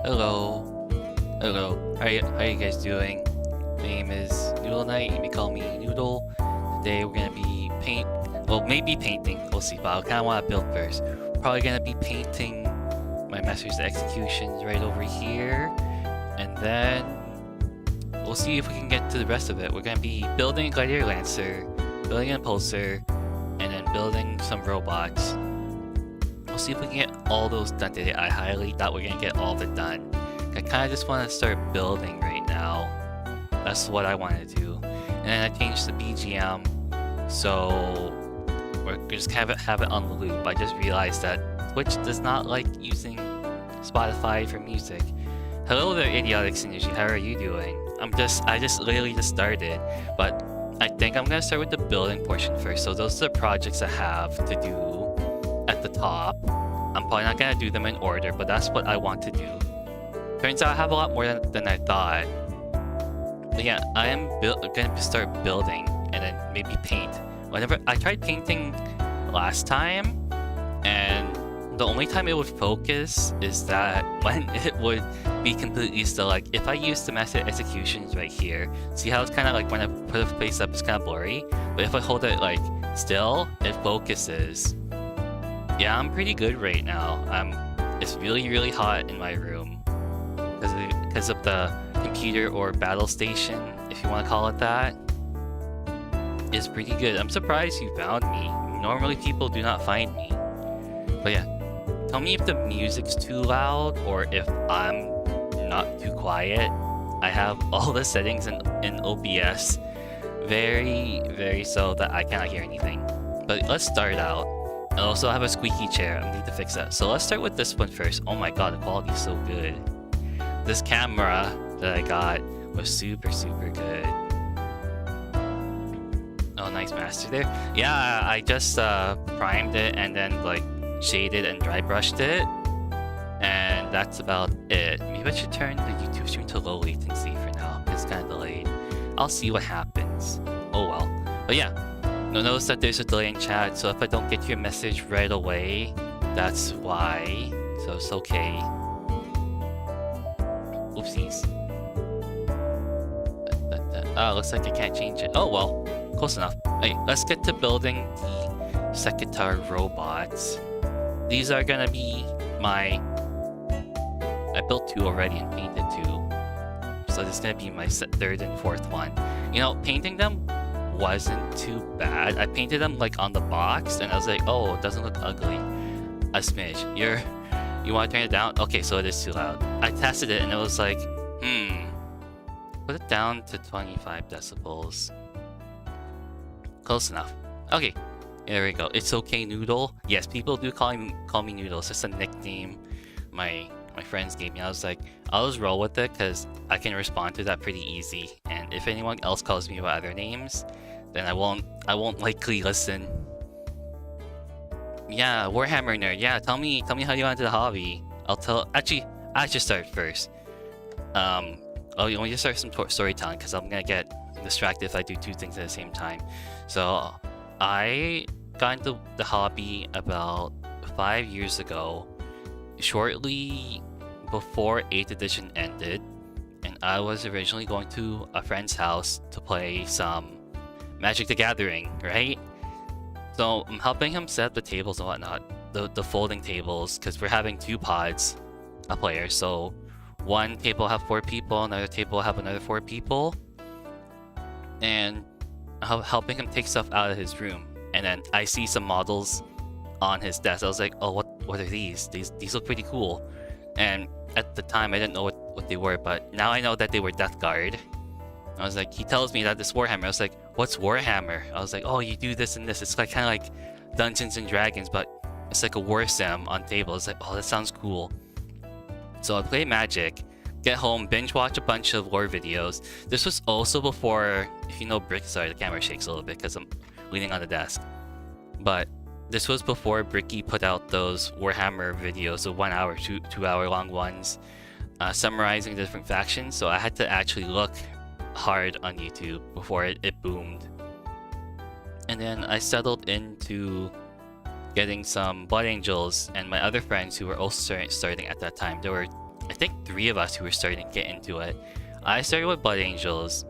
Hello. Hello. How you guys doing? My name is Noodleknite. You may call me Noodle. Today we're gonna be maybe painting. We'll see. But I kind of want to build first. Probably gonna be painting my Masters of Executions right over here, and then we'll see if we can get to the rest of it. We're gonna be building a Gladiator Lancer, building an Impulsor, and then building some robots. We'll see if we can get all those done today. I highly doubt we're gonna get all of it done. I kind of just want to start building right now. That's what I want to do. And then I changed the BGM, so we're just have it on the loop. I just realized that Twitch does not like using Spotify for music. Hello there, Idiotic Synergy. How are you doing? I just literally just started, but I think I'm gonna start with the building portion first. So those are the projects I have to do at the top. I'm probably not gonna do them in order, but that's what I want to do. Turns out I have a lot more than I thought. But yeah, I am gonna start building and then maybe paint. Whenever I tried painting last time, and the only time it would focus is that when it would be completely still. Like if I use the method executions right here, see how it's kind of like when I put a face up, it's kind of blurry. But if I hold it like still, it focuses. Yeah, I'm pretty good right now. It's really hot in my room because of the computer or battle station, if you want to call it that. It's pretty good. I'm surprised you found me. Normally people do not find me. But yeah, tell me if the music's too loud or if I'm not too quiet. I have all the settings in OBS very so that I cannot hear anything. But let's start out. I also have a squeaky chair. I need to fix that. So let's start with this one first. Oh my god, the quality is so good. This camera that I got was super good. Oh, nice master there. Yeah, I just primed it and then like shaded and dry brushed it. And that's about it. Maybe I should turn the YouTube stream to low latency for now. It's kind of delayed. I'll see what happens. Oh well. But yeah. Notice that there's a delay in chat, so if I don't get your message right away, that's why. So it's okay. Oopsies. Looks like I can't change it. Oh well, close enough. Okay, let's get to building the Secretary robots. These are gonna be my... I built 2 already and painted 2. So this is gonna be my 3rd and 4th one. You know, painting them wasn't too bad. I painted them like on the box and I was like, oh, it doesn't look ugly. A smidge. You want to turn it down? Okay, so it is too loud. I tested it and it was like, put it down to 25 decibels. Close enough. Okay, there we go. It's okay, Noodle. Yes, people do call me Noodle. It's just a nickname my friends gave me. I was like, I'll just roll with it because I can respond to that pretty easy. And if anyone else calls me by other names, then I won't likely listen. Yeah, Warhammer nerd. Yeah, tell me how you got into the hobby. Actually, I should start first. You want me to start some storytelling because I'm gonna get distracted if I do 2 things at the same time. So I got into the hobby about 5 years ago, shortly before 8th edition ended, and I was originally going to a friend's house to play some Magic the Gathering, right? So I'm helping him set up the tables and whatnot, the folding tables, because we're having 2 pods of players. So one table will have 4 people, another table will have another 4 people, and I'm helping him take stuff out of his room. And then I see some models on his desk. I was like, oh, what are these? These look pretty cool. And at the time I didn't know what they were, but now I know that they were Death Guard. I was like, he tells me that this Warhammer. I was like, what's Warhammer? I was like, oh, you do this and this. It's like kind of like Dungeons and Dragons, but it's like a war sim on table. It's like, oh, that sounds cool. So I play Magic, get home, binge watch a bunch of lore videos. This was also before, if you know Brick, sorry, the camera shakes a little bit because I'm leaning on the desk. But this was before Bricky put out those Warhammer videos, the 1 hour, 2 hour long ones, summarizing the different factions. So I had to actually look hard on YouTube before it boomed. And then I settled into getting some Blood Angels, and my other friends who were also starting at that time, there were I think 3 of us who were starting to get into it. I started with Blood Angels,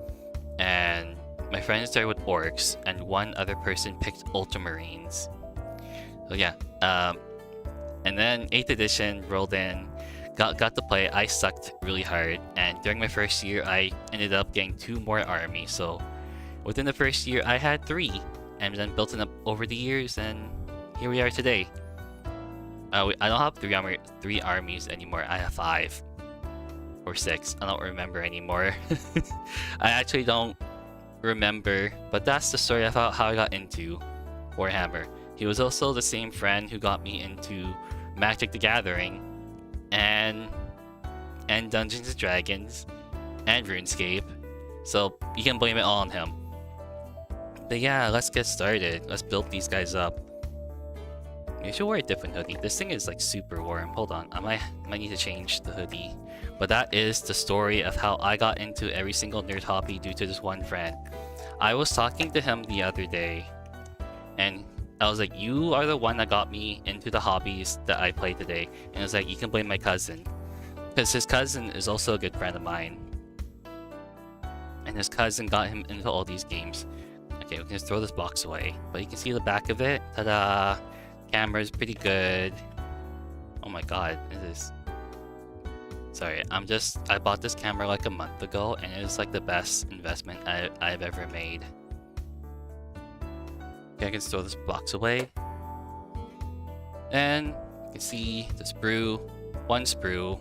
and my friend started with Orcs, and one other person picked Ultramarines. So yeah, and then 8th edition rolled in, got to play. I sucked really hard, and during my first year, I ended up getting 2 more armies. So within the first year, I had 3, and then built it up over the years, and here we are today. I don't have 3 armies anymore. I have 5 or 6. I don't remember anymore. I actually don't remember, but that's the story of how I got into Warhammer. He was also the same friend who got me into Magic the Gathering and Dungeons and Dragons and RuneScape, so you can blame it all on him. But yeah, let's get started. Let's build these guys up. I should wear a different hoodie. This thing is like super warm. Hold on, I might need to change the hoodie. But that is the story of how I got into every single nerd hobby due to this one friend. I was talking to him the other day, and I was like, you are the one that got me into the hobbies that I play today. And I was like, you can blame my cousin. Because his cousin is also a good friend of mine. And his cousin got him into all these games. Okay, we can just throw this box away. But you can see the back of it. Ta-da! Camera's pretty good. Oh my god, it is. Sorry, I bought this camera like a month ago, and it was like the best investment I've ever made. Okay, I can throw this box away. And you can see the sprue. 1 sprue.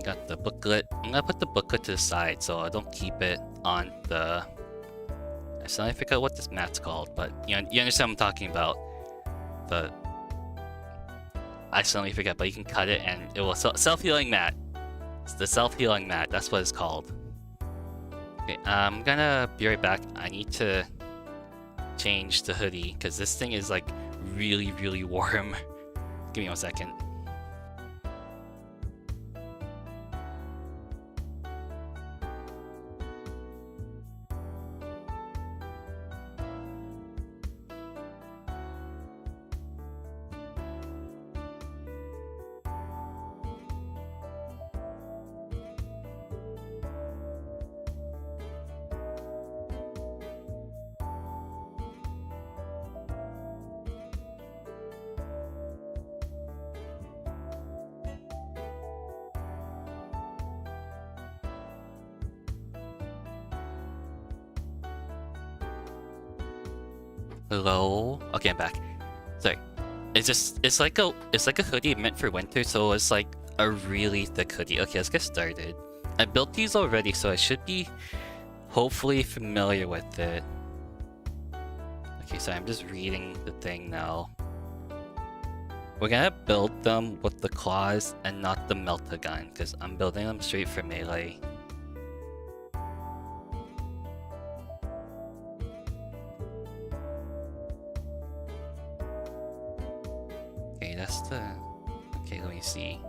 Got the booklet. I'm gonna put the booklet to the side so I don't keep it on the... I suddenly forgot what this mat's called, but you understand what I'm talking about. I suddenly forget, but you can cut it and it will self-healing mat. It's the self-healing mat. That's what it's called. Okay, I'm gonna be right back. I need to change the hoodie because this thing is like really, really warm. Give me 1 second. Hello? Okay, I'm back. Sorry. It's like a hoodie meant for winter, so it's like a really thick hoodie. Okay, let's get started. I built these already, so I should be hopefully familiar with it. Okay, so I'm just reading the thing now. We're gonna build them with the claws and not the melt-a-gun, because I'm building them straight for melee. Okay, that's the... Okay, let me see.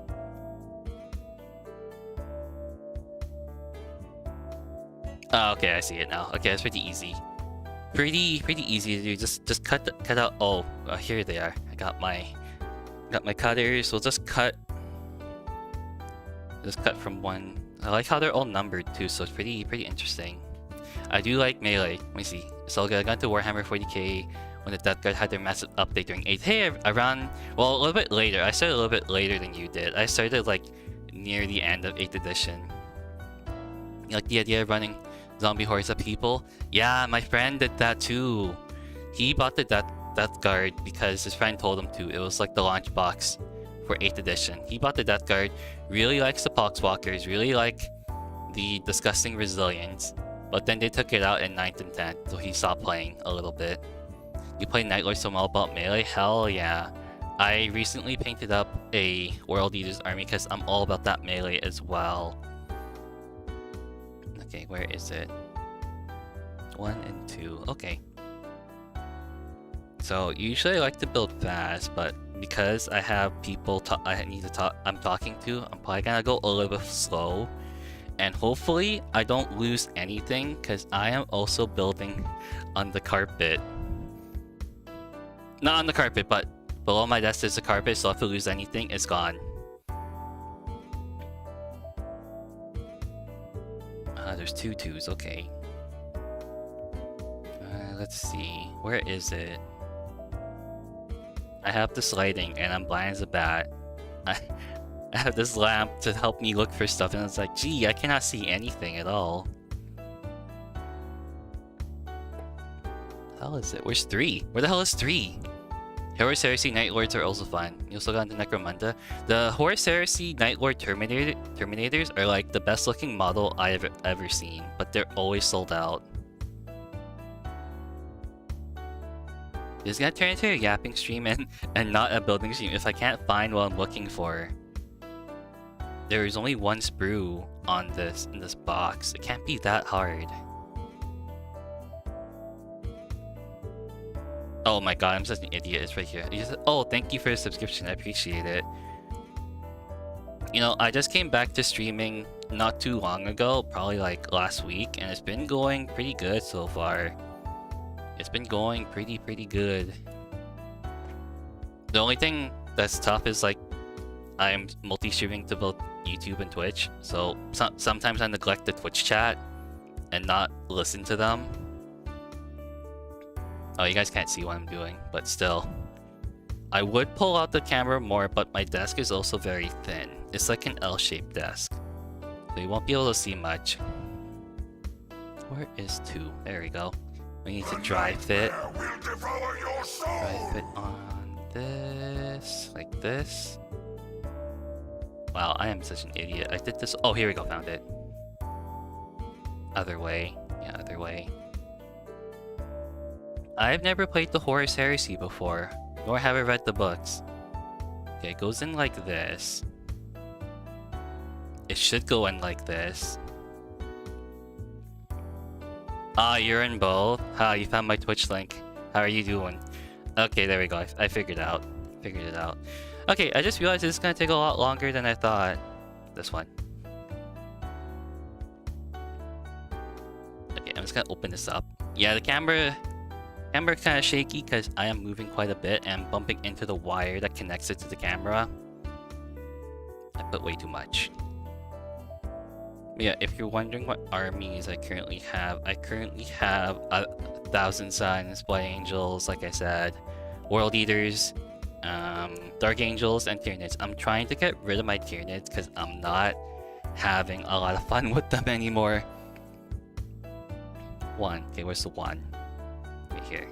Oh, okay, I see it now. Okay, that's pretty easy. Pretty easy to do. Just cut out. Oh, here they are. I got my cutters. We'll just cut from one. I like how they're all numbered too, so it's pretty interesting. I do like melee. Let me see. So I got to Warhammer 40k when the Death Guard had their massive update during 8th. Hey, around, well, a little bit later. I started a little bit later than you did. I started like near the end of 8th edition. You like the idea of running zombie hordes of people? Yeah, my friend did that too. He bought the Death Guard because his friend told him to. It was like the launch box for 8th edition. He bought the Death Guard, really likes the Poxwalkers, really like the Disgusting Resilience, but then they took it out in 9th and 10th, so he stopped playing a little bit. You play Nightlord, so I'm all about melee? Hell yeah. I recently painted up a World Eater's army because I'm all about that melee as well. Okay, where is it? 1 and 2. Okay. So usually I like to build fast, but because I have people I'm talking to, I'm probably gonna go a little bit slow. And hopefully I don't lose anything because I am also building on the carpet. Not on the carpet, but below my desk is the carpet, so if I lose anything, it's gone. there's two twos. Okay. Let's see. Where is it? I have this lighting and I'm blind as a bat. I have this lamp to help me look for stuff and it's like, gee, I cannot see anything at all. What the hell is it? Where's 3? Where the hell is 3? Horus Heresy Night Lords are also fun. You also got the Necromunda. The Horus Heresy Night Lord Terminators are like the best looking model I've ever seen, but they're always sold out. This is gonna turn into a yapping stream and not a building stream if I can't find what I'm looking for. There is only one sprue on this in this box. It can't be that hard. Oh my god, I'm such an idiot. It's right here. Oh, thank you for the subscription. I appreciate it. You know, I just came back to streaming not too long ago, probably like last week, and it's been going pretty good so far. It's been going pretty good. The only thing that's tough is like I'm multi-streaming to both YouTube and Twitch, so sometimes I neglect the Twitch chat and not listen to them. Oh, you guys can't see what I'm doing, but still. I would pull out the camera more, but my desk is also very thin. It's like an L-shaped desk, so you won't be able to see much. Where is 2? There we go. We need to dry fit. Dry fit on this, like this. Wow, I am such an idiot. I did this. Oh, here we go. Found it. Other way. Yeah, other way. I've never played the Horus Heresy before, nor have I read the books. Okay, it goes in like this. It should go in like this. Ah, you're in both. Ha, you found my Twitch link. How are you doing? Okay, there we go. I figured it out. Okay, I just realized this is gonna take a lot longer than I thought. This one. Okay, I'm just gonna open this up. Yeah, the camera kind of shaky because I am moving quite a bit and bumping into the wire that connects it to the camera. I put way too much. But yeah, if you're wondering what armies I currently have 1,000 Suns, Blood Angels, like I said, World Eaters, Dark Angels, and Tyranids. I'm trying to get rid of my Tyranids because I'm not having a lot of fun with them anymore. 1. Okay, where's the 1? Right here.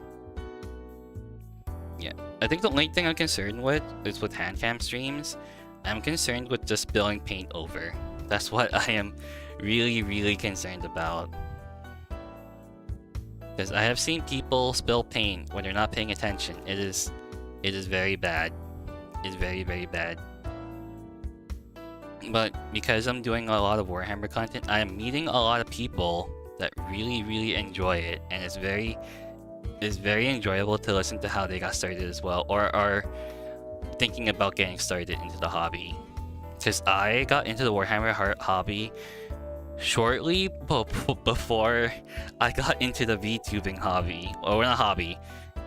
Yeah, I think the only thing I'm concerned with is with hand cam streams. I'm concerned with just spilling paint over. That's what I am really concerned about. Because I have seen people spill paint when they're not paying attention. It is very bad. It's very bad. But because I'm doing a lot of Warhammer content, I am meeting a lot of people that really enjoy it, and it's very enjoyable to listen to how they got started as well, or are thinking about getting started into the hobby. Because I got into the Warhammer hobby shortly before I got into the VTubing hobby, or not hobby,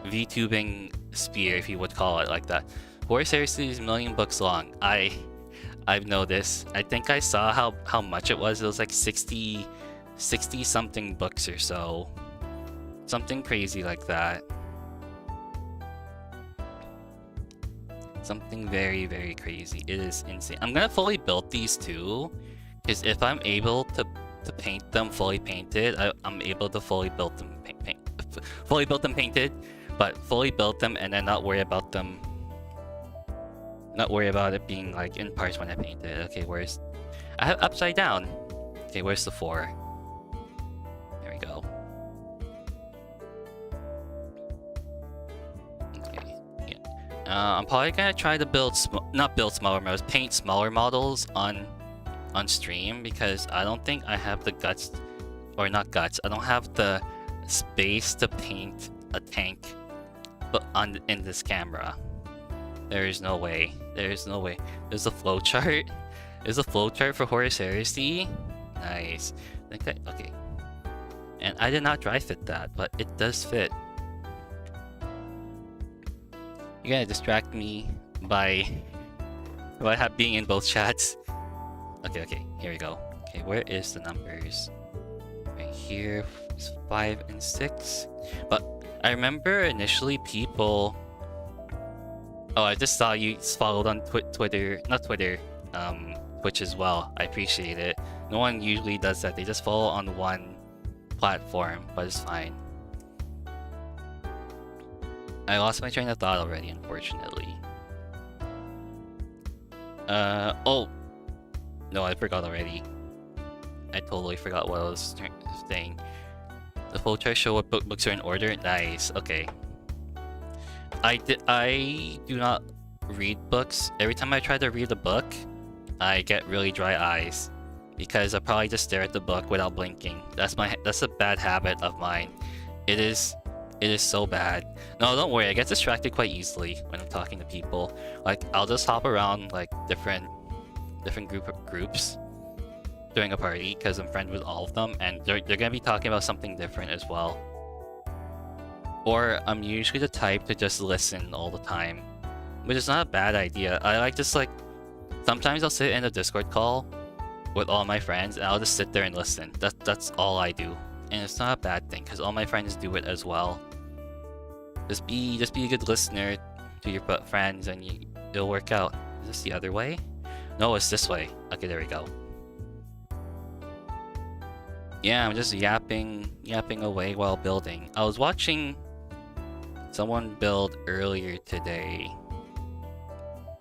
VTubing sphere, if you would call it like that. Horus Heresy is 1,000,000 books long. I've noticed. I think I saw how much it was. It was like 60 something books or so. Something crazy like that. Something very crazy. It is insane. I'm gonna fully build these too, because if I'm able to paint them fully painted, I'm able to fully build them fully built them painted, but fully build them and then not worry about it being like in parts when I paint it. Okay, I have upside down. Okay, where's the 4? There we go. Okay, yeah. I'm probably gonna try to paint smaller models on stream, because I don't think I have the guts, or not guts. I don't have the space to paint a tank, but in this camera. There is no way. There's a flowchart. There's a flowchart for Horus Heresy. Nice. Okay. And I did not dry fit that, but it does fit. You're gonna distract me by being in both chats. Okay. Here we go. Okay, where is the numbers? here is 5 and 6. But I remember initially people. Oh, I just saw you followed on Twitter, not Twitter, Twitch as well. I appreciate it. No one usually does that. They just follow on one platform, but it's fine. I lost my train of thought already, unfortunately. Oh. No, I forgot already. I totally forgot what I was saying. The full chart show what books are in order? Nice, okay. I do not read books. Every time I try to read a book, I get really dry eyes. Because I probably just stare at the book without blinking. That's a bad habit of mine. It is so bad. No, don't worry, I get distracted quite easily when I'm talking to people. Like, I'll just hop around like different groups during a party because I'm friends with all of them, and they're gonna be talking about something different as well. Or I'm usually the type to just listen all the time, which is not a bad idea. I like just like sometimes I'll sit in a Discord call with all my friends and I'll just sit there and listen. That's all I do, and it's not a bad thing because all my friends do it as well. Just be a good listener to your friends, and it'll work out. Is this the other way? No, it's this way. Okay, there we go. Yeah, I'm just yapping away while building. I was watching someone build earlier today,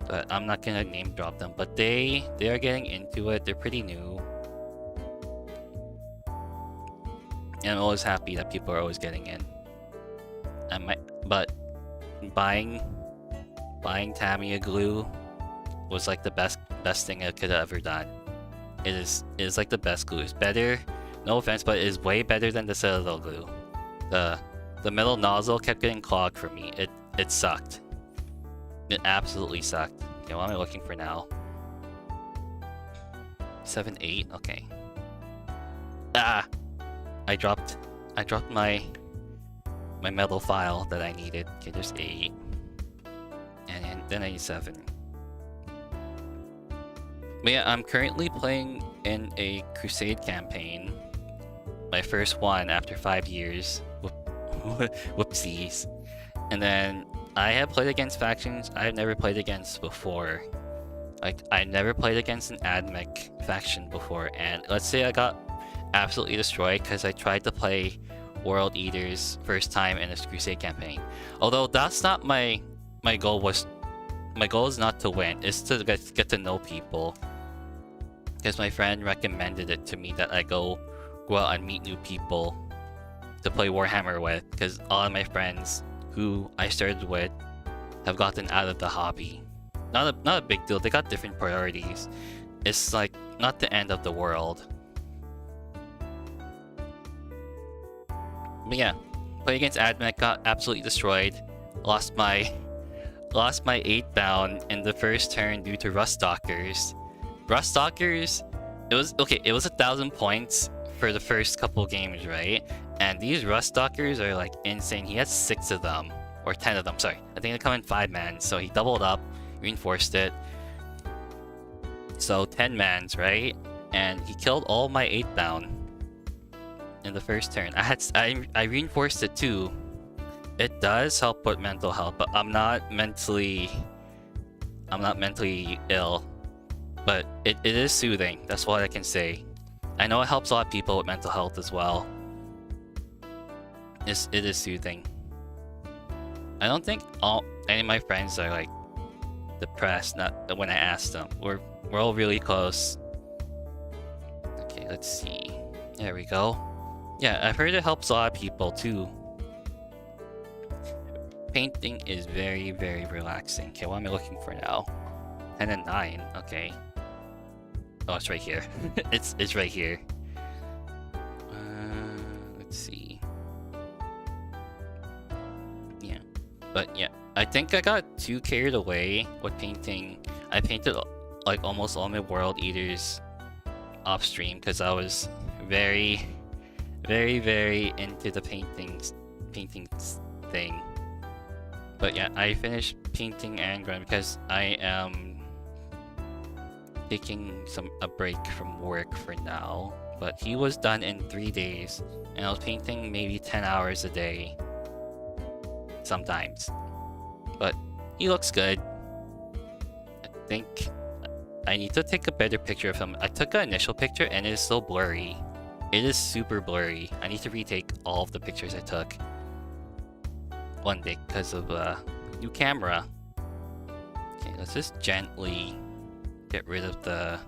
but I'm not gonna name drop them. But they are getting into it. They're pretty new, and I'm always happy that people are always getting in. But buying Tamiya glue was like the best thing I could have ever done. It is like the best glue. It's better. No offense, but it is way better than the Citadel glue. The middle nozzle kept getting clogged for me. It sucked. It absolutely sucked. Okay, what am I looking for now? 7, 8. Okay. Ah, I dropped my metal file that I needed. Okay, there's 8, and then I need 7. But yeah, I'm currently playing in a Crusade campaign. My first one after 5 years. Whoopsies. And then I have played against factions I've never played against before. Like, I never played against an AdMech faction before, and let's say I got absolutely destroyed because I tried to play World Eaters first time in this Crusade campaign. Although that's not my goal. My goal is not to win, it's to get to know people. Because my friend recommended it to me that I go out and meet new people to play Warhammer with, because all of my friends who I started with have gotten out of the hobby. Not a big deal, they got different priorities. It's like not the end of the world. But yeah, play against AdMech, got absolutely destroyed. Lost my 8 bound in the first turn due to Rust Stalkers. Rust Stalkers, it was 1,000 points for the first couple games, right? And these Rust Stalkers are like insane. He has 6 of them, or 10 of them, sorry. I think they come in 5-man, so he doubled up, reinforced it. So 10 mans, right? And he killed all my 8 bound in the first turn. I reinforced it too. It does help with mental health, but I'm not mentally ill. But it is soothing. That's what I can say. I know it helps a lot of people with mental health as well. It is soothing. I don't think any of my friends are like depressed. Not when I ask them. We're all really close. Okay, let's see. There we go. Yeah, I've heard it helps a lot of people too. Painting is very, very relaxing. Okay, what am I looking for now? 10 and 9. Okay. Oh, it's right here. it's right here. Let's see. Yeah, but yeah, I think I got too carried away with painting. I painted like almost all my World Eaters off stream because I was very, very, very into the painting thing. But yeah, I finished painting Angron because I am taking a break from work for now. but he was done in 3 days, and I was painting maybe 10 hours a day sometimes. But he looks good. I think I need to take a better picture of him. I took an initial picture and it is so blurry. It is super blurry. I need to retake all of the pictures I took one day because of a new camera. Okay, let's just gently get rid of the...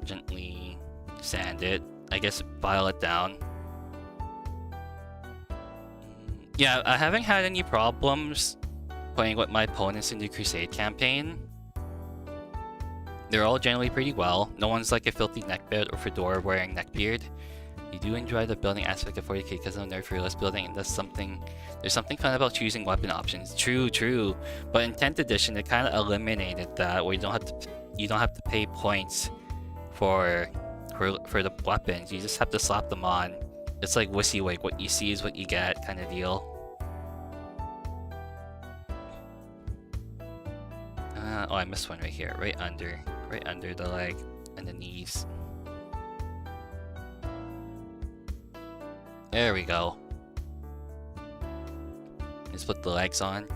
gently sand it. I guess file it down. Yeah, I haven't had any problems playing with my opponents in the Crusade campaign. They're all generally pretty well. No one's like a filthy neckbeard or fedora wearing neckbeard. You do enjoy the building aspect of 40k because of their fearless building, and there's something fun about choosing weapon options. True. But in 10th edition, it kind of eliminated that, where you don't have to pay points for the weapons. You just have to slap them on. It's like WYSIWYG, what you see is what you get kind of deal. Oh, I missed one right here, right under the leg and the knees. There we go. Let's put the legs on.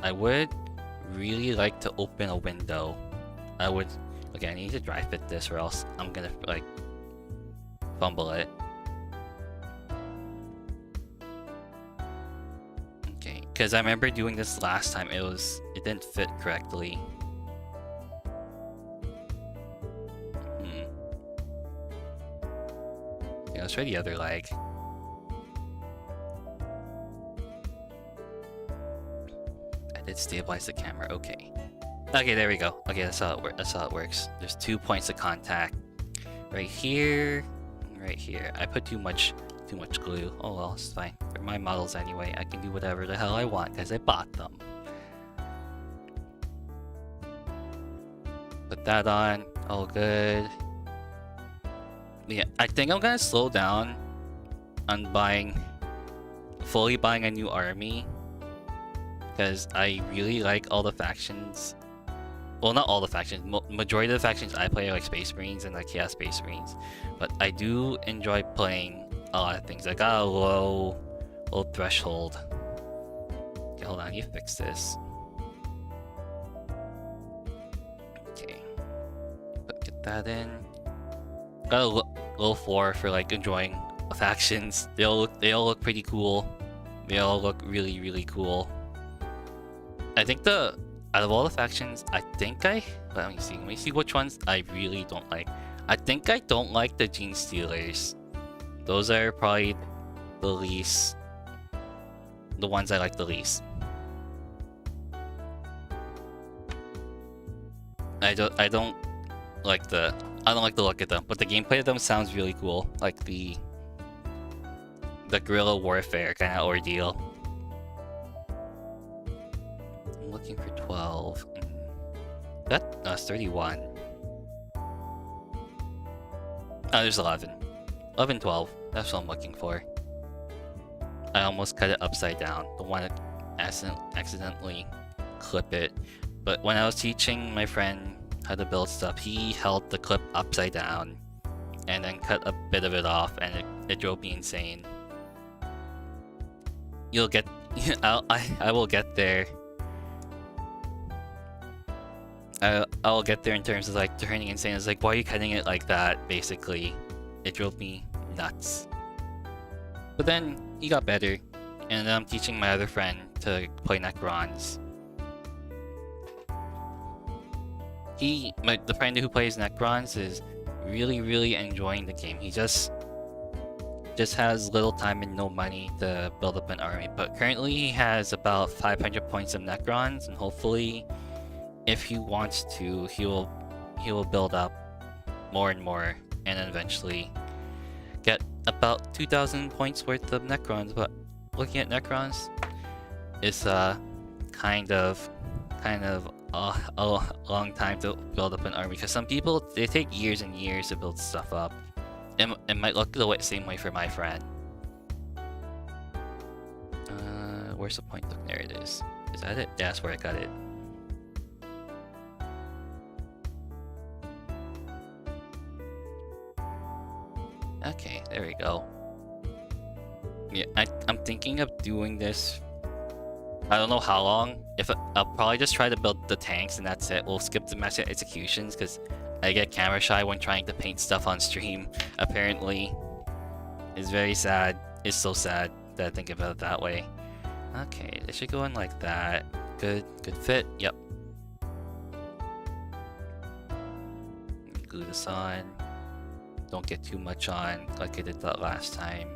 I would really like to open a window. Okay, I need to dry fit this or else I'm gonna like fumble it. Okay, because I remember doing this last time, it didn't fit correctly. Okay, let's try the other leg. I did stabilize the camera. Okay, there we go. Okay, that's how it works. There's 2 points of contact, right here, right here. I put too much glue. Oh well, it's fine. They're my models anyway. I can do whatever the hell I want because I bought them. Put that on. All good. Yeah, I think I'm gonna slow down on fully buying a new army, because I really like all the factions. Well, not all the factions. Majority of the factions I play are like Space Marines and like Chaos Space Marines, but I do enjoy playing a lot of things. I got a low threshold. Okay, hold on, you fix this. Okay, get that in. Got a low floor for like enjoying factions. They all look pretty cool. They all look really cool. I think out of all the factions, let me see which ones I really don't like. I think I don't like the Gene Stealers. Those are probably the ones I like the least. I don't like the look at them, but the gameplay of them sounds really cool. Like the guerrilla warfare kind of ordeal. I'm looking for 12. That's 31. Oh, there's 11. 11, 12. That's what I'm looking for. I almost cut it upside down. Don't want to accidentally clip it. But when I was teaching my friend how to build stuff, he held the clip upside down and then cut a bit of it off, and it drove me insane. You'll get... I will get there. I will get there in terms of like turning insane. It's like, why are you cutting it like that? Basically, it drove me nuts. But then he got better, and then I'm teaching my other friend to play Necrons. The friend who plays Necrons is really enjoying the game. He just has little time and no money to build up an army. But currently he has about 500 points of Necrons, and hopefully, if he wants to, he will build up more and more, and then eventually get about 2,000 points worth of Necrons. But looking at Necrons is kind of a long time to build up an army, because some people, they take years and years to build stuff up. It might look the same way for my friend. Where's the point? Look, there it is. Is that it? That's where I got it. Okay, there we go. Yeah, I'm thinking of doing this. I don't know how long. I'll probably just try to build the tanks and that's it. We'll skip the master executions because I get camera shy when trying to paint stuff on stream. Apparently, it's very sad. It's so sad that I think about it that way. Okay, it should go in like that. Good fit. Yep. Glue this on. Don't get too much on like I did that last time.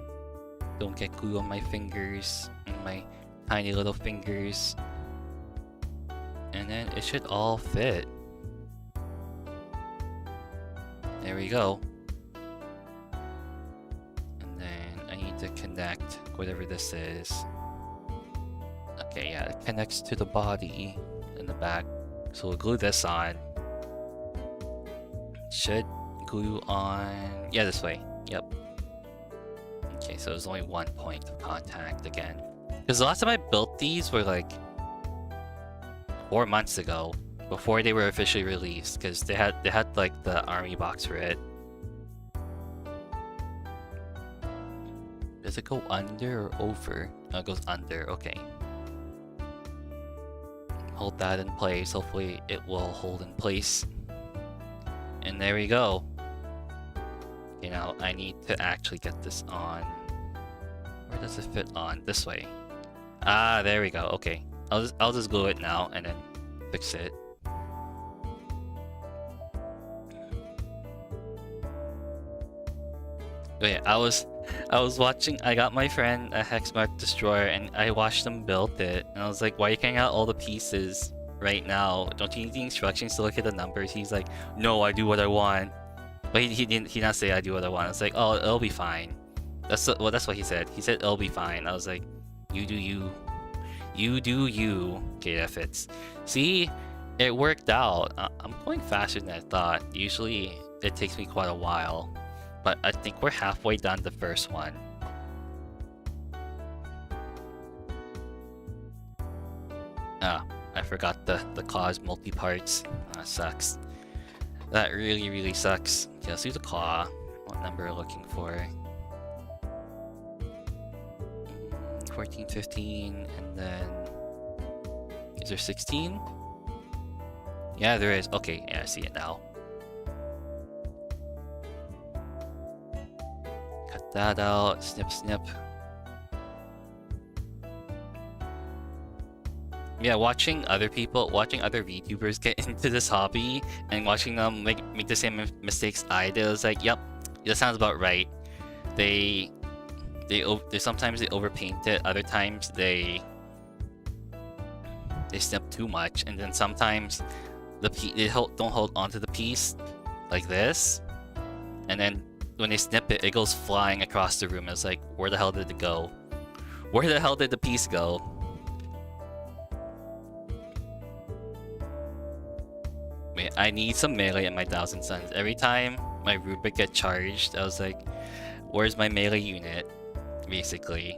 Don't get glue on my fingers and my tiny little fingers. And then it should all fit. There we go. And then I need to connect whatever this is. Okay, yeah, it connects to the body in the back. So we'll glue this on. Should glue on... yeah, this way. Yep. Okay, so there's only one point of contact again. Because the last time I built these were like 4 months ago, before they were officially released, because they had like the army box for it. Does it go under or over? No, it goes under. Okay. Hold that in place. Hopefully it will hold in place. And there we go. You know, I need to actually get this on. Where does it fit on? This way. Ah, there we go. Okay. I'll just glue it now and then fix it. But yeah, I was watching. I got my friend a Hexmark Destroyer and I watched him build it. And I was like, why are you carrying out all the pieces right now? Don't you need the instructions to look at the numbers? He's like, no, I do what I want. But he didn't say I do what I want. I was like, oh, it'll be fine. That's what he said. He said it'll be fine. I was like, you do you. You do you. Okay, that fits. See, it worked out. I'm going faster than I thought. Usually it takes me quite a while. But I think we're halfway done the first one. Ah, I forgot the claw's multi-parts. Sucks. That really sucks. Okay, let's do the claw. What number are we looking for? 14, 15, and then... is there 16? Yeah, there is. Okay, yeah, I see it now. Cut that out. Snip, snip. Yeah, watching other VTubers get into this hobby and watching them make the same mistakes I did, I was like, yep, that sounds about right. They sometimes they overpaint it, other times they snip too much, and then sometimes they don't hold onto the piece like this, and then when they snip it, it goes flying across the room. It's like, where the hell did it go? Where the hell did the piece go? Wait, I need some melee in my Thousand Suns. Every time my Rubik gets charged, I was like, where's my melee unit? Basically,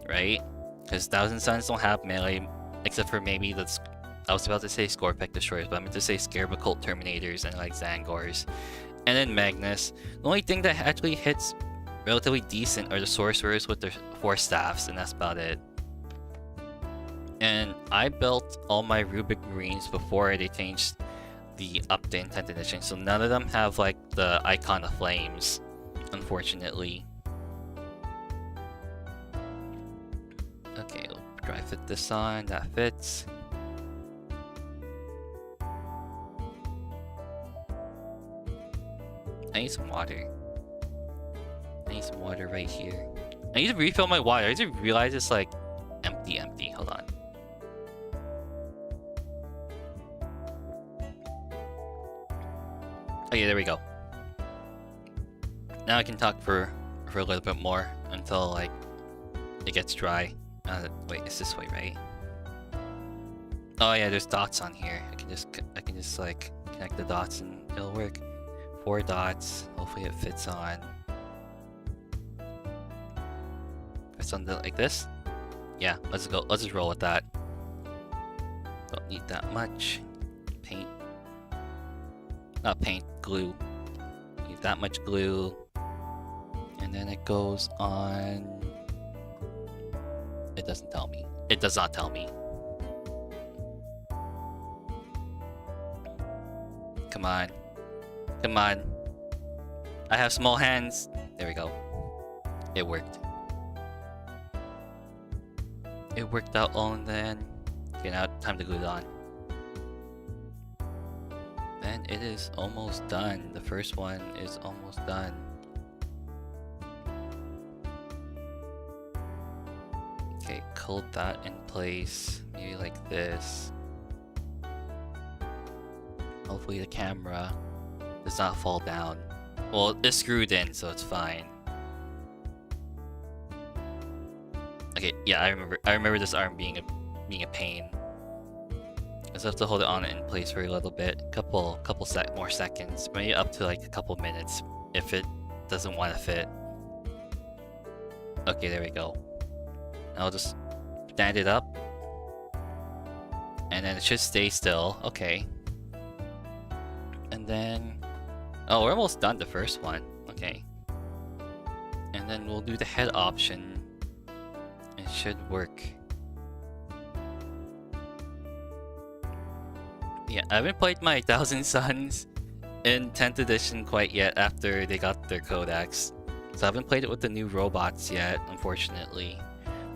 right? Because Thousand Suns don't have melee, except for maybe the... I was about to say Scorpec Destroyers, but I meant to say Scarabocult Terminators and like Zangors. And then Magnus. The only thing that actually hits relatively decent are the Sorcerers with their 4 staffs, and that's about it. And I built all my Rubik Marines before they changed the up to 10th edition, so none of them have like the icon of flames, unfortunately. Okay, we'll try to fit this on. That fits. I need some water. I need some water right here. I need to refill my water. I just realized it's like empty. Hold on. Okay, there we go. Now I can talk for a little bit more until like it gets dry. Wait, it's this way, right? Oh yeah, there's dots on here. I can just like connect the dots and it'll work. 4 dots. Hopefully it fits on. Fits on like this. Yeah, let's go. Let's just roll with that. Don't need that much. Paint. Not paint, glue. Need that much glue. And then it goes on... It doesn't tell me. It does not tell me. Come on. Come on. I have small hands. There we go. It worked. It worked out all in the end. Okay, now time to glue it on. And it is almost done. The first one is almost done. Okay, hold that in place. Maybe like this. Hopefully the camera does not fall down. Well, it's screwed in, so it's fine. Okay, yeah, I remember this arm being a pain. I just have to hold it on in place for a little bit, couple more seconds, maybe up to like a couple minutes if it doesn't want to fit. Okay, there we go. I'll just stand it up, and then it should stay still. Okay. And then, oh, we're almost done the first one. Okay. And then we'll do the head option. It should work. Yeah, I haven't played my Thousand Suns in 10th edition quite yet after they got their codex. So I haven't played it with the new robots yet, unfortunately.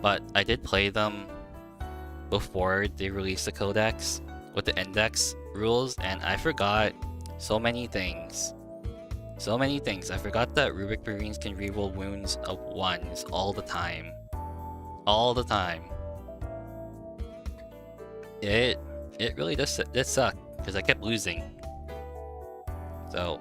But I did play them before they released the codex with the index rules, and I forgot so many things. So many things. I forgot that Rubik Marines can reroll wounds of 1s all the time. All the time. It really does suck, because I kept losing. So,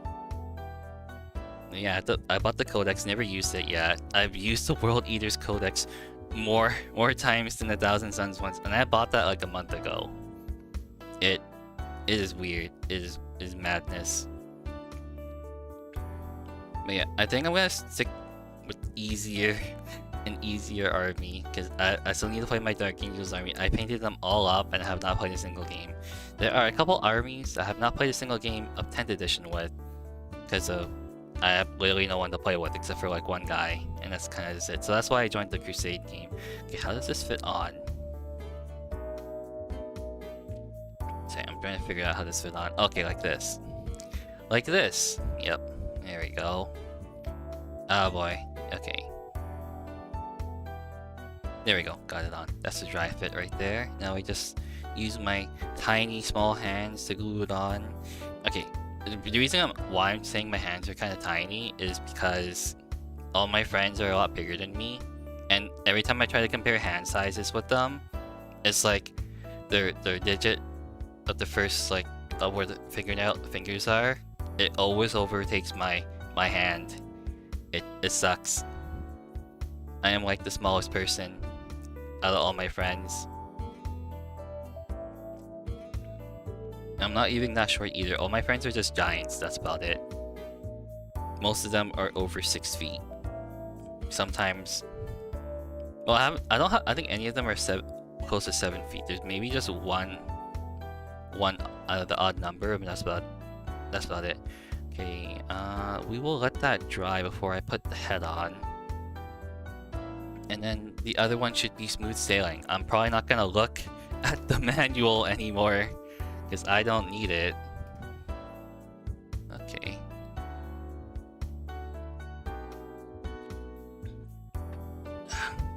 yeah, I bought the codex, never used it yet. I've used the World Eater's codex more times than the Thousand Suns ones, and I bought that like a month ago. It is weird. It is madness. But yeah, I think I'm gonna stick with easier and easier army, because I still need to play my Dark Angels army. I painted them all up and have not played a single game. There are a couple armies I have not played a single game of 10th edition with, because I have literally no one to play with except for like one guy, and that's kind of it. So that's why I joined the Crusade game. Okay, how does this fit on? So I'm trying to figure out how this fit on. Okay, like this. Like this. Yep. There we go. Oh boy. Okay. There we go. Got it on. That's the dry fit right there. Now I just use my tiny small hands to glue it on. Okay. The reason why I'm saying my hands are kind of tiny is because all my friends are a lot bigger than me, and every time I try to compare hand sizes with them, it's like their digit of the first, like where the fingers are, it always overtakes my hand. It sucks. I am like the smallest person out of all my friends. I'm not even that short either. All my friends are just giants. That's about it. Most of them are over 6 feet. Sometimes, well, I think any of them are close to 7 feet. There's maybe just one out of the odd number, but that's about it. Okay, we will let that dry before I put the head on. And then the other one should be smooth sailing. I'm probably not gonna look at the manual anymore, because I don't need it. Okay.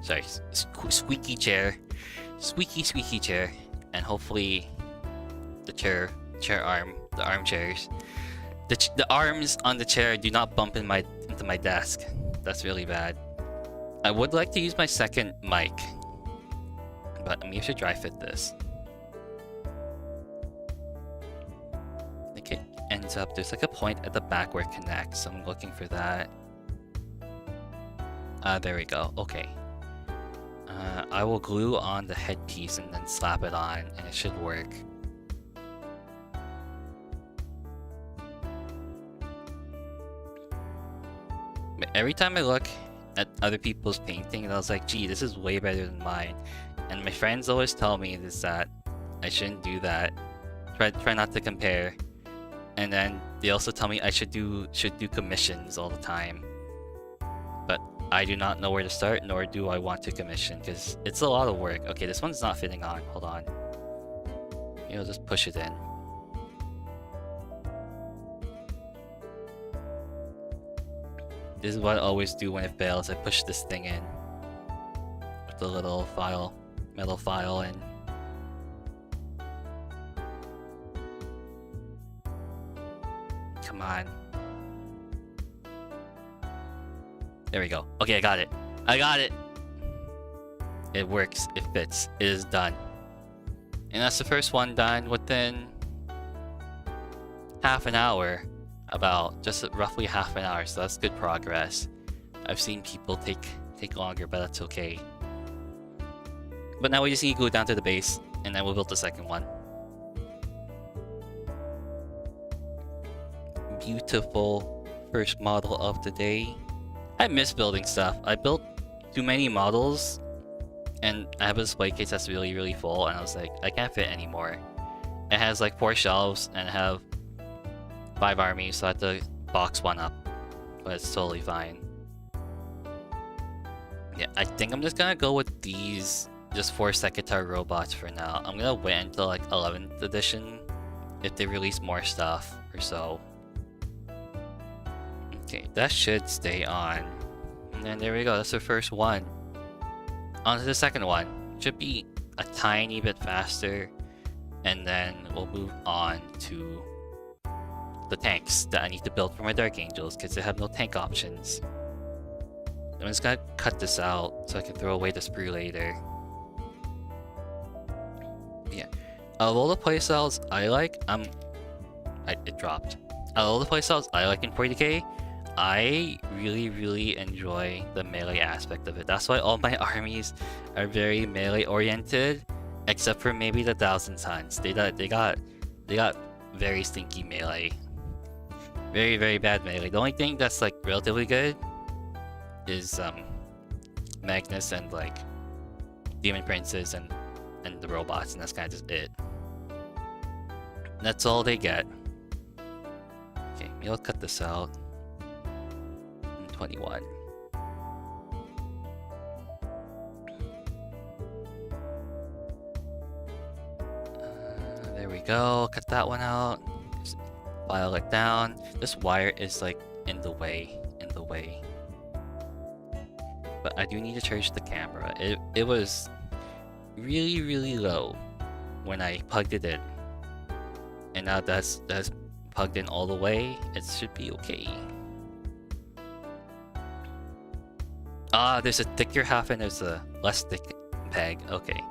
Sorry, squeaky chair. Squeaky chair. And hopefully the armchairs. The arms on the chair do not bump into my desk. That's really bad. I would like to use my second mic, but maybe I should dry fit this. It ends up, there's like a point at the back where it connects, so I'm looking for that. There we go. Okay. I will glue on the headpiece and then slap it on, and it should work. But every time I look at other people's painting, I was like, gee, this is way better than mine. And my friends always tell me this, that I shouldn't do that. Try not to compare. And then they also tell me I should do commissions all the time. I do not know where to start, nor do I want to commission, because it's a lot of work. Okay, this one's not fitting on. Hold on. You know, just push it in. This is what I always do when it fails. I push this thing in with the little file, metal file in. Come on. There we go. Okay, I got it. I got it! It works. It fits. It is done. And that's the first one done within half an hour. About just roughly half an hour, so that's good progress. I've seen people take longer, but that's okay. But now we just need to go down to the base, and then we'll build the second one. Beautiful first model of the day. I miss building stuff. I built too many models, and I have a display case that's really full, and I was like, I can't fit anymore. It has like 4 shelves, and I have 5 armies, so I have to box one up, but it's totally fine. Yeah, I think I'm just gonna go with these just 4 Secretary robots for now. I'm gonna wait until like 11th edition if they release more stuff or so. Okay, that should stay on. And then there we go, that's the first one. On to the second one. Should be a tiny bit faster, and then we'll move on to the tanks that I need to build for my Dark Angels, because they have no tank options. I'm just gonna cut this out so I can throw away the sprue later. Yeah. Of all the playstyles I like, it dropped. Of all the playstyles I like in 40k, I really enjoy the melee aspect of it. That's why all my armies are very melee oriented, except for maybe the Thousand Suns. They got very stinky melee. Very bad melee. The only thing that's like relatively good is Magnus and like Demon Princes and the robots, and that's kind of just it. That's all they get. Okay, maybe I'll cut this out. 21. There we go. Cut that one out. Just file it down. This wire is like in the way. But I do need to charge the camera. It was really low when I plugged it in, and now that's plugged in all the way. It should be okay. Ah, there's a thicker half and there's a less thick peg. Okay,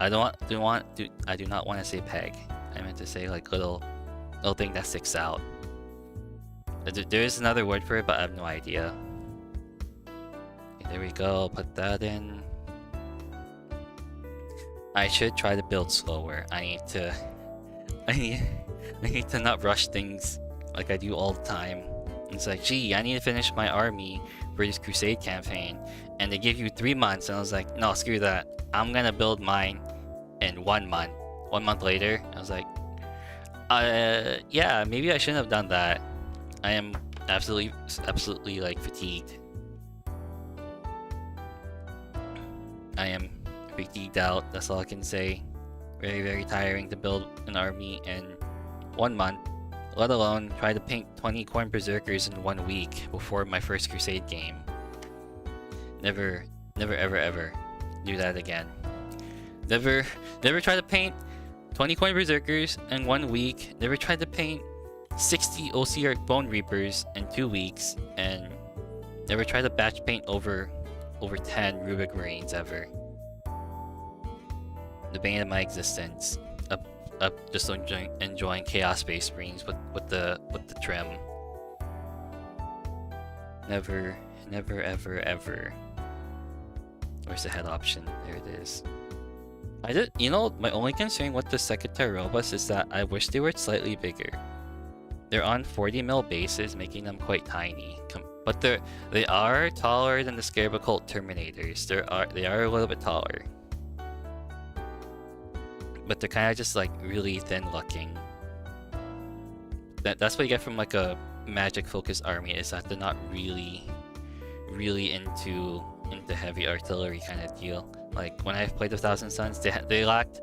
I do not want to say peg. I meant to say like little thing that sticks out. There is another word for it, but I have no idea. Okay, there we go. Put that in. I should try to build slower. I need to not rush things like I do all the time. It's like, gee, I need to finish my army for this Crusade campaign, and they give you 3 months, and I was like, no, screw that. I'm gonna build mine in 1 month. 1 month later, I was like, yeah, maybe I shouldn't have done that. I am absolutely like fatigued. I am fatigued out, that's all I can say. Very tiring to build an army in 1 month, let alone try to paint 20 Corn Berserkers in 1 week before my first Crusade game. Never ever do that again. Never try to paint 20 Coin Berserkers in 1 week. Never tried to paint 60 OCR Bone Reapers in 2 weeks, and never tried to batch paint over 10 Rubik Marines ever. The bane of my existence. Up just enjoying Chaos Space Marines with the trim. Never ever. Where's the head option? There it is. My only concern with the Secretary robots is that I wish they were slightly bigger. They're on 40mm bases, making them quite tiny. But they are taller than the Scarab Cult Terminators. They are a little bit taller. But they're kind of just like really thin looking. That's what you get from like a magic focused army, is that they're not really really into heavy artillery kind of deal. Like when I've played with Thousand Suns, they lacked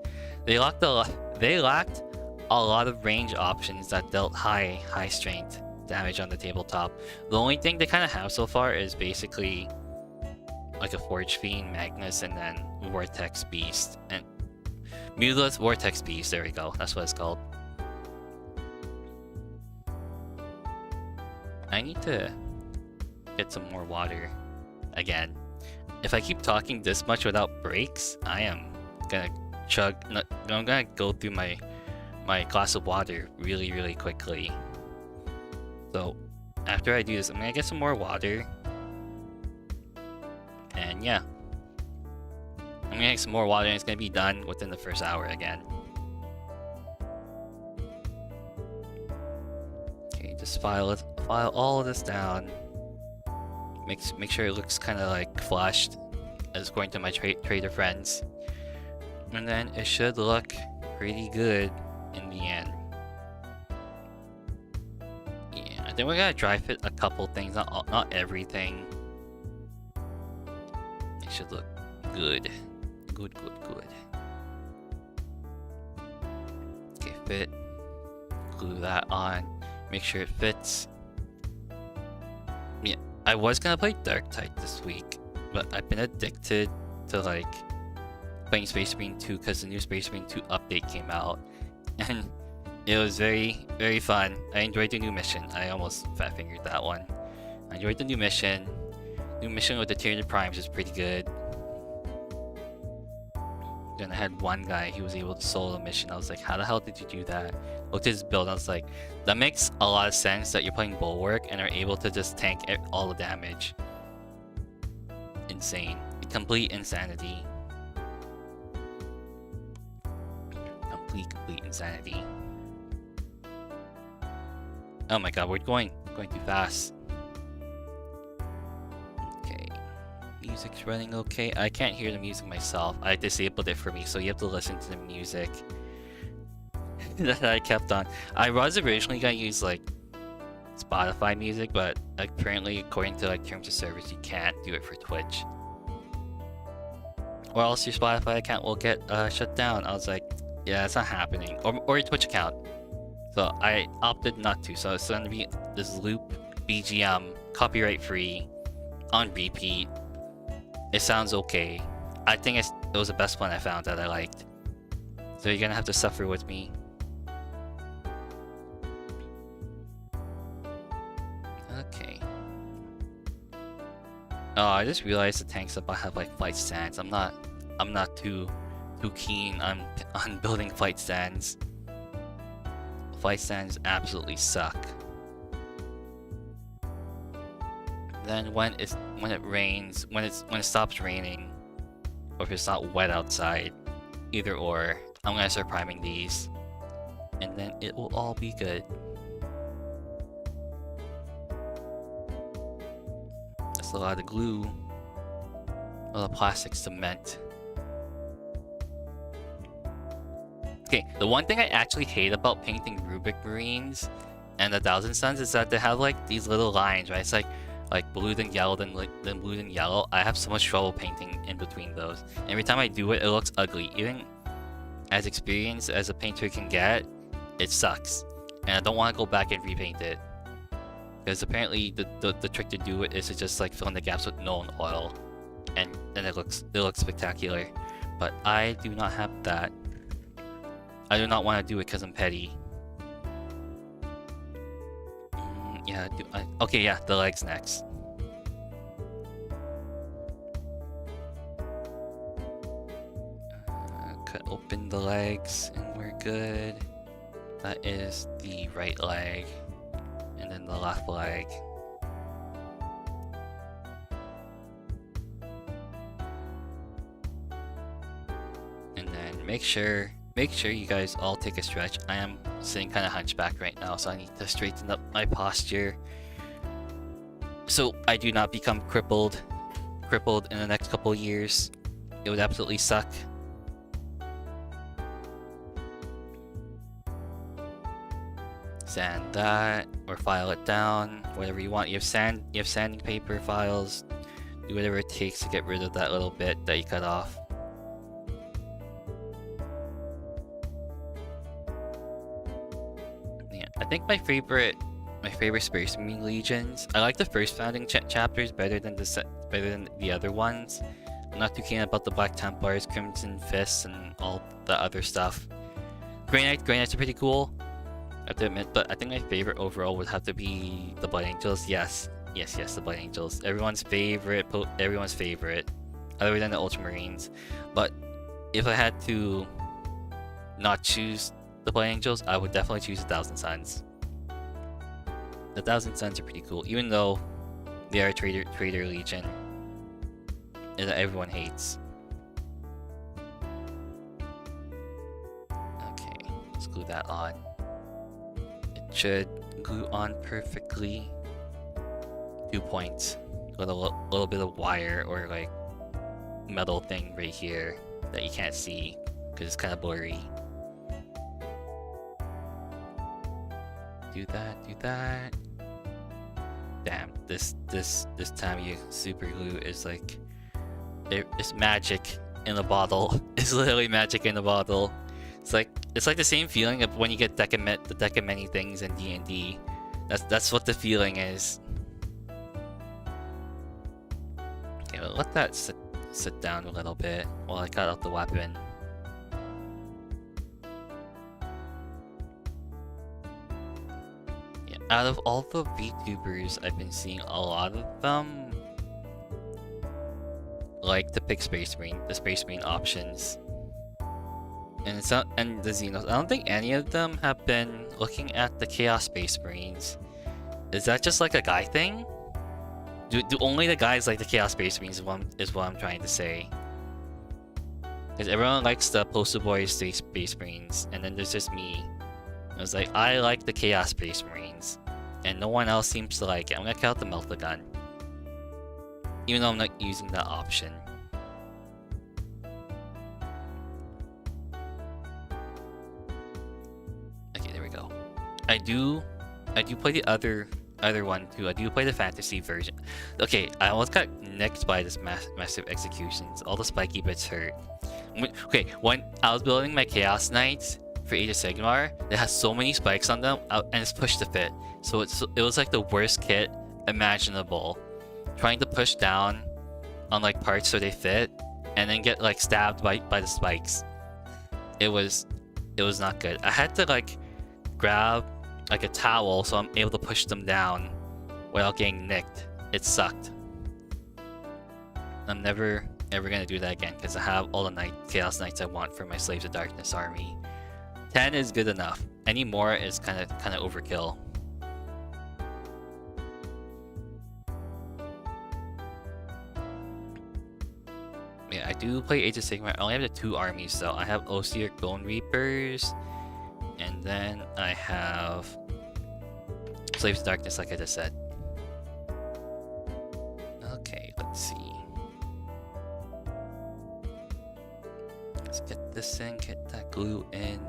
a lot of range options that dealt high strength damage on the tabletop. The only thing they kind of have so far is basically like a Forge Fiend, Magnus, and then Vortex Beast. And Mutalist Vortex Beast, there we go, that's what it's called. I need to get some more water again. If I keep talking this much without breaks, I am gonna I'm gonna go through my glass of water really quickly. So after I do this, I'm gonna get some more water. And yeah, I'm gonna get some more water and it's gonna be done within the first hour again. Okay, just file all of this down. Make sure it looks kind of like flushed, as according to my trader friends. And then it should look pretty good in the end. Yeah, I think we're gonna dry fit a couple things, not everything. It should look good. Good. Okay, fit. Glue that on. Make sure it fits. Yeah, I was gonna play Darktide this week, but I've been addicted to like playing Space Marine 2 because the new Space Marine 2 update came out, and it was very fun. I enjoyed the new mission. I almost fat fingered that one. I enjoyed the new mission. New mission with the Tyranid Primes is pretty good. Then I had one guy, he was able to solo the mission. I was like, how the hell did you do that? Looked at his build, I was like, that makes a lot of sense that you're playing Bulwark and are able to just tank all the damage. Insane. Complete insanity. Complete insanity. Oh my god, we're going too fast. Okay. Music's running okay. I can't hear the music myself. I disabled it for me, so you have to listen to the music that I kept on. I was originally gonna use like Spotify music, but apparently according to like terms of service, you can't do it for Twitch. Or else your Spotify account will get shut down. I was like, yeah, it's not happening. Or your Twitch account. So I opted not to. So it's gonna be this loop BGM, copyright free, on repeat. It sounds okay. I think it was the best one I found that I liked. So you're gonna have to suffer with me. Okay. Oh, I just realized the tanks up I have like flight stands. I'm not too keen on building flight stands. Flight stands absolutely suck. Then when it rains, when it stops raining, or if it's not wet outside, either or, I'm gonna start priming these, and then it will all be good. That's a lot of glue, a lot of plastic cement. Okay, the one thing I actually hate about painting Rubik Marines and the Thousand Suns is that they have like these little lines, right? It's like blue then yellow, then blue then yellow. I have so much trouble painting in between those. Every time I do it, it looks ugly. Even as experienced as a painter can get, it sucks. And I don't want to go back and repaint it. Because apparently the trick to do it is to just like fill in the gaps with known oil. And then it looks spectacular. But I do not have that. I do not want to do it because I'm petty. Yeah, okay, yeah, the legs next. Cut open the legs and we're good. That is the right leg. And then the left leg. And then make sure you guys all take a stretch. I am sitting kind of hunchback right now, so I need to straighten up my posture so I do not become crippled in the next couple years. It would absolutely suck. Sand that or file it down, whatever you want. You have sanding paper files, Do whatever it takes to get rid of that little bit that you cut off. Yeah, I think my favorite Space Marine legions. I like the first founding chapters better than the other ones. I'm not too keen about the Black Templars, Crimson Fists, and all the other stuff. Grey Knights are pretty cool, I have to admit, but I think my favorite overall would have to be the Blood Angels. Yes, the Blood Angels. Everyone's favorite, other than the Ultramarines. But if I had to not choose the Blood Angels, I would definitely choose 1,000 Suns. The 1,000 Suns are pretty cool, even though they are a traitor legion that everyone hates. Okay, let's glue that on. It should glue on perfectly. 2 points. Got a little bit of wire or like metal thing right here that you can't see because it's kind of blurry. Do that. Damn, this Tamiya super glue is like it's magic in a bottle. It's literally magic in a bottle. It's like the same feeling of when you get the deck of many things in D&D. That's what the feeling is. Okay, well, let that sit down a little bit while I cut out the weapon. Yeah, out of all the VTubers, I've been seeing a lot of them like to pick the Space Marine options. And the Xenos. I don't think any of them have been looking at the Chaos Space Marines. Is that just like a guy thing? Do only the guys like the Chaos Space Marines is what I'm trying to say. Because everyone likes the Poster Boys Space Marines, and then there's just me. I was like, I like the Chaos Space Marines, and no one else seems to like it. I'm gonna cut out the Melta Gun, even though I'm not using that option. Okay, there we go. I do play the other one too. I do play the fantasy version. Okay, I almost got nicked by this massive executions. All the spiky bits hurt. Okay, when I was building my Chaos Knights for Age of Sigmar, it has so many spikes on them, and it's push to fit. So it was like the worst kit imaginable. Trying to push down on like parts so they fit, and then get like stabbed by the spikes. It was not good. I had to like grab like a towel so I'm able to push them down without getting nicked. It sucked. I'm never ever gonna do that again because I have all the Chaos Knights I want for my Slaves of Darkness army. 10 is good enough. Any more is kind of overkill. Yeah, I do play Age of Sigmar. I only have the 2 armies though. I have Ossiarch Bone Reapers, and then I have Slaves of Darkness, like I just said. Okay, let's see. Let's get this in, get that glue in.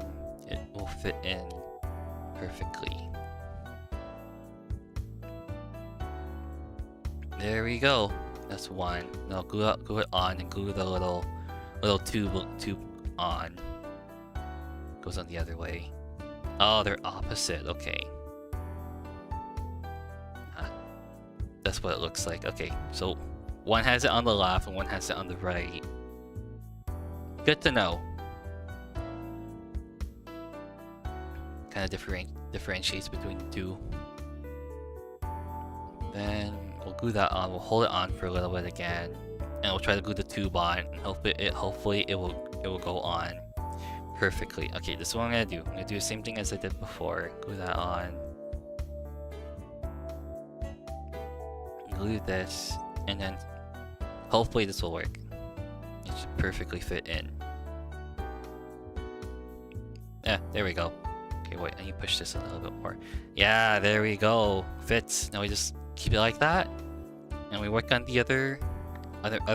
It will fit in perfectly. There we go. That's one. Now glue it on and glue the little tube on. Goes on the other way. Oh, they're opposite. Okay. That's what it looks like. Okay, so one has it on the left and one has it on the right. Good to know. Kind of differentiates between the two. Then we'll glue that on. We'll hold it on for a little bit again, and we'll try to glue the tube on. And hopefully it will go on perfectly. Okay, this is what I'm gonna do. I'm gonna do the same thing as I did before. Glue that on. Glue this, and then hopefully this will work. It should perfectly fit in. Yeah, there we go. Okay, wait, I need to push this a little bit more. Yeah, there we go. Fits. Now we just keep it like that, and we work on the other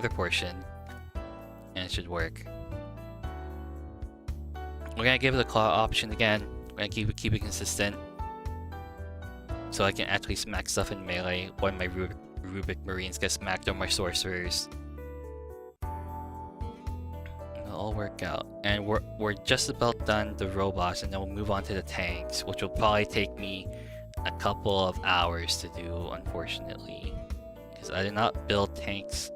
portion, and it should work. We're gonna give it a claw option again. We're gonna keep it consistent, so I can actually smack stuff in melee when my Rubik Marines get smacked on my sorcerers. It'll all work out. And we're just about done the robots, and then we'll move on to the tanks, which will probably take me a couple of hours to do, unfortunately. Because I did not build tanks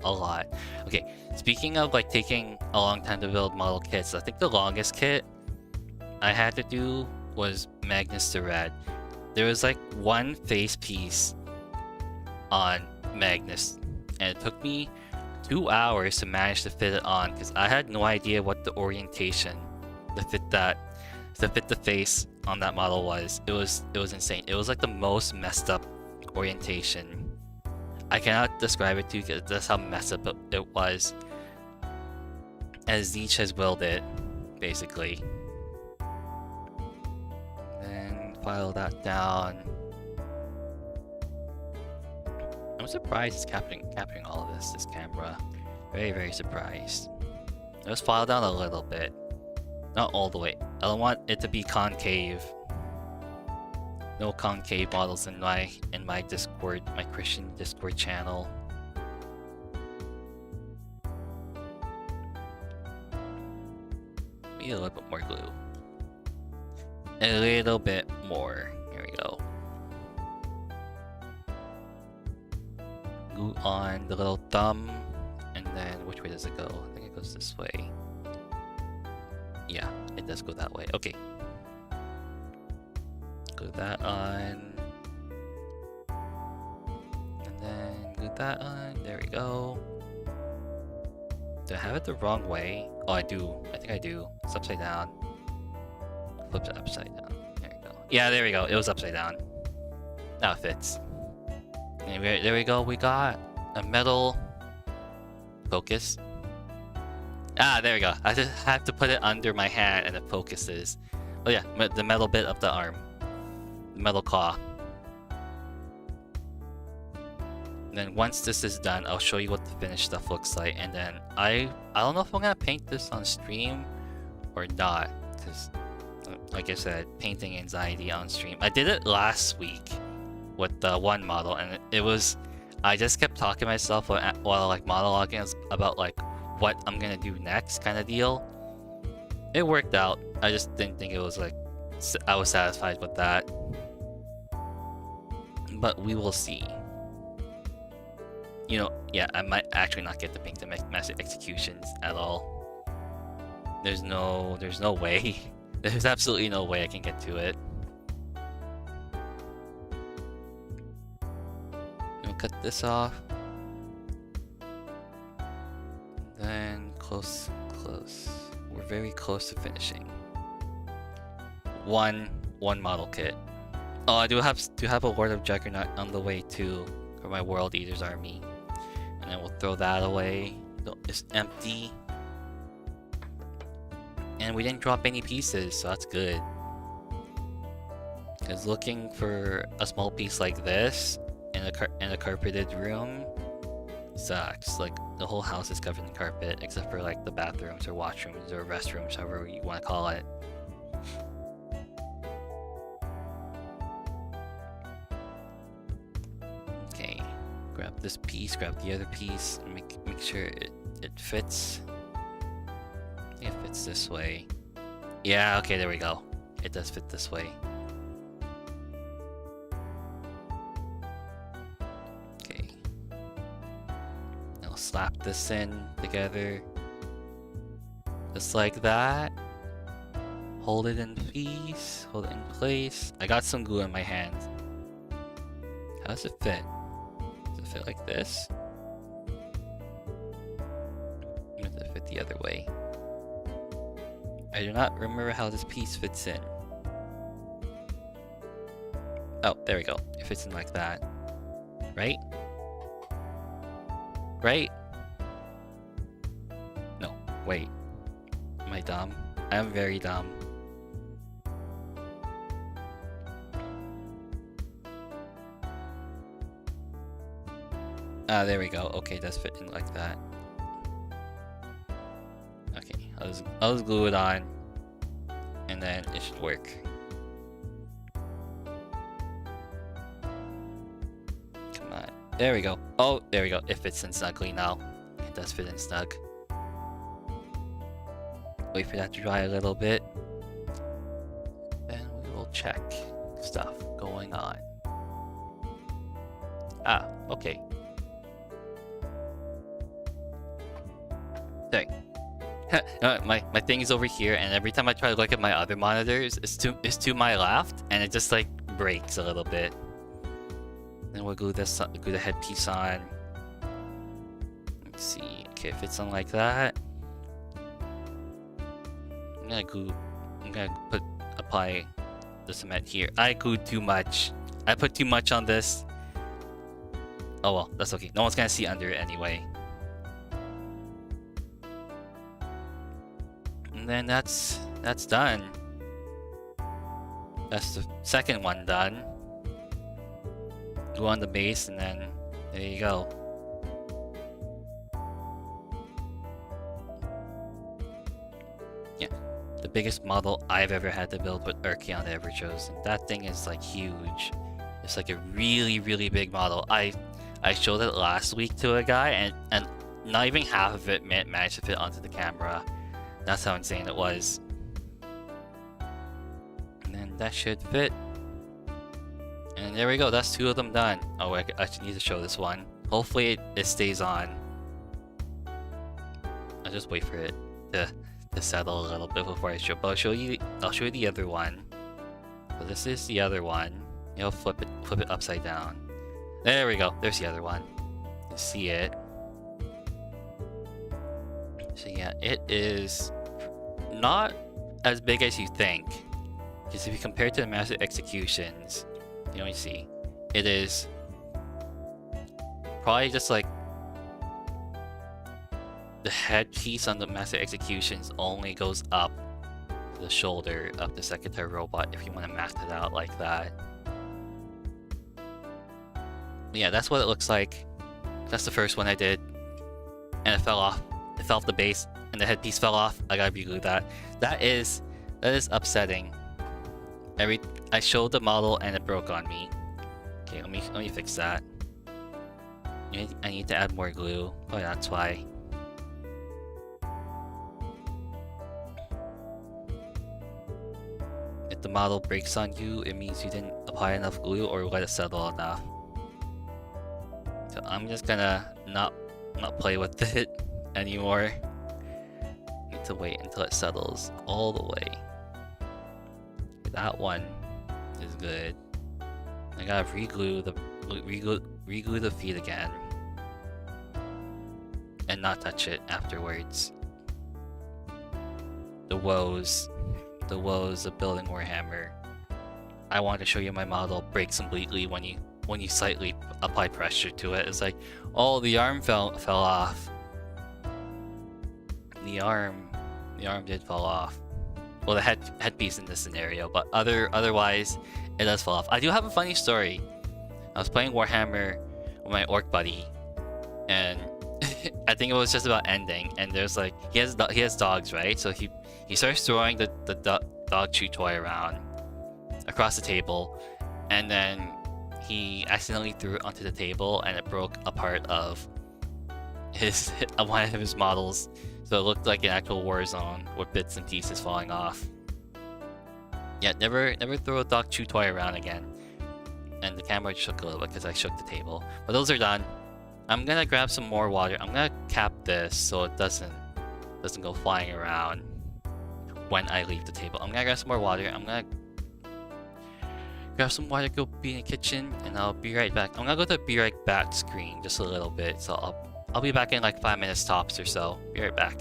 a lot. Okay, speaking of like taking a long time to build model kits, I think the longest kit I had to do was Magnus the Red. There was like one face piece on Magnus, and it took me 2 hours to manage to fit it on because I had no idea what the orientation to fit the face on that model was. It was insane. It was like the most messed up orientation. I cannot describe it to you because that's how messed up it was. As Zeech has willed it, basically. Then file that down. I'm surprised it's capturing all of this camera. Very, very surprised. Let's file down a little bit. Not all the way. I don't want it to be concave. No concave models in my Discord, my Christian Discord channel. Need a little bit more glue. A little bit more. Here we go. Glue on the little thumb, and then which way does it go? I think it goes this way. Yeah, it does go that way. Okay. Glue that on. And then glue that on. There we go. Do I have it the wrong way? Oh, I do. I think I do. It's upside down. Flip it upside down. There we go. Yeah, there we go. It was upside down. Now it fits. And there we go. We got a metal focus. Ah, there we go. I just have to put it under my hand and it focuses. Oh yeah, the metal bit of the arm. The metal claw. And then once this is done, I'll show you what the finished stuff looks like. And then I don't know if I'm gonna paint this on stream or not, because like I said, painting anxiety on stream. I did it last week with the one model, and it was I just kept talking to myself while like monologuing about like what I'm gonna do next kind of deal. It worked out. I just didn't think it was like I was satisfied with that, but we will see. You know, yeah, I might actually not get to paint the massive executions at all. There's no way. There's absolutely no way I can get to it. We'll cut this off. Then close. We're very close to finishing. One model kit. Oh, I do have a Lord of Juggernaut on the way too for my World Eaters army. And then we'll throw that away. It's empty. And we didn't drop any pieces, so that's good. Because looking for a small piece like this in a carpeted room sucks. Like the whole house is covered in carpet except for like the bathrooms or washrooms or restrooms, however you want to call it. Okay, grab this piece, grab the other piece, and make sure it fits. It fits this way. Yeah, okay, there we go. It does fit this way. Okay. I'll slap this in together. Just like that. Hold it in place. Hold it in place. I got some glue in my hand. How does it fit? Does it fit like this? Or does it fit the other way? I do not remember how this piece fits in. Oh, there we go. It fits in like that. Right? Right? No, wait. Am I dumb? I am very dumb. Ah, there we go. Okay, it does fit in like that. Okay, I'll just glue it on, and then it should work. Come on. There we go. Oh, there we go. It fits in snugly now. It does fit in snug. Wait for that to dry a little bit. Then we will check stuff going on. Ah, okay. Dang. my thing is over here, and every time I try to look at my other monitors, it's to my left, and it just like breaks a little bit. Then we'll glue the headpiece on. Let's see. Okay, if it's on like that, I'm gonna apply the cement here. I glued too much. I put too much on this. Oh well, that's okay. No one's gonna see under it anyway. And then that's done. That's the second one done. Glue on the base, and then there you go. Yeah, the biggest model I've ever had to build with Archeon ever chosen. That thing is like huge. It's like a really, really big model. I showed it last week to a guy, and not even half of it managed to fit onto the camera. That's how insane it was. And then that should fit. And there we go, that's 2 of them done. Oh, I actually need to show this one. Hopefully it stays on. I'll just wait for it to settle a little bit before I show. But I'll show you the other one. So this is the other one. You'll flip it upside down. There we go. There's the other one. You see it. So yeah, it is not as big as you think. Because if you compare it to the Massive Executions, you see, it is probably just like the headpiece on the Massive Executions only goes up to the shoulder of the Secretary robot if you want to max it out like that. But yeah, that's what it looks like. That's the first one I did, and it fell off. It fell off the base, and the headpiece fell off. I gotta reglue that. That is upsetting. I showed the model and it broke on me. Okay, let me fix that. I need to add more glue. Oh, yeah, that's why. If the model breaks on you, it means you didn't apply enough glue or let it settle enough. So I'm just gonna not play with it anymore. Need to wait until it settles all the way. That one is good. I gotta reglue the feet again, and not touch it afterwards. The woes of building Warhammer. I want to show you my model breaks completely when you slightly apply pressure to it. It's like, oh, the arm fell off. The arm did fall off. Well, the headpiece in this scenario, but otherwise, it does fall off. I do have a funny story. I was playing Warhammer with my orc buddy, and I think it was just about ending. And there's like he has dogs, right? So he starts throwing the dog chew toy around across the table, and then he accidentally threw it onto the table, and it broke a part of one of his models. So it looked like an actual war zone with bits and pieces falling off. Yeah, never throw a dog chew toy around again. And the camera shook a little bit because I shook the table. But those are done. I'm gonna grab some more water. I'm gonna cap this so it doesn't go flying around when I leave the table. I'm gonna grab some more water. I'm gonna grab some water, go be in the kitchen, and I'll be right back. I'm gonna go to the be right back screen just a little bit. So I'll be back in like 5 minutes tops or so. Be right back.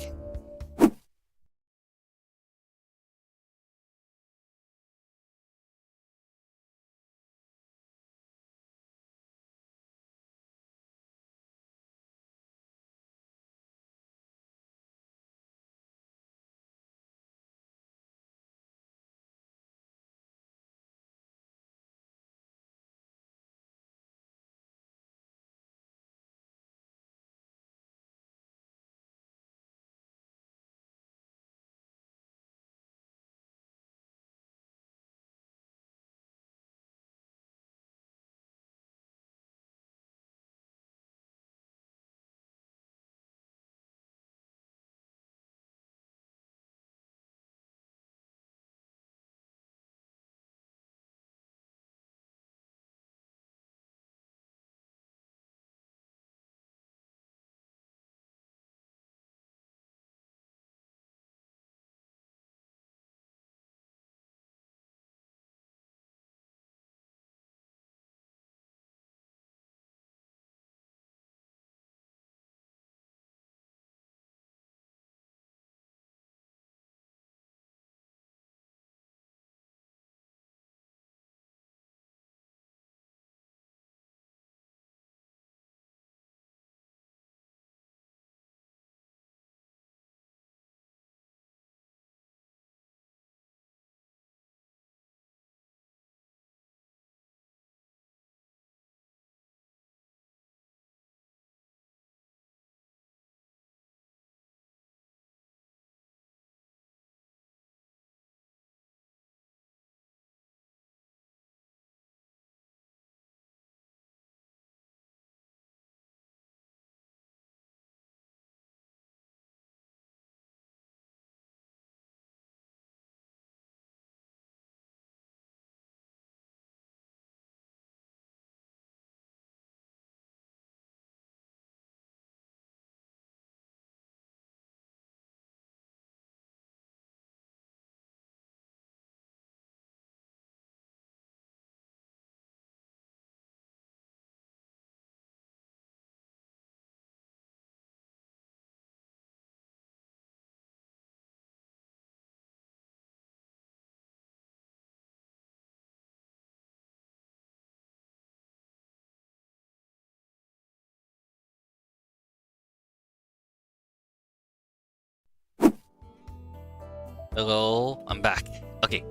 Hello, I'm back. Okay,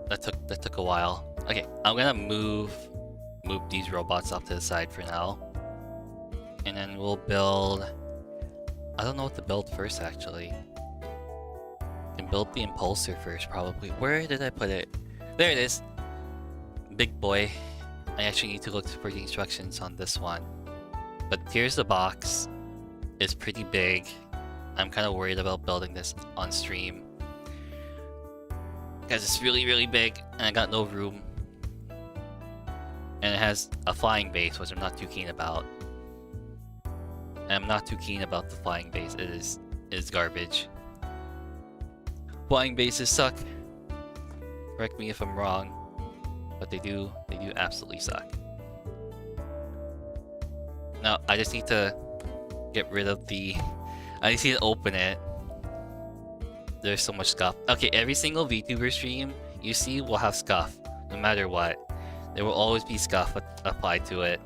that took a while. Okay, I'm gonna move these robots off to the side for now, and then we'll build. I don't know what to build first actually. Can build the impulsor first probably. Where did I put it? There it is. Big boy. I actually need to look for the instructions on this one. But here's the box. It's pretty big. I'm kind of worried about building this on stream because it's really big and I got no room. And it has a flying base, which I'm not too keen about. And I'm not too keen about the flying base. It is garbage. Flying bases suck. Correct me if I'm wrong, but they do absolutely suck. Now I just need to get rid of the. I just need to open it. There's so much scuff. Okay, every single VTuber stream you see will have scuff, no matter what. There will always be scuff applied to it.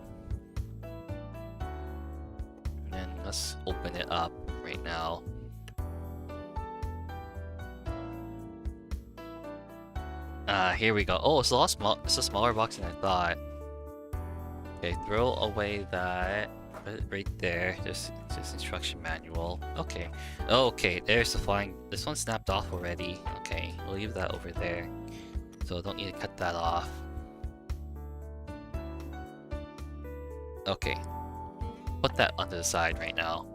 And then let's open it up right now. Here we go. Oh, it's a lot small. It's a smaller box than I thought. Okay, throw away that. Put it right there. Just instruction manual. Okay. Okay, there's the flying. This one snapped off already. Okay, we'll leave that over there. So don't need to cut that off. Okay. Put that onto the side right now.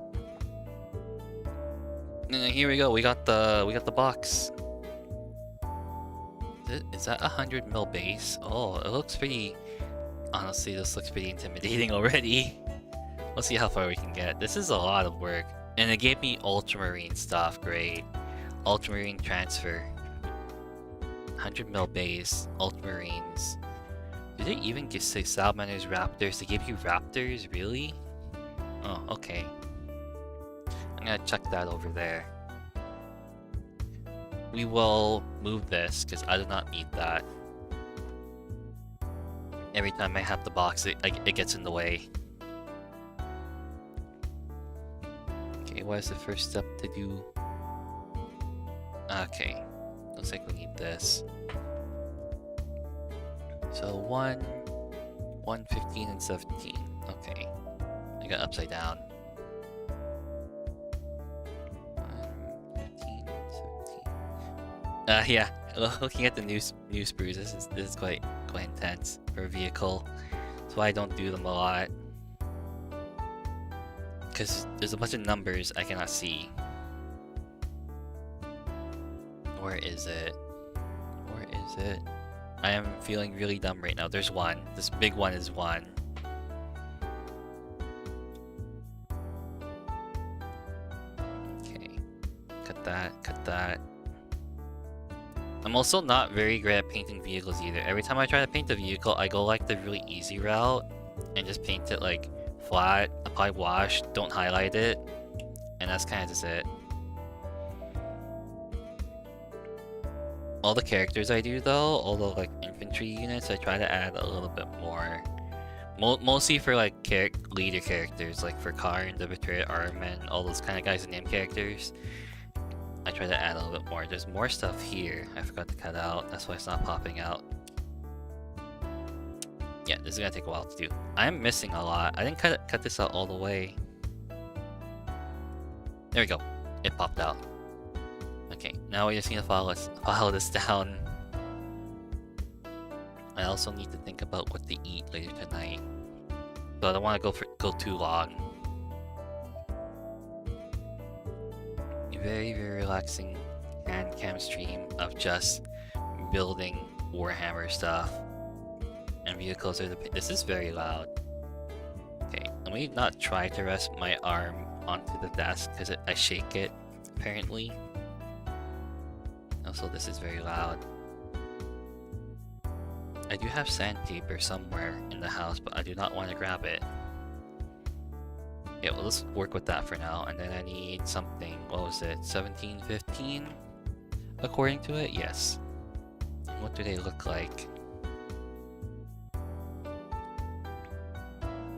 And then here we go. We got the box. Is that 100 mil base? Oh, it looks pretty. Honestly, this looks pretty intimidating already. Let's see how far we can get. This is a lot of work. And it gave me ultramarine stuff. Great. Ultramarine transfer. 100 mil base. Ultramarines. Did they even say salamanders, raptors? They give you raptors? Really? Oh, okay. I'm gonna check that over there. We will move this because I do not need that. Every time I have the box, it gets in the way. Okay, what is the first step to do? Okay, looks like we need this. So 1, 15, and 17. Okay, I got upside down. 1, 15, 17. Yeah. Looking at the new sprues, this is quite intense for a vehicle. That's why I don't do them a lot. Because there's a bunch of numbers I cannot see. Where is it? Where is it? I am feeling really dumb right now. There's one. This big one is 1. Okay. Cut that, cut that. I'm also not very great at painting vehicles either. Every time I try to paint a vehicle, I go like the really easy route and just paint it like flat, apply wash, don't highlight it, and that's kind of just it. All the characters I do though, all the like infantry units, I try to add a little bit more. Mostly for like leader characters, like for Karn, the Betrayed Armen, all those kind of guys and name characters. I try to add a little bit more. There's more stuff here I forgot to cut out. That's why it's not popping out. Yeah, this is gonna take a while to do. I'm missing a lot. I didn't cut this out all the way. There we go. It popped out. Okay, now we just need to file this down. I also need to think about what to eat later tonight. So I don't want to go too long. Very relaxing hand cam stream of just building Warhammer stuff. And vehicles are this is very loud. Okay, let me not try to rest my arm onto the desk because I shake it, apparently. Also, this is very loud. I do have sandpaper somewhere in the house, but I do not want to grab it. Yeah, well, let's work with that for now. And then I need something. What was it? 17, 15? According to it? Yes. What do they look like?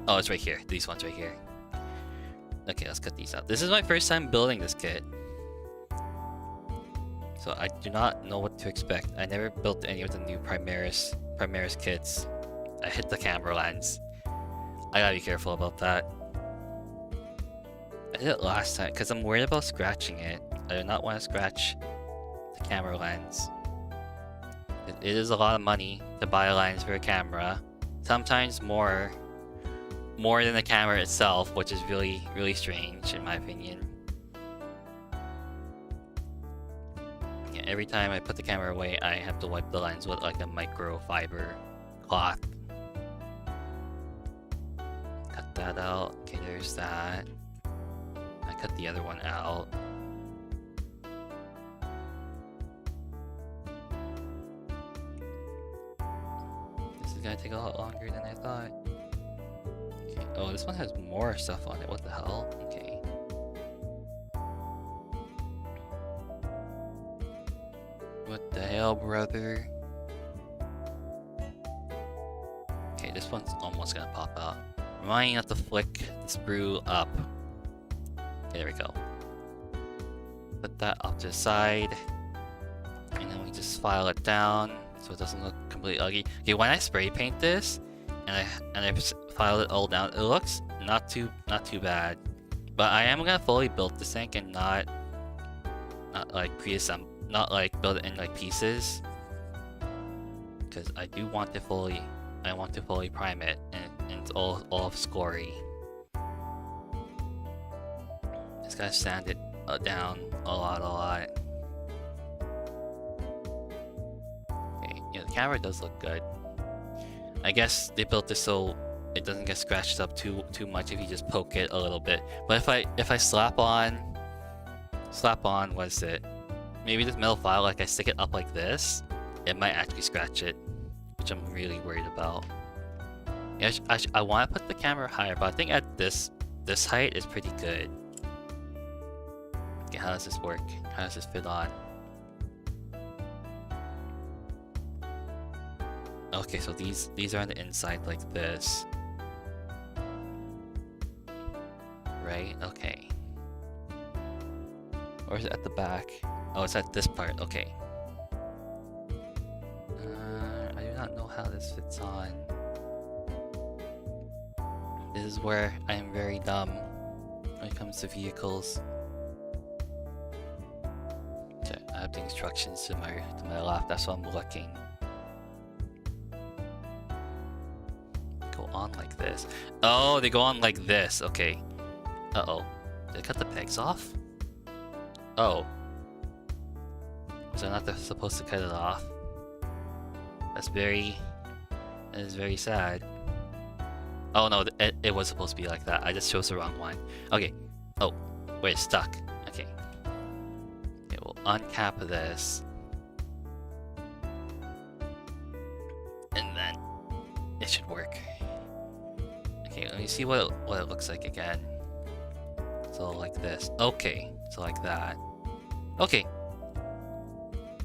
Oh, it's right here. These ones right here. Okay, let's cut these out. This is my first time building this kit. So I do not know what to expect. I never built any of the new Primaris kits. I hit the camera lens. I gotta be careful about that. I did it last time because I'm worried about scratching it. I do not want to scratch the camera lens. It is a lot of money to buy a lens for a camera. Sometimes more than the camera itself, which is really, really strange in my opinion. Yeah, every time I put the camera away, I have to wipe the lens with like a microfiber cloth. Cut that out. Okay, there's that. I cut the other one out. This is gonna take a lot longer than I thought. Okay. Oh, this one has more stuff on it. What the hell? Okay. What the hell, brother? Okay, this one's almost gonna pop out. Remind you not to flick the sprue up. Okay, there we go. Put that off to the side. And then we just file it down so it doesn't look completely ugly. Okay, when I spray paint this and I file it all down, it looks not too bad. But I am gonna fully build this tank and not like pre-assemble, not like build it in like pieces. Because I do want to fully prime it and it's all of scory. Just gotta sand it down a lot. Okay, yeah, the camera does look good. I guess they built this so it doesn't get scratched up too much if you just poke it a little bit. But if I slap on what is it? Maybe this metal file, like I stick it up like this, it might actually scratch it, which I'm really worried about. Yeah, I want to put the camera higher, but I think at this height is pretty good. Okay, how does this work? How does this fit on? Okay, so these are on the inside like this. Right? Okay. Or is it at the back? Oh, it's at this part. Okay. I do not know how this fits on. This is where I am very dumb when it comes to vehicles. Okay, I have the instructions to my left. That's what I'm looking. Go on like this. Oh, they go on like this. Okay. Uh-oh. Did I cut the pegs off? Oh. Was I not supposed to cut it off? That is very sad. Oh no, it was supposed to be like that. I just chose the wrong one. Okay. Oh, wait, it's stuck. Okay. Okay, we'll uncap this. And then it should work. Okay, let me see what it looks like again. So like this. Okay, so like that. Okay.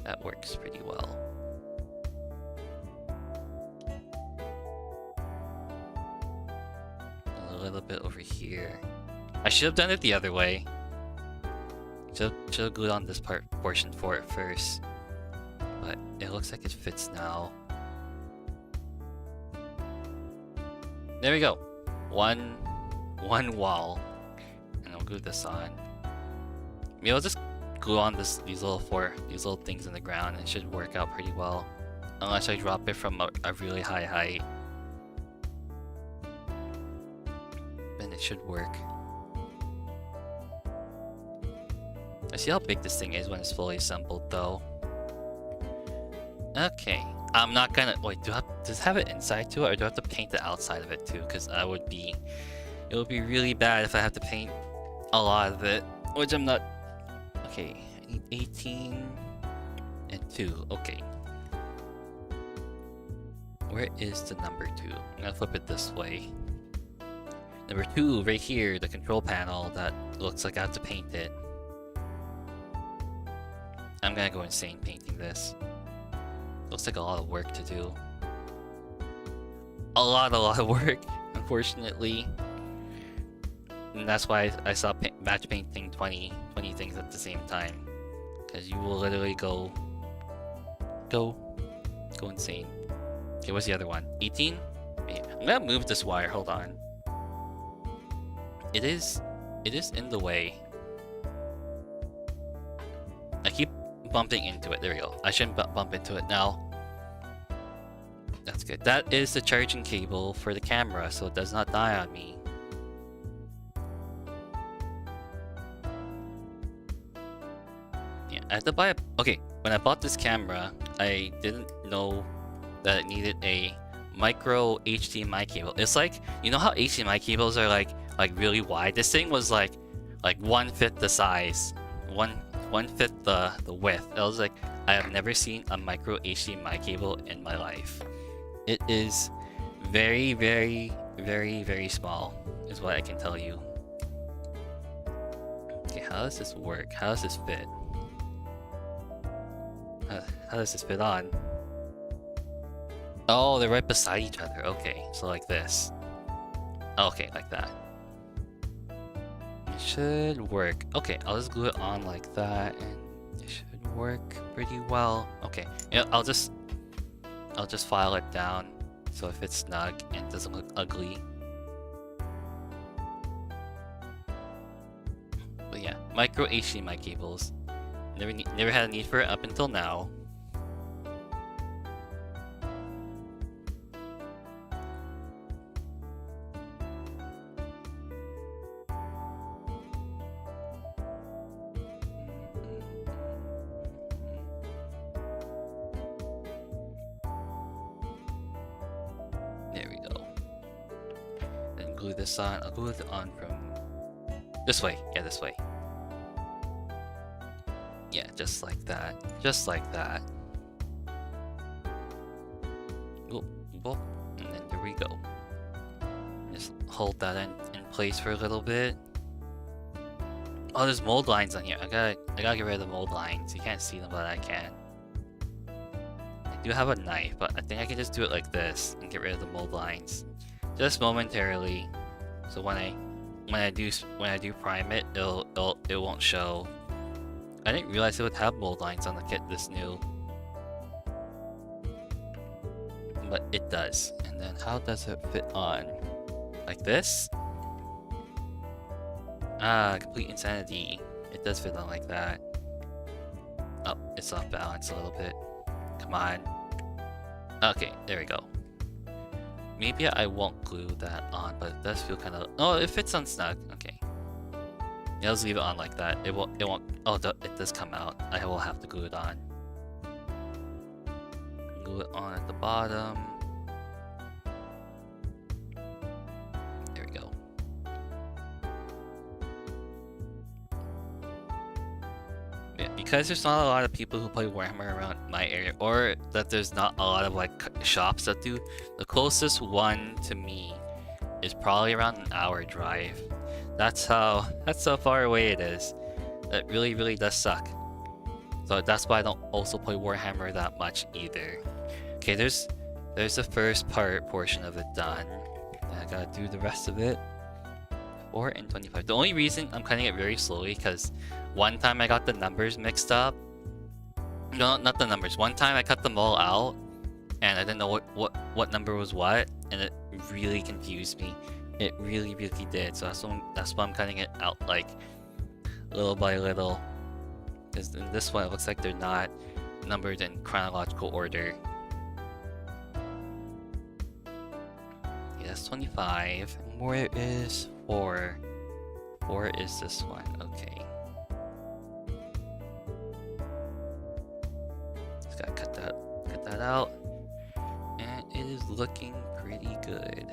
That works pretty well. A little bit over here. I should have done it the other way. Should have glued on this portion for it first. But it looks like it fits now. There we go. One wall. And I'll glue this on. Maybe I'll just glue on these little things in the ground and it should work out pretty well. Unless I drop it from a really high height. Then it should work. I see how big this thing is when it's fully assembled though. Okay. I'm not gonna wait, does it have an inside to it or do I have to paint the outside of it too? Because it would be really bad if I have to paint a lot of it. Which I'm not. Okay, I need 18 and 2. Okay. Where is the number 2? I'm gonna flip it this way. Number 2, right here, the control panel that looks like I have to paint it. I'm gonna go insane painting this. Looks like a lot of work to do. A lot of work, unfortunately. And that's why I stopped batch painting 20 things at the same time. because you will literally go insane. Okay, what's the other one? 18? Yeah, I'm gonna move this wire. Hold on. It is in the way. I keep bumping into it. There we go. I shouldn't bump into it now. That's good. That is the charging cable for the camera, so it does not die on me. Yeah, I had to buy a... Okay, when I bought this camera, I didn't know that it needed a micro HDMI cable. It's like, you know how HDMI cables are like really wide? This thing was like 1/5 the size. One fifth the width. I was like, I have never seen a micro HDMI cable in my life. It is very, very, very, very small, is what I can tell you. Okay, how does this work? How does this fit? How does this fit on? Oh, they're right beside each other. Okay, so like this. Okay, like that. It should work. Okay, I'll just glue it on like that, and it should work pretty well. Okay, yeah, I'll just file it down so if it's snug and doesn't look ugly. But yeah, micro HDMI cables. Never had a need for it up until now. There we go. Then glue this on. I'll glue it on from this way. Yeah, this way. Yeah, just like that. Just like that. Oop, boop. And then there we go. Just hold that in place for a little bit. Oh, there's mold lines on here. I gotta get rid of the mold lines. You can't see them, but I can. I do have a knife, but I think I can just do it like this and get rid of the mold lines, just momentarily. So when I do prime it, it won't show. I didn't realize it would have mold lines on the kit this new, but it does. And then how does it fit on? Like this? Ah, complete insanity. It does fit on like that. Oh, it's off balance a little bit. Come on. Okay, there we go. Maybe I won't glue that on, but it does feel kind of... Oh, it fits on snug. Okay. Yeah, let's leave it on like that. It won't... Oh, it does come out. I will have to glue it on. Glue it on at the bottom. There we go. Yeah, because there's not a lot of people who play Warhammer around my area, or that there's not a lot of like shops that do, the closest one to me is probably around an hour drive. That's how far away it is. That really does suck. So that's why I don't also play Warhammer that much either. Okay, there's the first portion of it done. And I gotta do the rest of it. 4 and 25. The only reason I'm cutting it very slowly because one time I got the numbers mixed up. No, not the numbers. One time I cut them all out and I didn't know what number was what, and it really confused me. It really did. So that's why I'm cutting it out like little by little. Because in this one it looks like they're not numbered in chronological order. Yeah, that's 25. And where is 4? 4 is this one. Okay. Just gotta cut that out. And it is looking pretty good.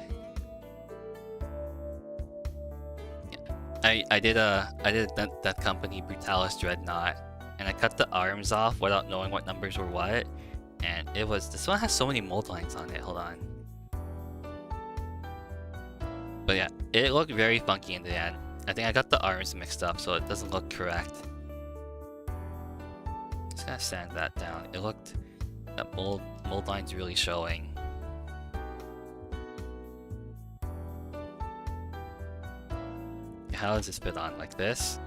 I did that company Brutalis Dreadnought, and I cut the arms off without knowing what numbers were what, and this one has so many mold lines on it. Hold on. But yeah, it looked very funky in the end. I think I got the arms mixed up, so it doesn't look correct. Just gotta sand that down. It looked, that mold lines really showing. How does this fit on? Like this?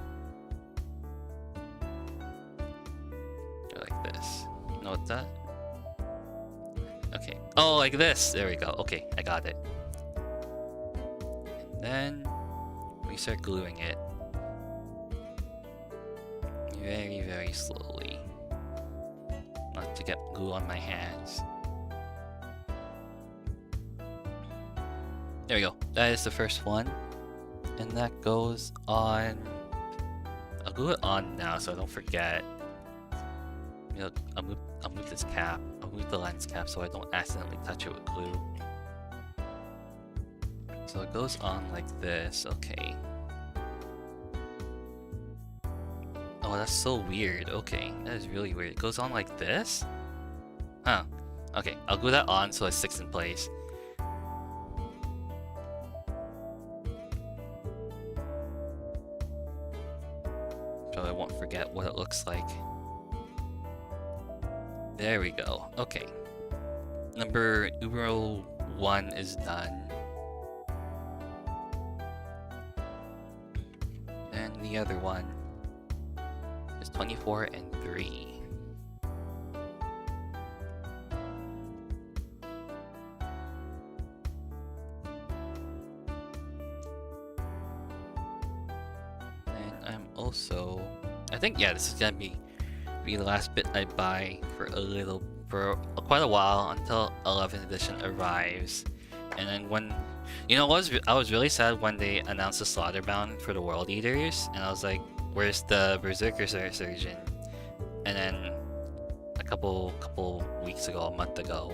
that? Okay. Oh, like this. There we go. Okay, I got it. And then we start gluing it. Very, very slowly. Not to get glue on my hands. There we go. That is the first one. And that goes on... I'll glue it on now so I don't forget. I'll move this cap. I'll move the lens cap so I don't accidentally touch it with glue. So it goes on like this. Okay. Oh, that's so weird. Okay, that is really weird. It goes on like this? Huh. Okay, I'll glue that on so it sticks in place. So I won't forget what it looks like. There we go. Okay. Numero 1 is done. And the other one is 24 and 3. And I'm also... I think, yeah, this is gonna be the last bit I buy for quite a while until 11th edition arrives. And then when, you know, I was really sad when they announced the Slaughterbound for the World Eaters, and I was like, where's the Berserker Surgeon? And then a couple weeks ago, a month ago,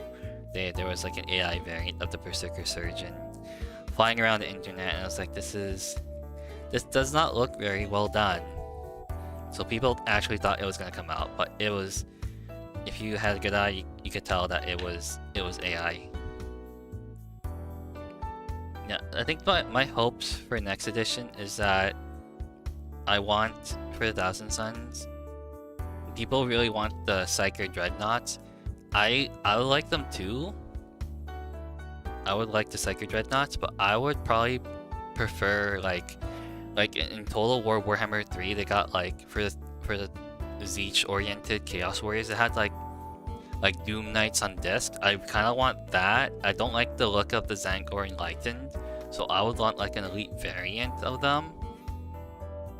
there was like an AI variant of the Berserker Surgeon flying around the internet, and I was like, this does not look very well done. So people actually thought it was gonna come out, but it was, if you had a good eye, you could tell that it was AI. Yeah, I think my hopes for next edition is that I want, for the Thousand Suns, people really want the Psyker Dreadnoughts. I would like them too. I would like the Psyker Dreadnoughts, but I would probably prefer like in Total War Warhammer 3, they got like for the Zeech oriented Chaos Warriors, they had like Doom Knights on disc. I kind of want that. I don't like the look of the Zangor Enlightened, so I would want like an elite variant of them,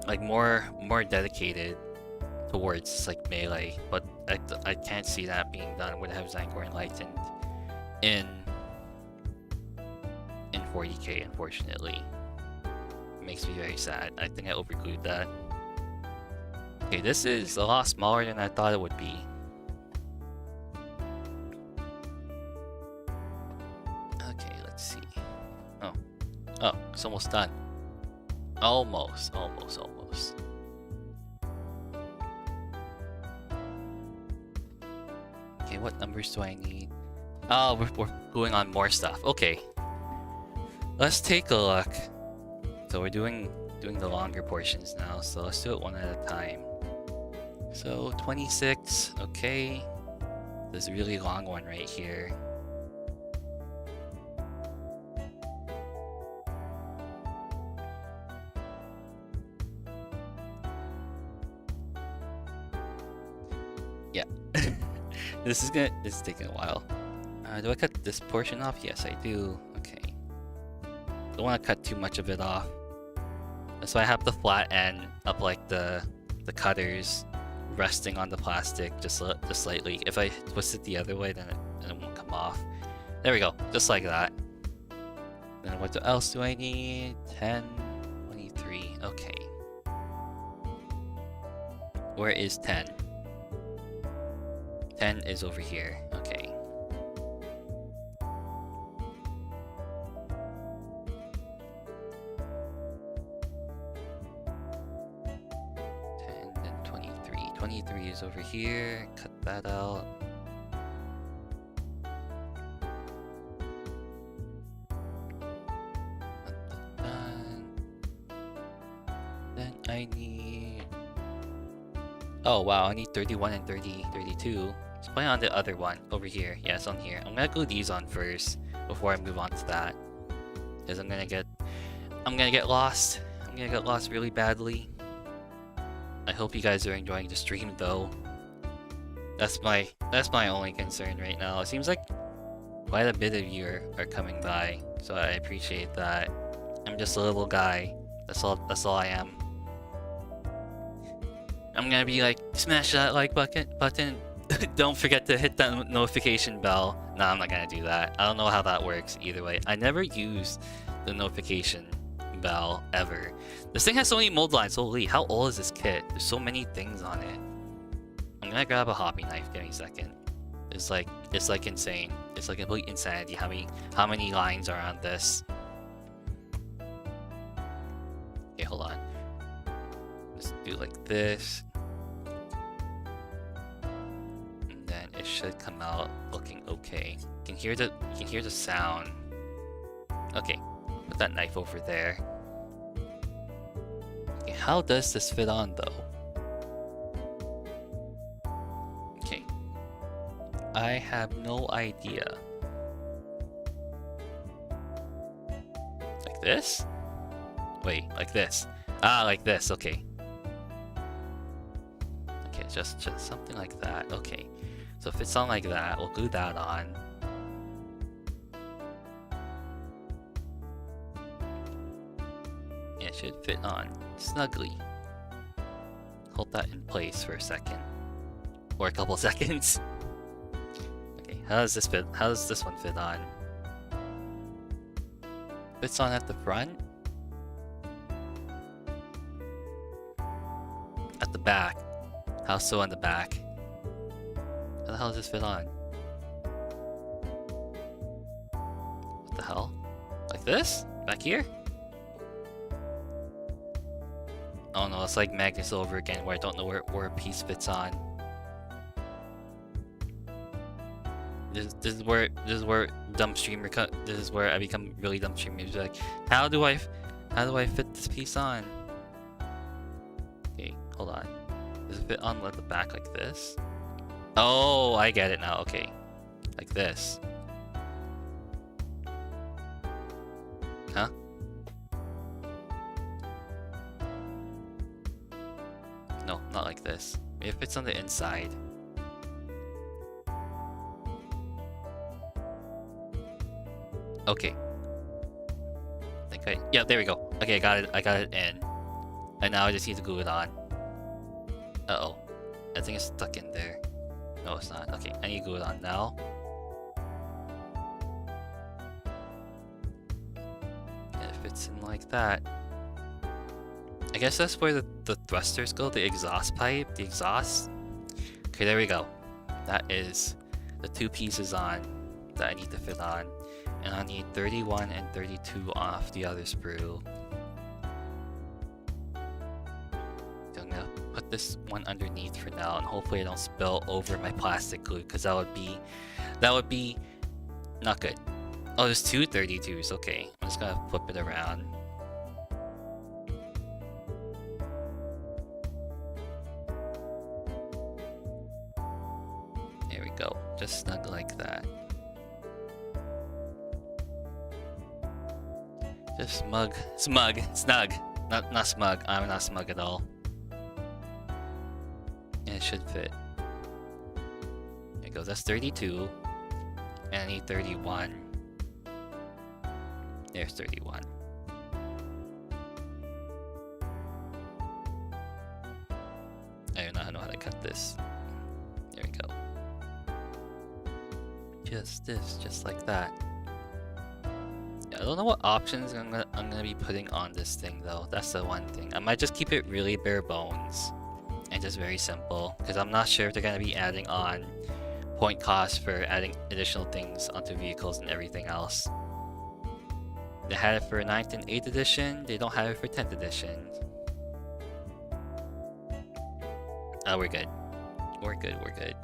like more dedicated towards like melee. But I can't see that being done when I have Zangor Enlightened in 40k, unfortunately. Makes me very sad. I think I overglued that. Okay, this is a lot smaller than I thought it would be. Okay, let's see. Oh, it's almost done. Almost. Okay, what numbers do I need? Oh, we're going on more stuff. Okay. Let's take a look. So we're doing the longer portions now, so let's do it one at a time. So 26, okay. This really long one right here. Yeah. This is taking a while. Do I cut this portion off? Yes, I do. Okay. Don't want to cut too much of it off. So I have the flat end up like the cutters resting on the plastic just slightly. If I twist it the other way, then it won't come off. There we go, just like that. Then what else do I need? 10, 23, okay. Where is 10? 10 is over here, okay. And 23. 23 is over here. Cut that out. Then I need... Oh wow, I need 31 and 32. Let's play on the other one over here. Yeah, it's on here. I'm gonna glue these on first before I move on to that, because I'm gonna get lost. I'm gonna get lost really badly. I hope you guys are enjoying the stream though. That's my That's my only concern right now. It seems like quite a bit of you are coming by, so I appreciate that. I'm just a little guy. That's all I am. I'm gonna be like, smash that like button. Don't forget to hit that notification bell. No, I'm not gonna do that. I don't know how that works either way. I never use the notification bell ever. This thing has so many mold lines. Holy, how old is this kit? There's so many things on it. I'm gonna grab a hoppy knife. Give me a second. It's like insane. It's like complete insanity how many lines are on this. Okay, hold on. Let's do like this. And then it should come out looking okay. You can hear the sound. Okay, put that knife over there. Okay, how does this fit on though? Okay. I have no idea. Like this? Wait, like this. Ah, like this, okay. Okay, just something like that. Okay. So if it's on like that, we'll glue that on. And it should fit on snugly. Hold that in place for a second. Or a couple seconds. Okay, how does this fit? How does this one fit on? Fits on at the front? At the back. How so on the back? How the hell does this fit on? What the hell? Like this? Back here? Oh no, it's like Magnus over again where I don't know where a piece fits on. This is where dumb streamer this is where I become really dumb streamer. It's like, how do I fit this piece on? Okay, hold on. Does it fit on at the back like this? Oh, I get it now. Okay, like this. Huh? No, not like this. Maybe it fits on the inside. Okay. Yeah, there we go. Okay, I got it in. And now I just need to glue it on. Uh-oh. I think it's stuck in there. No, it's not. Okay, I need to glue it on now. And it fits in like that. I guess that's where the thrusters go, the exhaust pipe, the exhaust. Okay, there we go. That is the two pieces on that I need to fit on. And I need 31 and 32 off the other sprue. So I'm gonna put this one underneath for now, and hopefully I don't spill over my plastic glue, because that would be not good. Oh, there's two 32s. Okay, I'm just gonna flip it around. There we go. Just snug like that. Just snug, not smug. I'm not smug at all. And it should fit. There it goes. That's 32, and I need 31. There's 31. I don't know how to cut this. There we go. Just like that. I don't know what options I'm gonna be putting on this thing though. That's the one thing. I might just keep it really bare bones and just very simple, because I'm not sure if they're gonna be adding on point costs for adding additional things onto vehicles and everything else. They had it for 9th and 8th edition. They don't have it for 10th edition. Oh, we're good. We're good.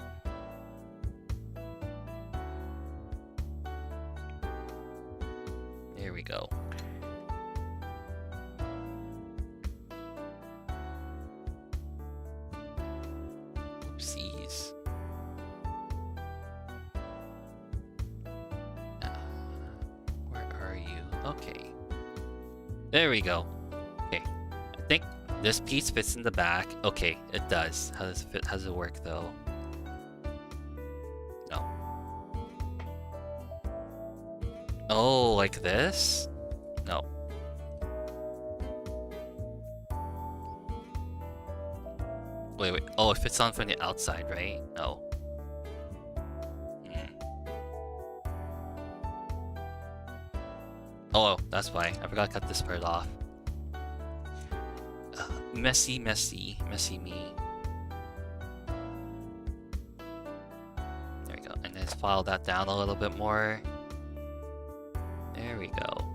Here we go. Oopsies. Where are you? Okay. There we go. Okay. I think this piece fits in the back. Okay, it does. How does it fit? How does it work though? Oh, like this? No. Wait. Oh, it fits on from the outside, right? No. Oh, that's why. I forgot to cut this part off. Messy me. There we go. And then file that down a little bit more. There we go.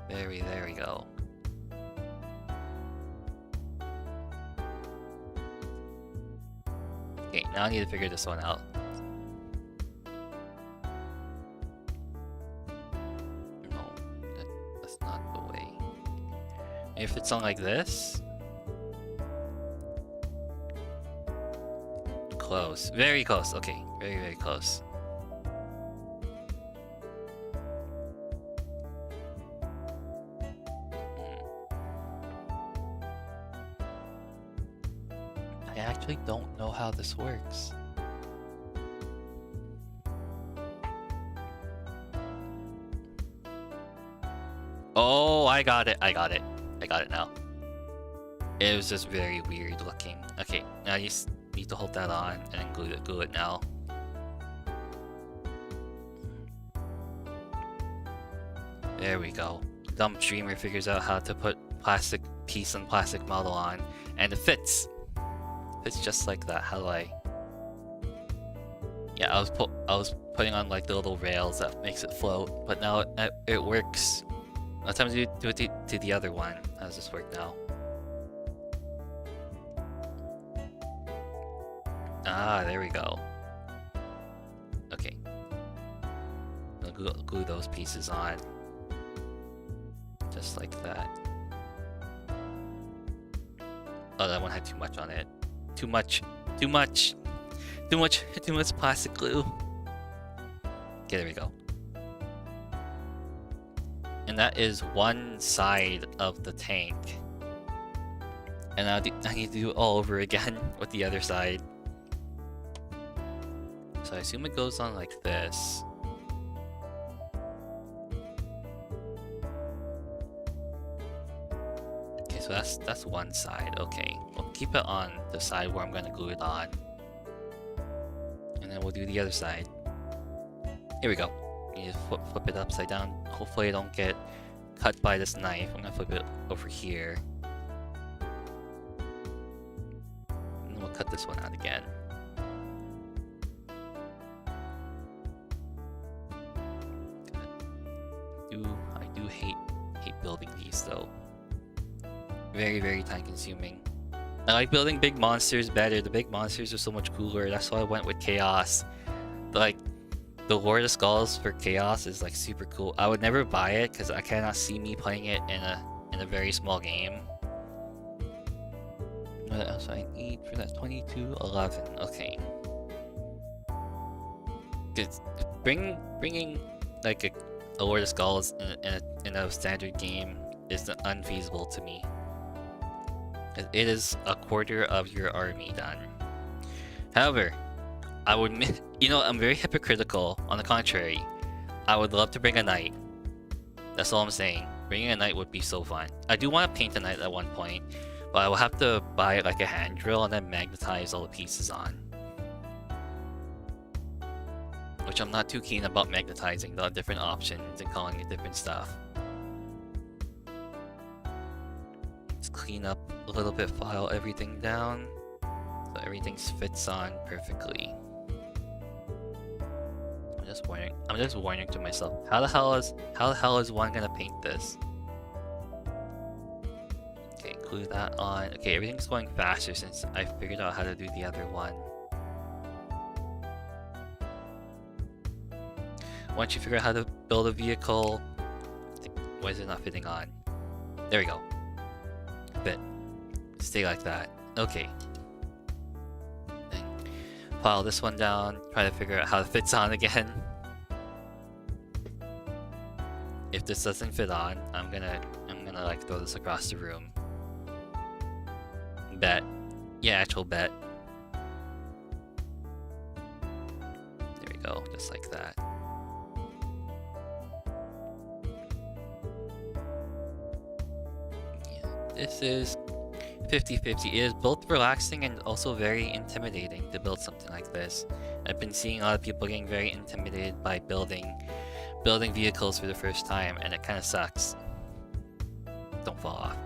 There we go. Okay, now I need to figure this one out. No, that's not the way. If it's on like this? Close. Very close. Okay, very close. I actually don't know how this works. Oh, I got it now. It was just very weird looking. Okay, now you need to hold that on and then glue it now. There we go. Dumb streamer figures out how to put plastic piece and plastic model on, and it fits. It's just like that. How do I? Yeah, I was putting on like the little rails that makes it float, but now it works. Let's time to do it to the other one. How does this work now? Ah, there we go. Okay. I'll glue those pieces on. Just like that. Oh, that one had too much on it. Too much plastic glue. Okay, there we go. And that is one side of the tank. And now I need to do it all over again with the other side. So I assume it goes on like this. Okay, so that's one side. Okay, we'll keep it on the side where I'm going to glue it on. And then we'll do the other side. Here we go. You need to flip it upside down. Hopefully I don't get cut by this knife. I'm going to flip it over here. And then we'll cut this one out again. I do hate building these though. Very time consuming. I like building big monsters better. The big monsters are so much cooler. That's why I went with Chaos. Like, the Lord of Skulls for Chaos is like super cool. I would never buy it because I cannot see me playing it in a very small game. What else I need for that? 2211. Okay. Bringing like a Lord of Skulls in a standard game is unfeasible to me. It is a quarter of your army done. However, I would, I'm very hypocritical. On the contrary, I would love to bring a knight. That's all I'm saying. Bringing a knight would be so fun. I do want to paint a knight at one point, but I will have to buy like a hand drill and then magnetize all the pieces on. Which I'm not too keen about magnetizing the different options and calling it different stuff. Let's clean up a little bit, file everything down so everything fits on perfectly. I'm just wondering to myself, how the hell is one gonna paint this? Okay, glue that on. Okay, everything's going faster since I figured out how to do the other one. Once you figure out how to build a vehicle, why is it not fitting on? There we go. Fit. Stay like that. Okay. Then file this one down. Try to figure out how it fits on again. If this doesn't fit on, I'm gonna like throw this across the room. Bet. Yeah, actual bet. There we go. Just like that. This is 50-50. It is both relaxing and also very intimidating to build something like this. I've been seeing a lot of people getting very intimidated by building vehicles for the first time, and it kind of sucks. Don't fall off.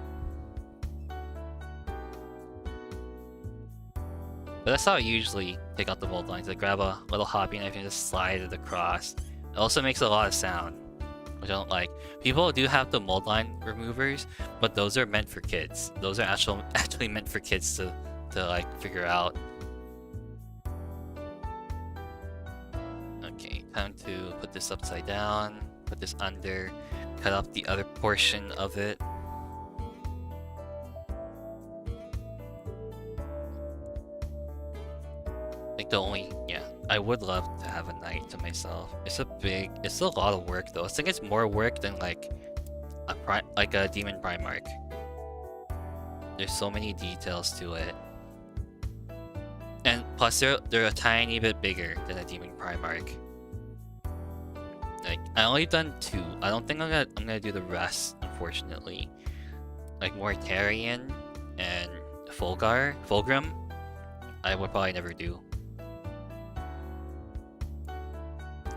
But that's how I usually take out the mold lines. I grab a little hobby knife and just slide it across. It also makes a lot of sound, which I don't like. People do have the mold line removers, but those are meant for kids. Those are actually meant for kids to like figure out. Okay, time to put this upside down, put this under, cut off the other portion of it. Like I would love to have a knight to myself. It's a lot of work though. I think it's more work than like a demon Primarch. There's so many details to it. And plus they're a tiny bit bigger than a demon Primarch. Like I only done 2. I don't think I'm gonna do the rest, unfortunately. Like Mortarion and Fulgrim, I would probably never do.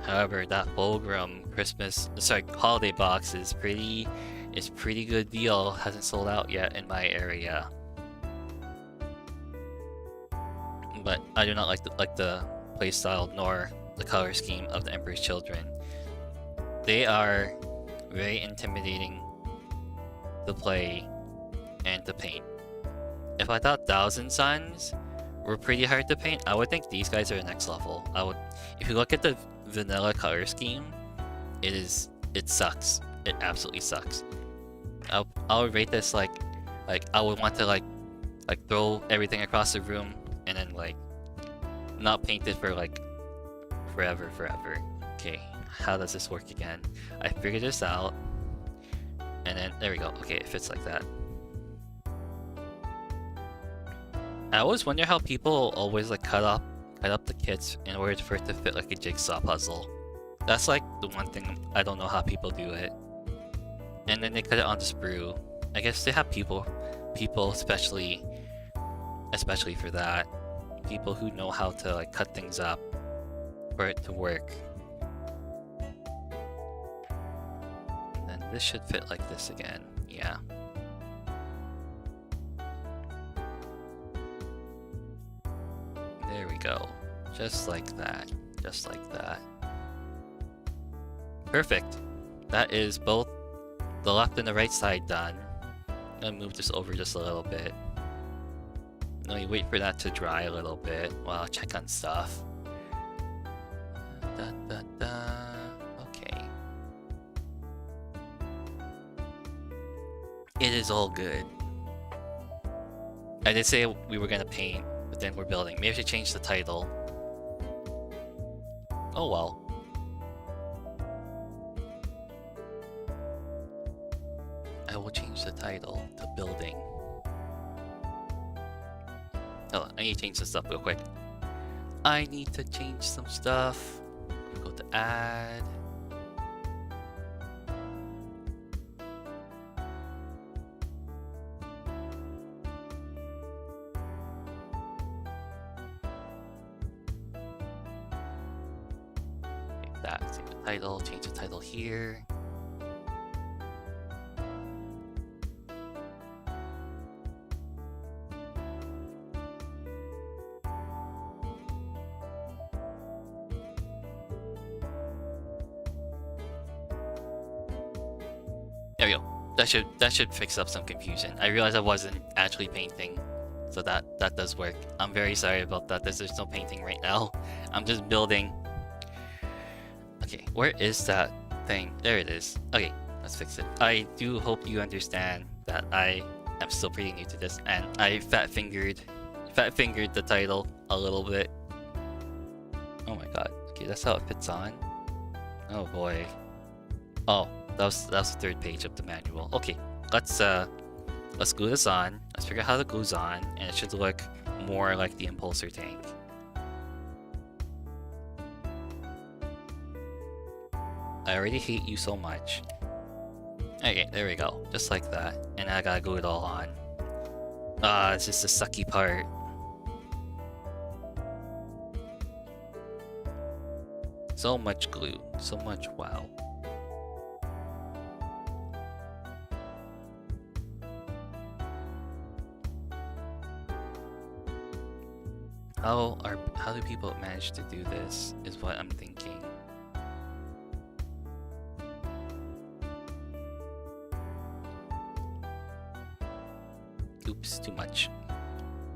However, that Fulgrim holiday box is pretty good deal. Hasn't sold out yet in my area. But I do not like the playstyle nor the color scheme of the Emperor's Children. They are very intimidating to play and to paint. If I thought Thousand Suns were pretty hard to paint, I would think these guys are next level. If you look at the vanilla color scheme, it sucks. It absolutely sucks. I would rate this like I would want to like throw everything across the room and then like not paint it for like forever. Okay, how does this work again? I figured this out, and then there we go. Okay, it fits like that. I always wonder how people always like cut up the kits in order for it to fit like a jigsaw puzzle. That's like the one thing I don't know how people do it. And then they cut it on the sprue. I guess they have people especially for that. People who know how to like cut things up for it to work. And then this should fit like this again. Yeah. There we go. Just like that. Just like that. Perfect. That is both the left and the right side done. I'm gonna move this over just a little bit. Now you wait for that to dry a little bit while I check on stuff. Okay. It is all good. I did say we were gonna paint, but then we're building. Maybe I should change the title. Oh well. I will change the title to building. Oh, I need to change some stuff real quick. I need to change some stuff. Go to add. Take that, save the title, change the title here. There we go. That should fix up some confusion. I realized I wasn't actually painting, so that does work. I'm very sorry about that. There's no painting right now. I'm just building. Okay, where is that thing? There it is. Okay, let's fix it. I do hope you understand that I am still pretty new to this, and I fat fingered the title a little bit. Oh my god. Okay, that's how it fits on. Oh boy. Oh. That was the third page of the manual. Okay, let's glue this on. Let's figure out how the glue's on, and it should look more like the impulsor tank. I already hate you so much. Okay, there we go. Just like that. And I gotta glue it all on. It's just the sucky part. So much glue. So much wow. How do people manage to do this is what I'm thinking. Oops, too much.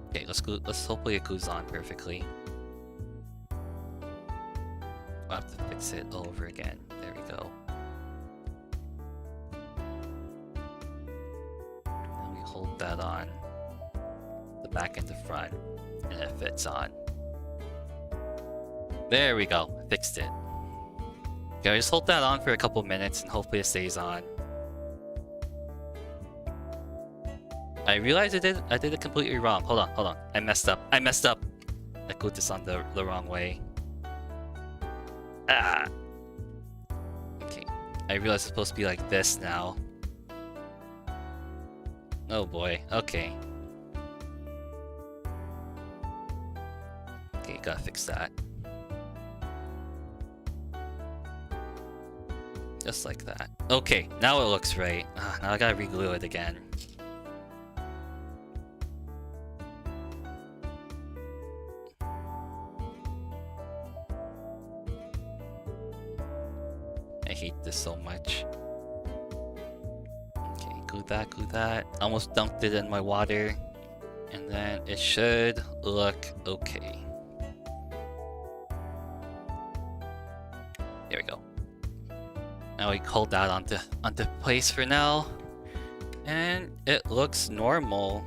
Okay, let's hopefully it glues on perfectly. I'll have to fix it all over again. There we go. And we hold that on the back and the front, and it fits on. There we go. Fixed it. Okay, just hold that on for a couple minutes and hopefully it stays on. I realized I did it completely wrong. Hold on. I messed up. I glued this on the wrong way. Ah. Okay. I realized it's supposed to be like this now. Oh boy. Okay. Okay, gotta fix that. Just like that. Okay, now it looks right. Now I gotta re-glue it again. I hate this so much. Okay, glue that. Almost dumped it in my water. And then it should look okay. There we go. Now we hold that onto place for now. And it looks normal.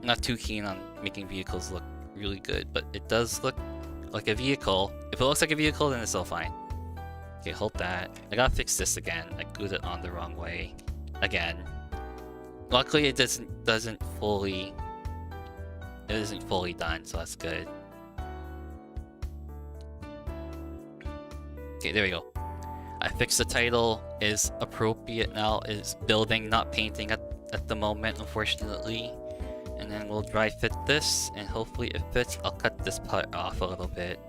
Not too keen on making vehicles look really good, but it does look like a vehicle. If it looks like a vehicle, then it's still fine. Okay, hold that. I gotta fix this again. I glued it on the wrong way. Again. Luckily it isn't fully done, so that's good. Okay, there we go. I fixed the title. Is appropriate now. Is building, not painting at the moment, unfortunately. And then we'll dry fit this, and hopefully it fits. I'll cut this part off a little bit.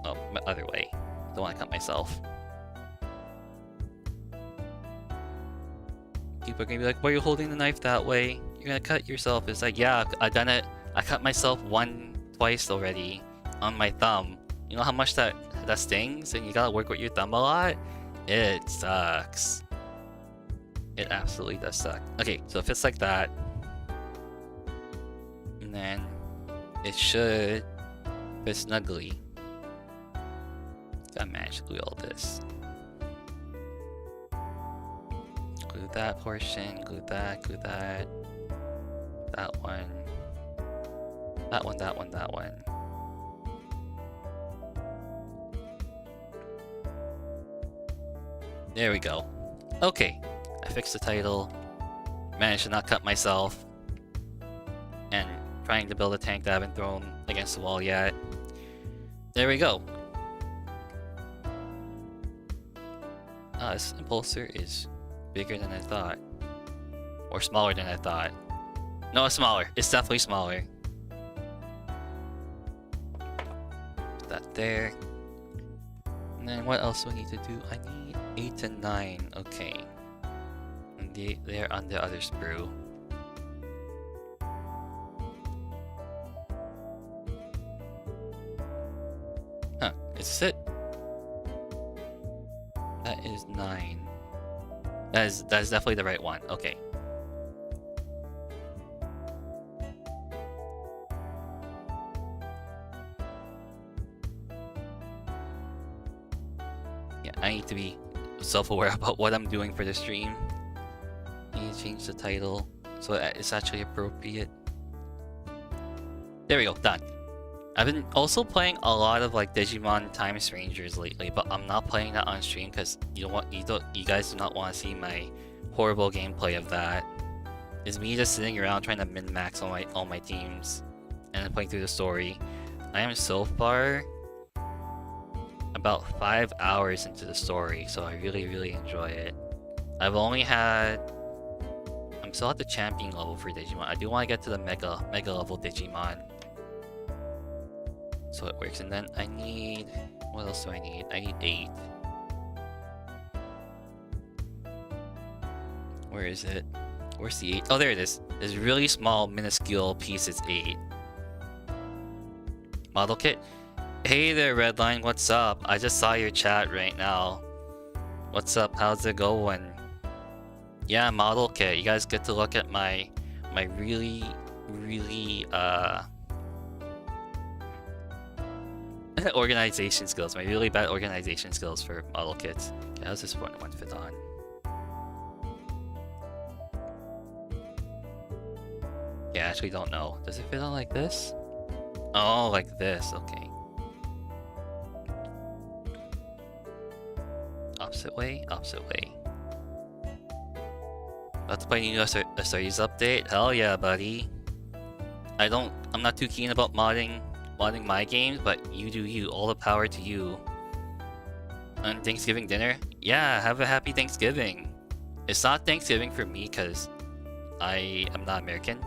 Oh, my other way. Don't want to cut myself. People are gonna be like, why are you holding the knife that way? You're gonna cut yourself. It's like, yeah, I've done it. I cut myself twice already on my thumb. You know how much that stings, and you gotta work with your thumb a lot? It sucks. It absolutely does suck. Okay, so if it's like that, and then it should fit snugly. Gotta manage to glue all this. Glue that portion, glue that. That one. That one. There we go. Okay, I fixed the title. Managed to not cut myself. And trying to build a tank that I haven't thrown against the wall yet. There we go. This impulsor is bigger than I thought. Or smaller than I thought. No, it's smaller. It's definitely smaller. Put that there. And then what else do I need to do? I need 8 and 9. Okay. And they're on the other sprue. Huh. Is it? That is 9. That is definitely the right one. Okay. Yeah, I need to be self-aware about what I'm doing for the stream. I need to change the title so that it's actually appropriate. There we go, done. I've been also playing a lot of like Digimon Time Strangers lately, but I'm not playing that on stream because you guys do not want to see my horrible gameplay of that. It's me just sitting around trying to min-max all my teams and then playing through the story. I am so far about 5 hours into the story, so I really enjoy it. I've only had... I'm still at the champion level for Digimon. I do want to get to the mega level Digimon. So it works. And then I need... What else do I need? I need 8. Where is it? Where's the 8? Oh, there it is. This really small, minuscule piece is 8. Model kit. Hey there, Redline. What's up? I just saw your chat right now. What's up? How's it going? Yeah, model kit. You guys get to look at my really organization skills. My really bad organization skills for model kits. Okay, how's this one fit on? Yeah, I actually don't know. Does it fit on like this? Oh, like this. Okay. Opposite way? Opposite way. About to play new SRU's update? Hell yeah, buddy. I'm not too keen about modding my games, but you do you. All the power to you. On Thanksgiving dinner? Yeah, have a happy Thanksgiving. It's not Thanksgiving for me because I am not American.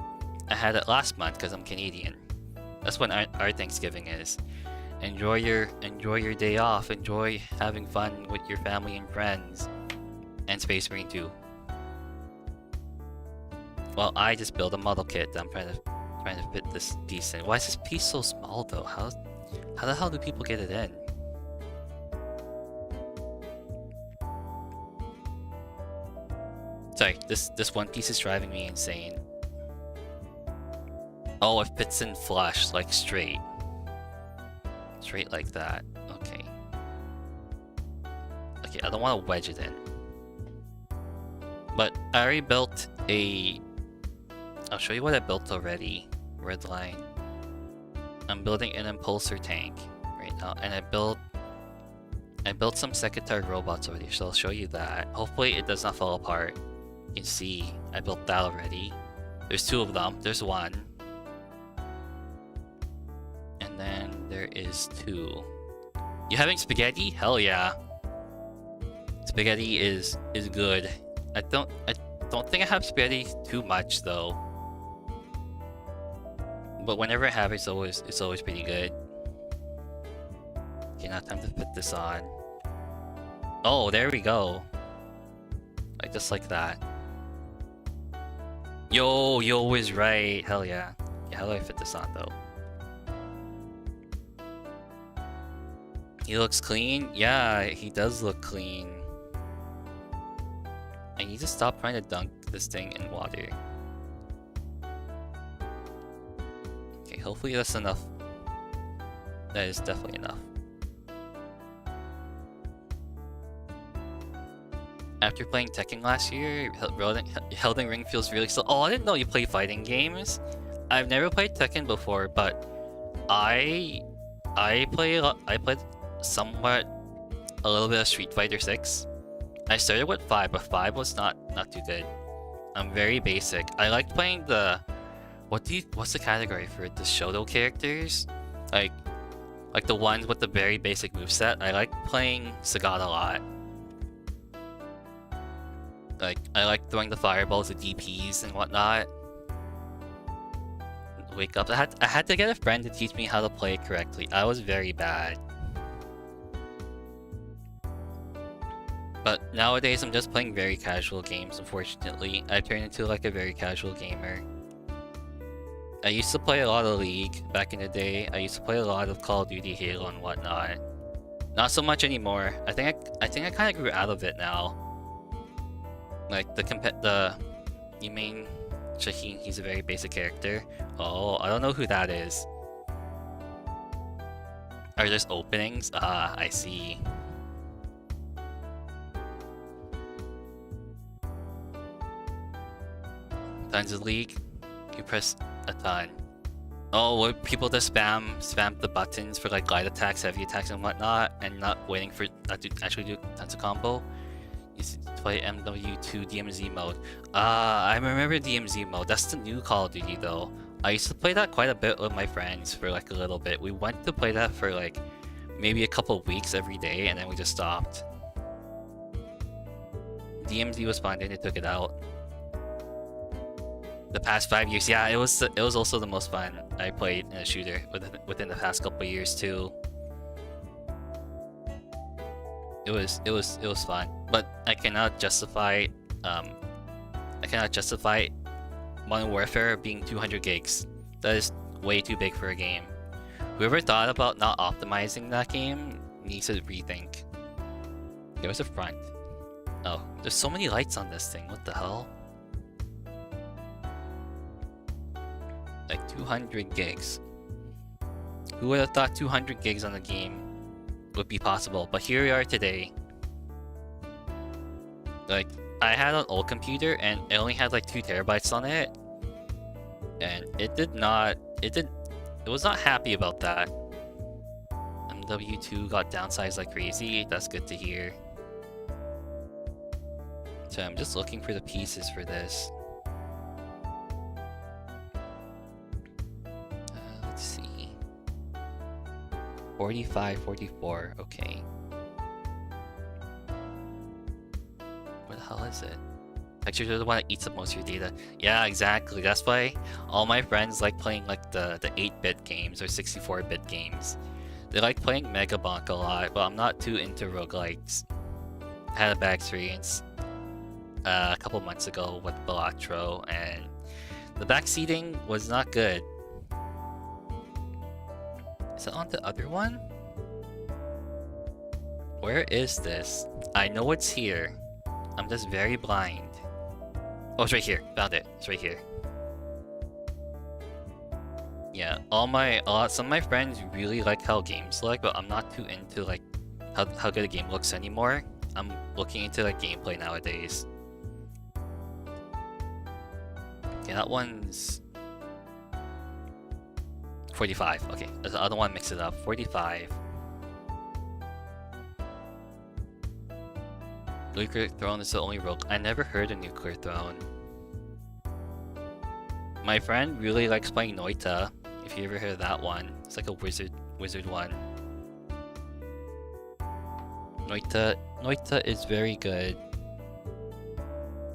I had it last month because I'm Canadian. That's when our Thanksgiving is. Enjoy your day off. Enjoy having fun with your family and friends. And Space Marine 2. Well, I just built a model kit. I'm trying to fit this piece in. Why is this piece so small though? How the hell do people get it in? Sorry, this one piece is driving me insane. Oh, it fits in flush, like straight. Straight like that. Okay. Okay, I don't want to wedge it in. But I already built a... I'll show you what I built already. Redline. I'm building an impulsor tank right now, and I built some secretary robots already, so I'll show you that. Hopefully it does not fall apart. You can see I built that already. There's 2 of them. There's 1. And then there is 2. You having spaghetti? Hell yeah. Spaghetti is good. I don't think I have spaghetti too much though. But whenever I have it, it's always pretty good. Okay, now time to put this on. Oh, there we go. Like just like that. Yo is right. Hell yeah. Okay, how do I fit this on though? He looks clean? Yeah, he does look clean. I need to stop trying to dunk this thing in water. Okay, hopefully that's enough. That is definitely enough. After playing Tekken last year, Elden Ring feels really slow. Oh, I didn't know you play fighting games. I've never played Tekken before, but I played somewhat a little bit of Street Fighter 6. I started with 5, but 5 was not too good. I'm very basic. I liked playing the what's the category for the Shoto characters? Like the ones with the very basic moveset. I like playing Sagat a lot. Like I like throwing the fireballs, the DPs and whatnot. Wake up. I had to get a friend to teach me how to play it correctly. I was very bad. But nowadays, I'm just playing very casual games, unfortunately. I turned into like a very casual gamer. I used to play a lot of League back in the day. I used to play a lot of Call of Duty, Halo, and whatnot. Not so much anymore. I think I kind of grew out of it now. Like you mean Shaheen? He's a very basic character. Oh, I don't know who that is. Are there openings? Ah, I see. Tons of League. You press a ton. Oh, what people just spam the buttons for like glide attacks, heavy attacks, and whatnot, and not waiting for that to actually do tons of combo. You play MW2 DMZ mode. I remember DMZ mode. That's the new Call of Duty though. I used to play that quite a bit with my friends for like a little bit. We went to play that for like maybe a couple of weeks every day, and then we just stopped. DMZ was fun, then they took it out. The past 5 years, yeah, it was also the most fun I played in a shooter within the past couple of years too. It was fun, but I cannot justify Modern Warfare being 200 gigs. That is way too big for a game. Whoever thought about not optimizing that game needs to rethink. There was a front. Oh, there's so many lights on this thing. What the hell? Like 200 gigs. Who would have thought 200 gigs on a game would be possible? But here we are today. Like, I had an old computer and it only had like 2 terabytes on it. And it was not happy about that. MW2 got downsized like crazy. That's good to hear. So I'm just looking for the pieces for this. Let's see. 45, 44. Okay. What the hell is it? Textures are the one that eats up most of your data. Yeah, exactly. That's why all my friends like playing like the 8-bit games or 64-bit games. They like playing Megabank a lot, but I'm not too into roguelikes. I had a bad experience a couple months ago with Balatro, and the backseating was not good. Is it on the other one? Where is this? I know it's here. I'm just very blind. Oh, it's right here. Found it. It's right here. Yeah, some of my friends really like how games look, but I'm not too into like how good a game looks anymore. I'm looking into like gameplay nowadays. Okay, that one's 45. Okay, there's the other one. Mix it up. 45. Nuclear Throne is the only rogue. I never heard of Nuclear Throne. My friend really likes playing Noita. If you ever heard of that one, it's like a wizard one. Noita is very good,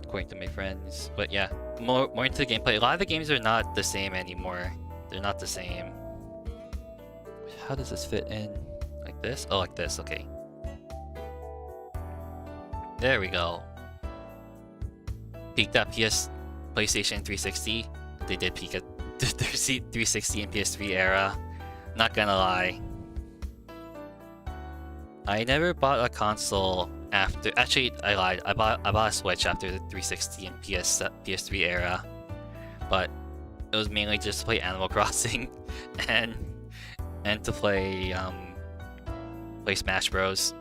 according to my friends. But yeah, more into the gameplay. A lot of the games are not the same anymore. They're not the same. How does this fit in? Like this? Oh, like this. Okay. There we go. Peaked at PlayStation 360. They did peak at the 360 and PS3 era. Not gonna lie. I never bought a console after. Actually, I lied. I bought a Switch after the 360 and PS3 era, but it was mainly just to play Animal Crossing and to play Smash Bros.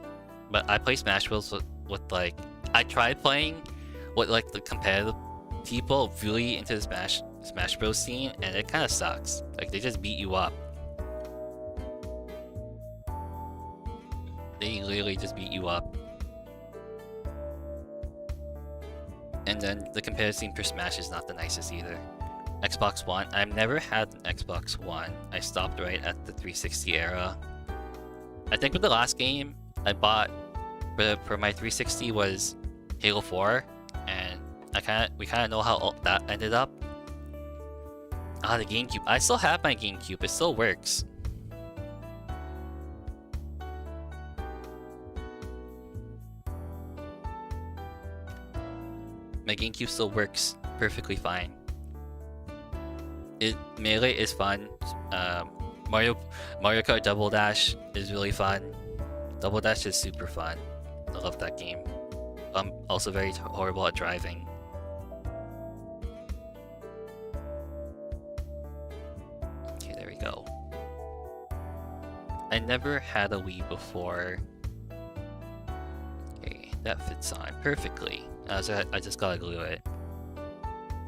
But I play Smash Bros with like, I tried playing with like the competitive people really into the Smash Bros scene, and it kind of sucks. Like, they just beat you up. They literally just beat you up. And then the competitive scene for Smash is not the nicest either. Xbox One. I've never had an Xbox One. I stopped right at the 360 era. I think with the last game I bought for my 360 was Halo 4, and we kind of know how that ended up. Ah, the GameCube. I still have my GameCube. It still works. My GameCube still works perfectly fine. Melee is fun. Mario Kart Double Dash is really fun. Double Dash is super fun. I love that game. I'm also very horrible at driving. Okay, there we go. I never had a Wii before. Okay, that fits on perfectly. So I just gotta glue it.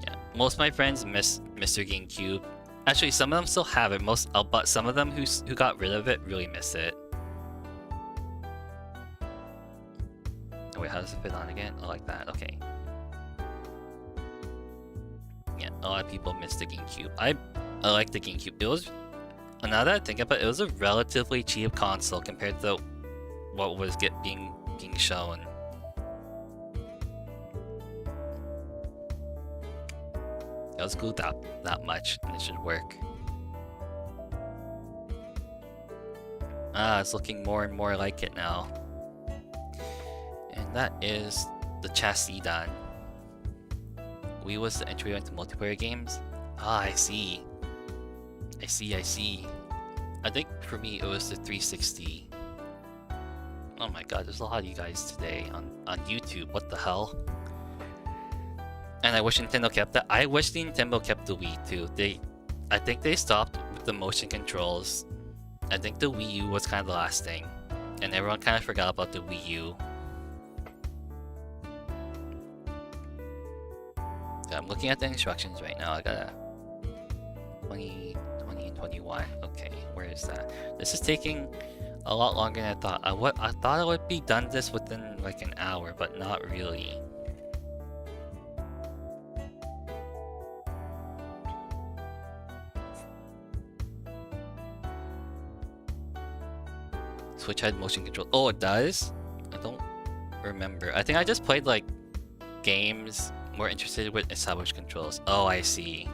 Yeah, most of my friends miss their GameCube. Actually, some of them still have it. But some of them who got rid of it really miss it. Oh, wait, how does it fit on again? Oh, like that. Okay. Yeah, a lot of people miss the GameCube. I like the GameCube. now that I think about it, it was a relatively cheap console compared to what was being shown. Let's glue that much and it should work. Ah, it's looking more and more like it now. And that is the chassis done. Wii was the entry into multiplayer games. Ah, I see. I see. I think for me it was the 360. Oh my god, there's a lot of you guys today on YouTube. What the hell? And I wish Nintendo kept that. I wish Nintendo kept the Wii too. I think they stopped with the motion controls. I think the Wii U was kind of the last thing, and everyone kind of forgot about the Wii U. I'm looking at the instructions right now. I got 20, 20, 21. Okay, where is that? This is taking a lot longer than I thought. I thought I would be done this within like an hour, but not really. Switch had motion control. Oh, it does? I don't remember. I think I just played like games more interested with established controls. Oh, I see.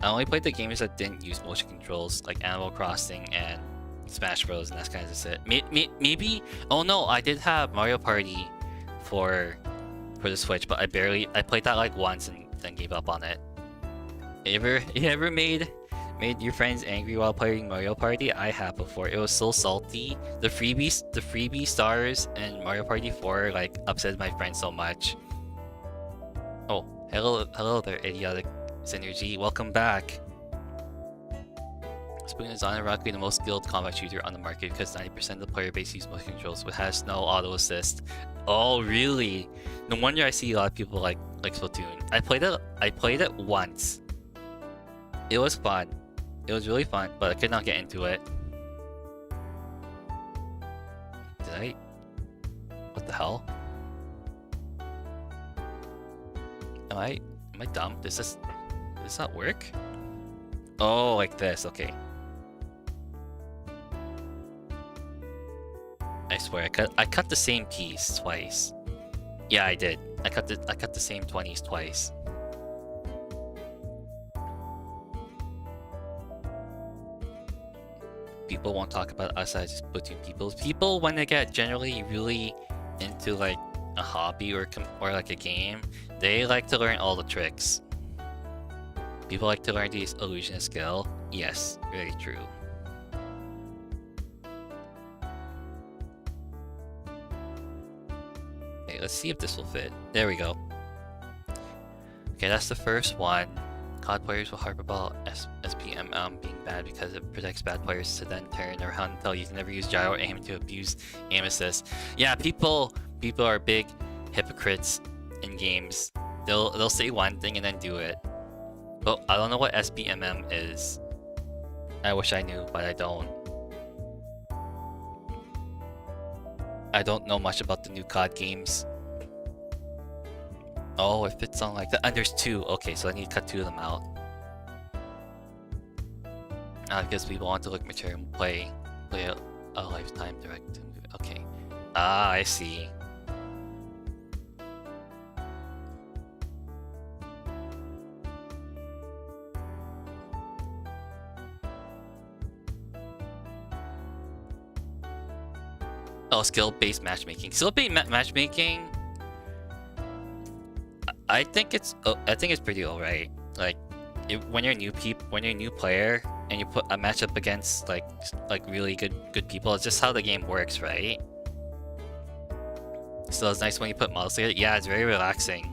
I only played the games that didn't use motion controls, like Animal Crossing and Smash Bros. And that's kind of just it. Maybe. Oh no, I did have Mario Party for the Switch, but I played that like once and then gave up on it. You ever made your friends angry while playing Mario Party? I have before. It was so salty. The freebie stars and Mario Party 4 like upset my friends so much. Oh, hello there, idiotic Synergy. Welcome back. Spoon is unironically the most skilled combat shooter on the market because 90% of the player base uses motion controls, which has no auto assist. Oh, really? No wonder I see a lot of people like Splatoon. I played it once. It was fun. It was really fun, but I could not get into it. Did I? What the hell? Am I dumb? Does this not work? Oh, like this. Okay. I swear, I cut the same piece twice. Yeah, I did. I cut the same 20s twice. People won't talk about us as Splatoon people. People, when they get generally really into like a hobby or like a game, they like to learn all the tricks. People like to learn these illusionist skill. Yes, very true. Okay, let's see if this will fit. There we go. Okay, that's the first one. COD players will harp about SPMM being bad because it protects bad players to then turn around and tell you can never use gyro aim to abuse aim assist. Yeah, people are big hypocrites in games. They'll say one thing and then do it. But I don't know what SPMM is. I wish I knew, but I don't. I don't know much about the new COD games. Oh, it fits on like that. And there's two. Okay, so I need to cut two of them out. Because people want to look mature and play a lifetime direct to movie. Okay. Ah, I see. Oh, skill-based matchmaking. Skill-based matchmaking. I think it's pretty alright. Like, when you're a new player and you put a matchup against like really good people, it's just how the game works, right? So it's nice when you put models together. Yeah, it's very relaxing.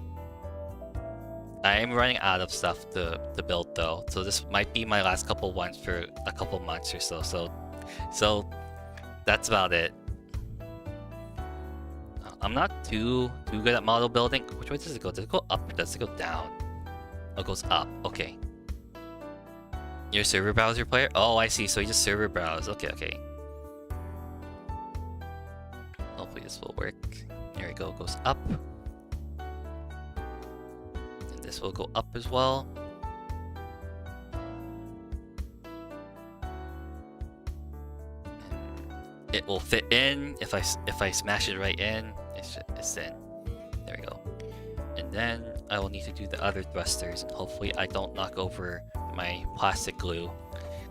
I'm running out of stuff to build though, so this might be my last couple ones for a couple months or so. So that's about it. I'm not too good at model building. Which way does it go? Does it go up or does it go down? Oh, it goes up. Okay. You're a server browser player? Oh, I see. So you just server browse. Okay. Hopefully this will work. There we go. It goes up. And this will go up as well. it will fit in. If I smash it right in, it's in. There we go. And then I will need to do the other thrusters, and hopefully I don't knock over my plastic glue,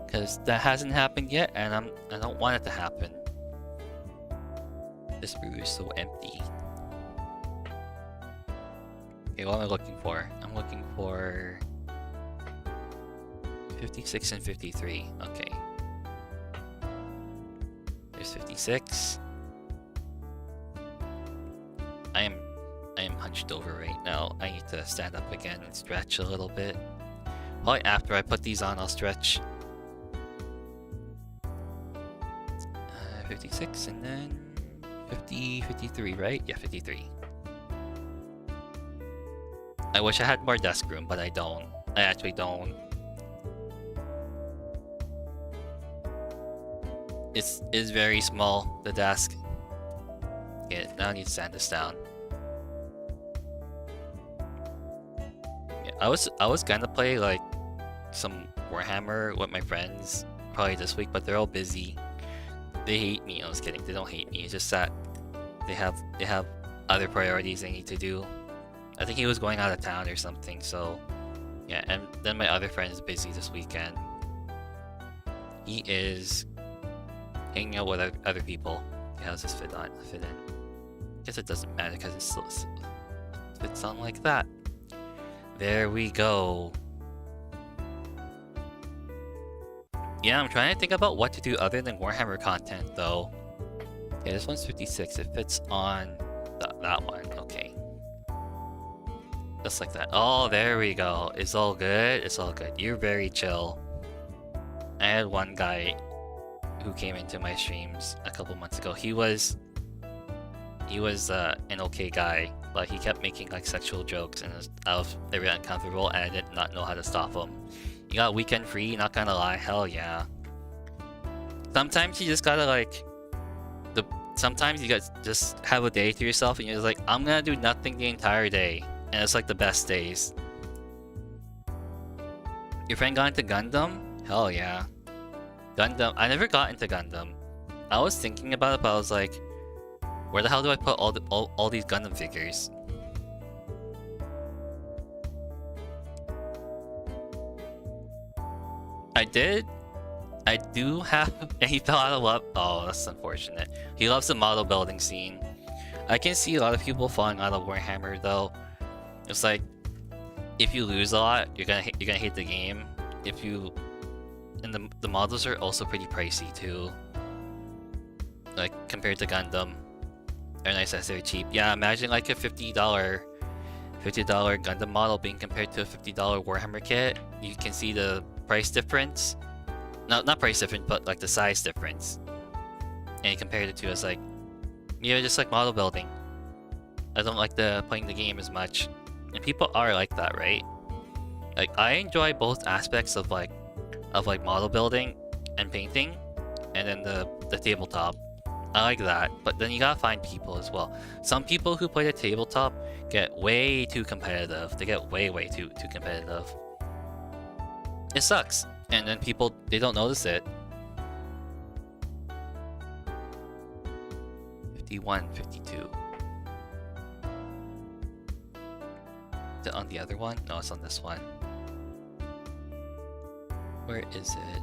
because that hasn't happened yet, and I don't want it to happen. This brew is so empty. Okay, what am I looking for? I'm looking for 56 and 53. Okay. There's 56. I am hunched over right now. I need to stand up again and stretch a little bit. Probably after I put these on, I'll stretch. 56 and then 53, right? Yeah, 53. I wish I had more desk room, but I don't. I actually don't. It's very small, the desk. Okay, now I need to sand this down. Yeah, I was gonna play like some Warhammer with my friends probably this week, but they're all busy. They hate me. I was kidding. They don't hate me. It's just that they have other priorities they need to do. I think he was going out of town or something. So yeah, and then my other friend is busy this weekend. He is hanging out with other people. Okay, how does this fit in? Guess it doesn't matter because it still fits on like that. There we go. Yeah, I'm trying to think about what to do other than Warhammer content though. Okay, this one's 56. It fits on that one. Okay. Just like that. Oh, there we go. It's all good. It's all good. You're very chill. I had one guy who came into my streams a couple months ago. He was an okay guy, but he kept making like sexual jokes, and I was very uncomfortable, and I did not know how to stop him. You got weekend free, not gonna lie, hell yeah. Sometimes you just gotta like sometimes you guys just have a day to yourself, and you're just like, I'm gonna do nothing the entire day, and it's like the best days. Your friend got into Gundam? Hell yeah. Gundam, I never got into Gundam. I was thinking about it, but I was like, where the hell do I put all these Gundam figures? I do have, and he fell out of love. Oh, that's unfortunate. He loves the model building scene. I can see a lot of people falling out of Warhammer though. It's like, if you lose a lot, you're gonna hate the game. And the models are also pretty pricey too. Like compared to Gundam, they're nice as they're cheap. Yeah, imagine like a $50 Gundam model being compared to a $50 Warhammer kit. You can see the price difference. Not price difference, but like the size difference. And you compare the two, it's like, yeah, just like model building. I don't like playing the game as much, and people are like that, right? Like I enjoy both aspects of like model building and painting, and then the tabletop. I like that, but then you gotta find people as well. Some people who play the tabletop get way too competitive. They get way too competitive. It sucks, and then people, they don't notice it. 51, 52. Is it on the other one? No, it's on this one. Where is it?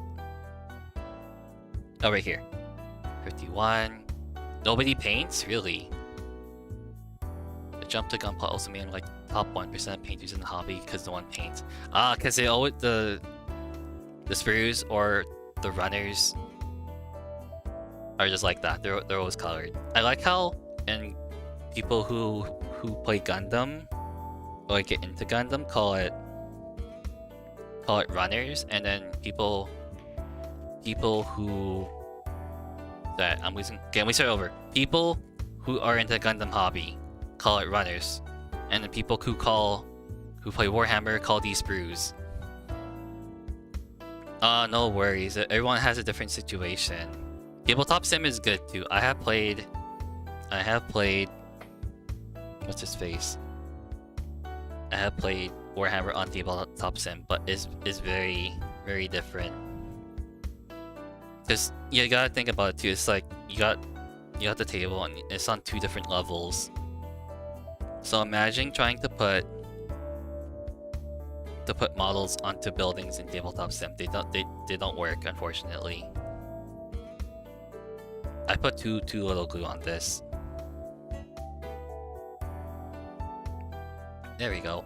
Oh, right here. 51. Nobody paints? Really? The jump to gunpla also made like top 1% of painters in the hobby because no one paints. Ah, because they always the sprues or the runners are just like that. They're always colored. I like how and people who play Gundam or get into Gundam call it runners, and then people who that I'm losing. Okay, let me start over. People who are into Gundam hobby call it runners, and the people who play Warhammer call these sprues. No worries. Everyone has a different situation. Tabletop sim is good too. I have played. What's his face? I have played Warhammer on tabletop sim, but is very different. Because you gotta think about it too. It's like you got the table and it's on 2 different levels. So imagine trying to put models onto buildings in tabletop sim. They don't work, unfortunately. I put too little glue on this. There we go.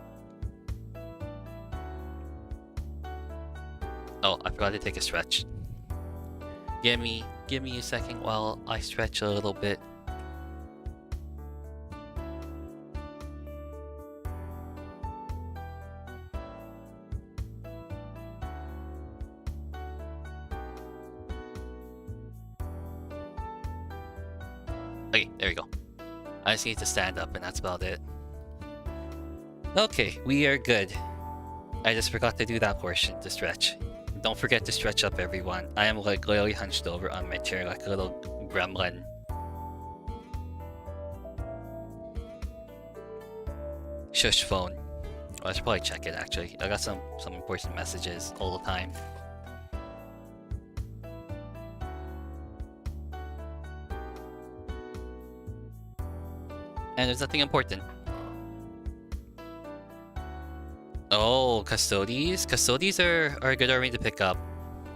Oh, I forgot to take a stretch. Give me a second while I stretch a little bit. Okay, there we go. I just need to stand up and that's about it. Okay, we are good. I just forgot to do that portion to stretch. Don't forget to stretch up, everyone. I am like literally hunched over on my chair like a little gremlin. Shush phone. Well, I should probably check it actually. I got some important messages all the time. And there's nothing important. Oh, custodies? Custodies are a good army to pick up.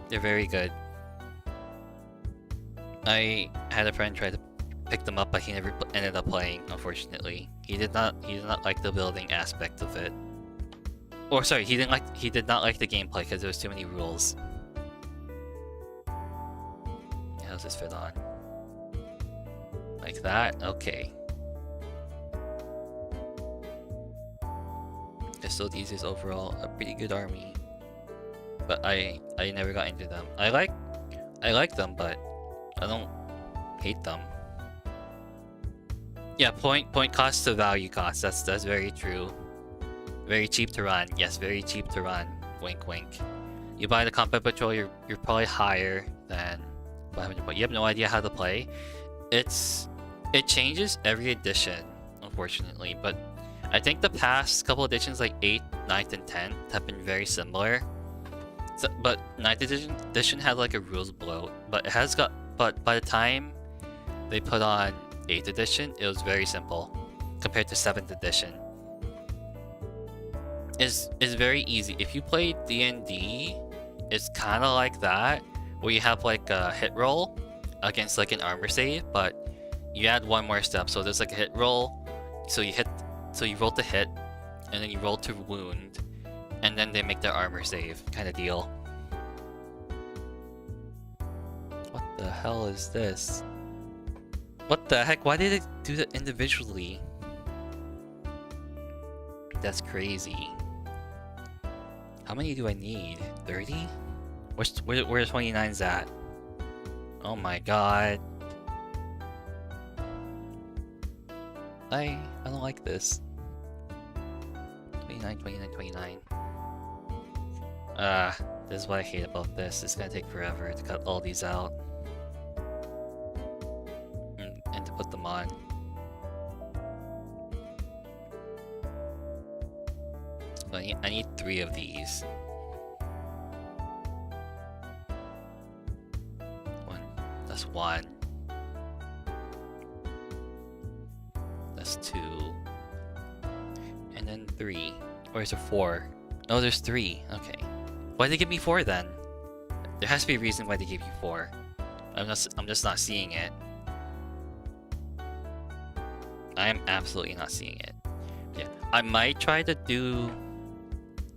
They're very good. I had a friend try to pick them up, but he never ended up playing, unfortunately. He did not like the building aspect of it. Or sorry, he did not like the gameplay because there was too many rules. How does this fit on? Like that? Okay. Custodies is overall a pretty good army, but I never got into them. I like them, but I don't hate them. Yeah, point cost to value cost. That's very true. Very cheap to run. Yes, very cheap to run. Wink, wink. You buy the combat patrol, you're probably higher than 500 points. You have no idea how to play. It changes every edition, unfortunately, but I think the past couple editions, like 8th, 9th, and 10th, have been very similar. So, but 9th edition had like a rules bloat, but by the time they put on 8th edition, it was very simple compared to 7th edition. It's very easy. If you play D&D, it's kind of like that, where you have like a hit roll against like an armor save, but you add one more step. So there's like a hit roll, so you roll to hit, and then you roll to wound, and then they make their armor save, kind of deal. What the hell is this? What the heck? Why did it do that individually? That's crazy. How many do I need? 30? Where's 29's at? Oh my god. I don't like this. 29. This is what I hate about this. It's gonna take forever to cut all these out. And to put them on. So I need 3 of these. That's 1. That's 2. And then 3. Or is there 4? No, there's 3. Okay. Why'd they give me 4 then? There has to be a reason why they gave you 4. I'm just not seeing it. I am absolutely not seeing it. Yeah. I might try to do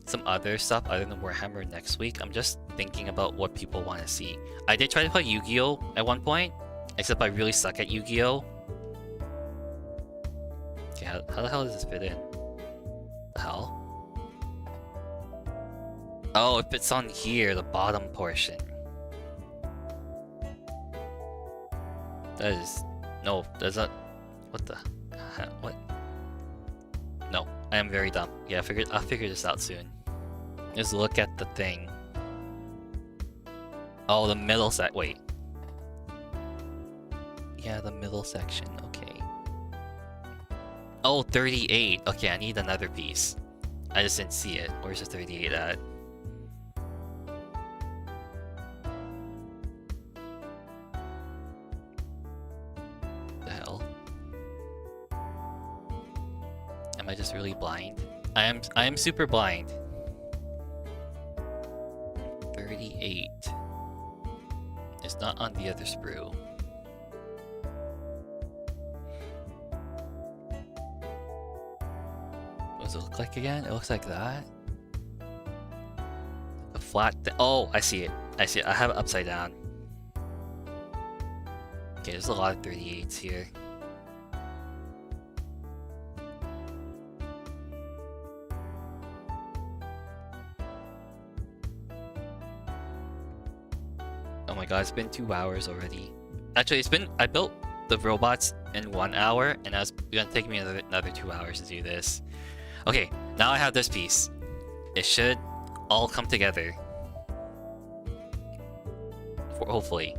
some other stuff other than Warhammer next week. I'm just thinking about what people want to see. I did try to play Yu-Gi-Oh! At one point, except I really suck at Yu-Gi-Oh! Okay, how the hell does this fit in? The hell? Oh, it fits on here, the bottom portion. That is... No, does that... What the... What? No, I am very dumb. Yeah, I'll figure this out soon. Just look at the thing. Oh, the middle wait. Yeah, the middle section, okay. Oh, 38. Okay, I need another piece. I just didn't see it. Where's the 38 at? I just really blind? I am super blind. 38. It's not on the other sprue. What does it look like again? It looks like that. A flat oh, I see it. I see it. I have it upside down. Okay, there's a lot of 38s here. Oh my god, it's been 2 hours already. Actually, I built the robots in 1 hour, and it's gonna take me another 2 hours to do this. Okay, now I have this piece. It should all come together. Hopefully.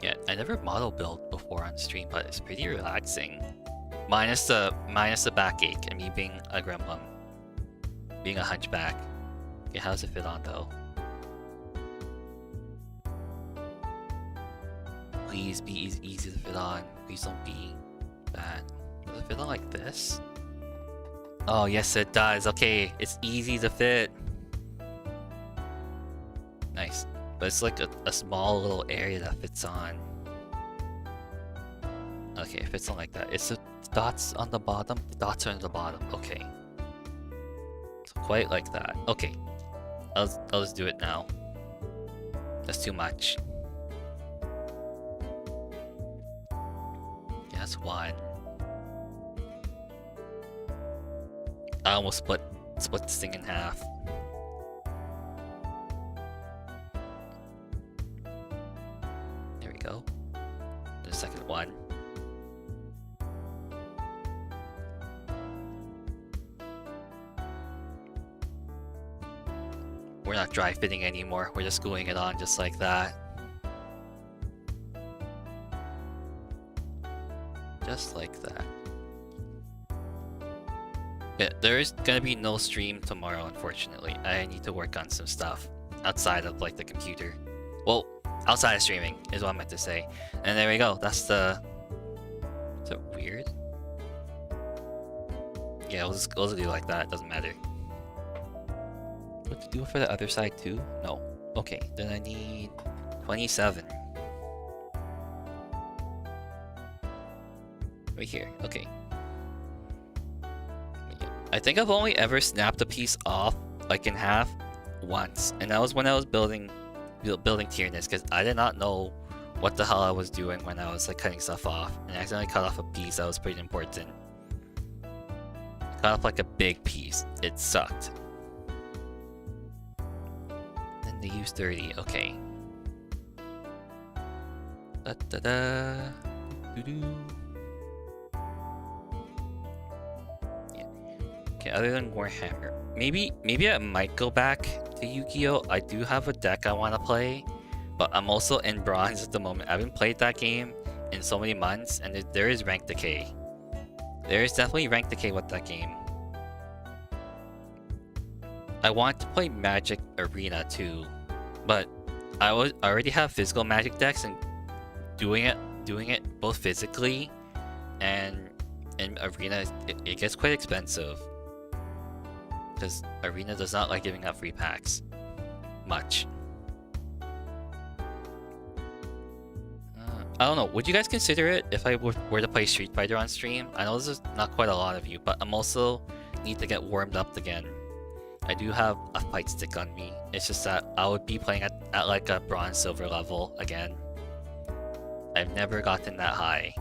Yeah, I never model built before on stream, but it's pretty relaxing. Minus the backache and me being a gremlin. Being a hunchback. Okay, how does it fit on though? Please be easy to fit on. Please don't be bad. Does it fit on like this? Oh yes it does. Okay, it's easy to fit. Nice. But it's like a small little area that fits on. Okay, it fits on like that. It's the dots on the bottom. The dots are on the bottom. Okay. So quite like that. Okay. I'll just do it now. That's too much. Yeah, that's one. I almost split this thing in half. There we go. The second one. We're not dry fitting anymore. We're just gluing it on just like that. Just like that. Yeah, there is gonna be no stream tomorrow, unfortunately. I need to work on some stuff outside of like the computer. Well, outside of streaming is what I meant to say. And there we go. That's the. Is it weird? Yeah, we'll just do it like that. It doesn't matter. What to do for the other side too? No. Okay, then I need 27. Right here. Okay. I think I've only ever snapped a piece off like in half once, and that was when I was building tierness, because I did not know what the hell I was doing when I was like cutting stuff off, and I accidentally cut off a piece that was pretty important. Cut off like a big piece. It sucked. Then they used 30. Okay. Da da da. Doo doo. Okay, other than Warhammer, maybe I might go back to Yu-Gi-Oh! I do have a deck I want to play, but I'm also in bronze at the moment. I haven't played that game in so many months, and there is rank decay. There is definitely rank decay with that game. I want to play Magic Arena too, but I already have physical Magic decks, and doing it both physically and in Arena, it gets quite expensive. Because Arena does not like giving out free packs. Much. I don't know, would you guys consider it if I were to play Street Fighter on stream? I know this is not quite a lot of you, but I'm also need to get warmed up again. I do have a fight stick on me. It's just that I would be playing at like a bronze silver level again. I've never gotten that high.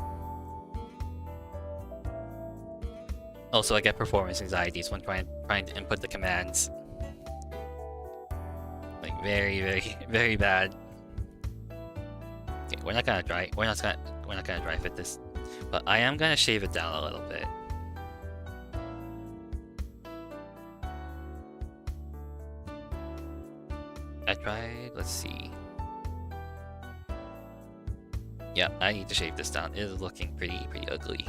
Also, I get performance anxieties when trying to input the commands. Like very bad. Okay, we're not gonna dry fit this, but I am gonna shave it down a little bit. I tried. Let's see. Yeah, I need to shave this down. It is looking pretty ugly.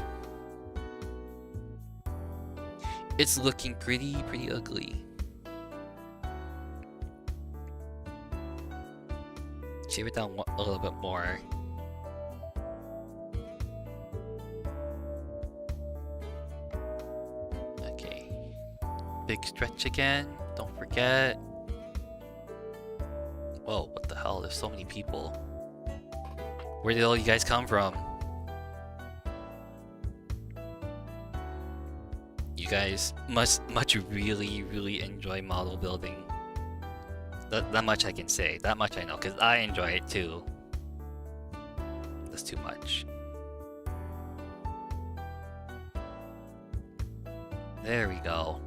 It's looking pretty ugly. Shave it down a little bit more. big stretch again. Don't forget. Whoa, what the hell? There's so many people. Where did all you guys come from? You guys must really enjoy model building. That much I can say. That much I know, because I enjoy it too. That's too much. There we go.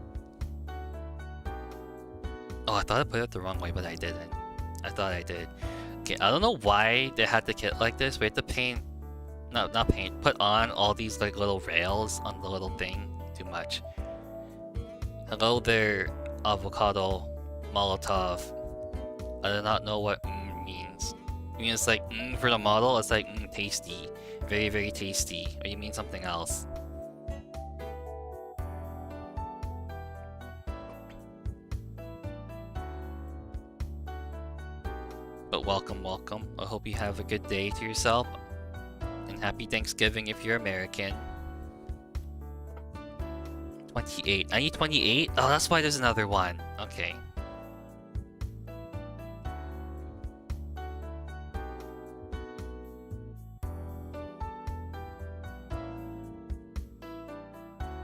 Oh, I thought I put it the wrong way, but I didn't. I thought I did. Okay, I don't know why they had the kit like this. We had to paint... No, not paint. Put on all these like little rails on the little thing. Too much. Hello there, avocado Molotov. I do not know what means. You mean it's like for the model? It's like tasty. Very tasty. Or you mean something else? But welcome. I hope you have a good day to yourself. And happy Thanksgiving if you're American. 28. I need 28? Oh, that's why there's another one. Okay.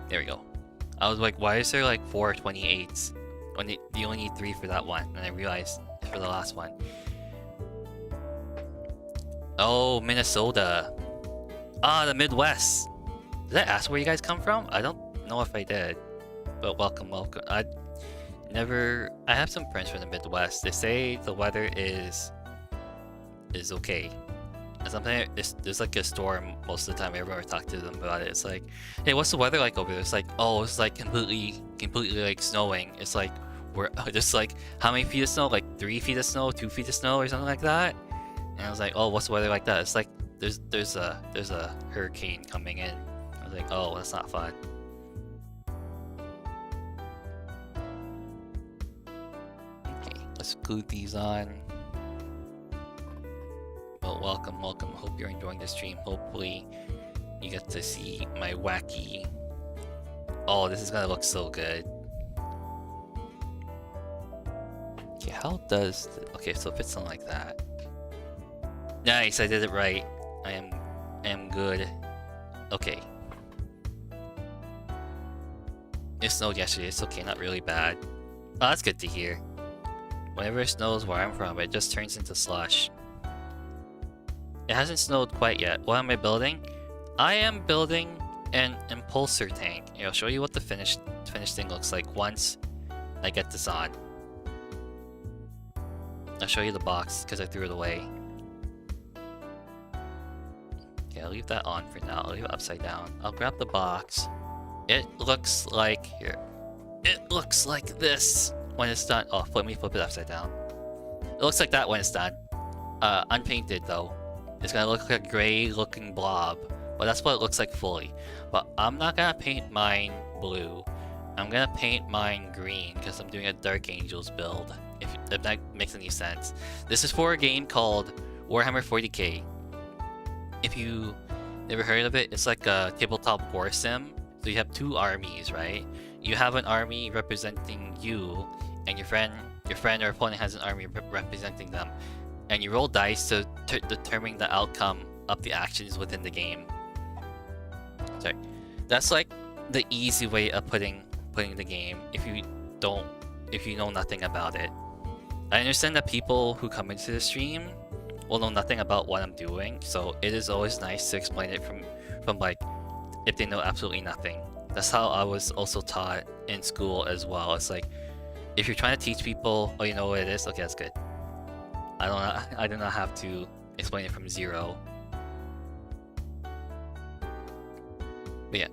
There we go. I was like, why is there like 4 28s? When you only need 3 for that one. And I realized it's for the last one. Oh, Minnesota. Ah, the Midwest. Did I ask where you guys come from? I don't know if I did. But welcome. I have some friends from the Midwest. They say the weather is okay. And sometimes there's like a storm most of the time. Whenever I talk to them about it, it's like, hey, what's the weather like over there? It's like, oh, it's like completely like snowing. It's like we're just like, how many feet of snow? Like 3 feet of snow, 2 feet of snow, or something like that. And I was like, oh, what's the weather like that? It's like there's a hurricane coming in. I was like, oh, that's not fun. Okay, let's glue these on. Well, welcome. Hope you're enjoying the stream. Hopefully you get to see my wacky... Oh, this is gonna look so good. Okay, how does... Okay, so if it's something like that. Nice, I did it right. I am good. Okay. It snowed yesterday. It's okay, not really bad. Oh, that's good to hear. Whenever it snows where I'm from, it just turns into slush. It hasn't snowed quite yet. What am I building? I am building an impulsor tank. I'll show you what the finished thing looks like once I get this on. I'll show you the box because I threw it away. Okay, I'll leave that on for now. I'll leave it upside down. I'll grab the box. It looks like here. It looks like this when it's done. Oh, let me flip it upside down. It looks like that when it's done. Unpainted though. It's gonna look like a gray looking blob, but that's what it looks like fully. But I'm not gonna paint mine blue. I'm gonna paint mine green because I'm doing a Dark Angels build, if that makes any sense. This is for a game called Warhammer 40k. If you never heard of it, it's like a tabletop war sim. So you have 2 armies, right? You have an army representing you, and your friend or opponent has an army representing them. And you roll dice to determine the outcome of the actions within the game. Sorry. That's like the easy way of putting the game if you know nothing about it. I understand that people who come into the stream will know nothing about what I'm doing, so it is always nice to explain it from like if they know absolutely nothing. That's how I was also taught in school as well. It's like if you're trying to teach people, oh, you know what it is, okay, that's good. I do not have to explain it from zero. But yeah,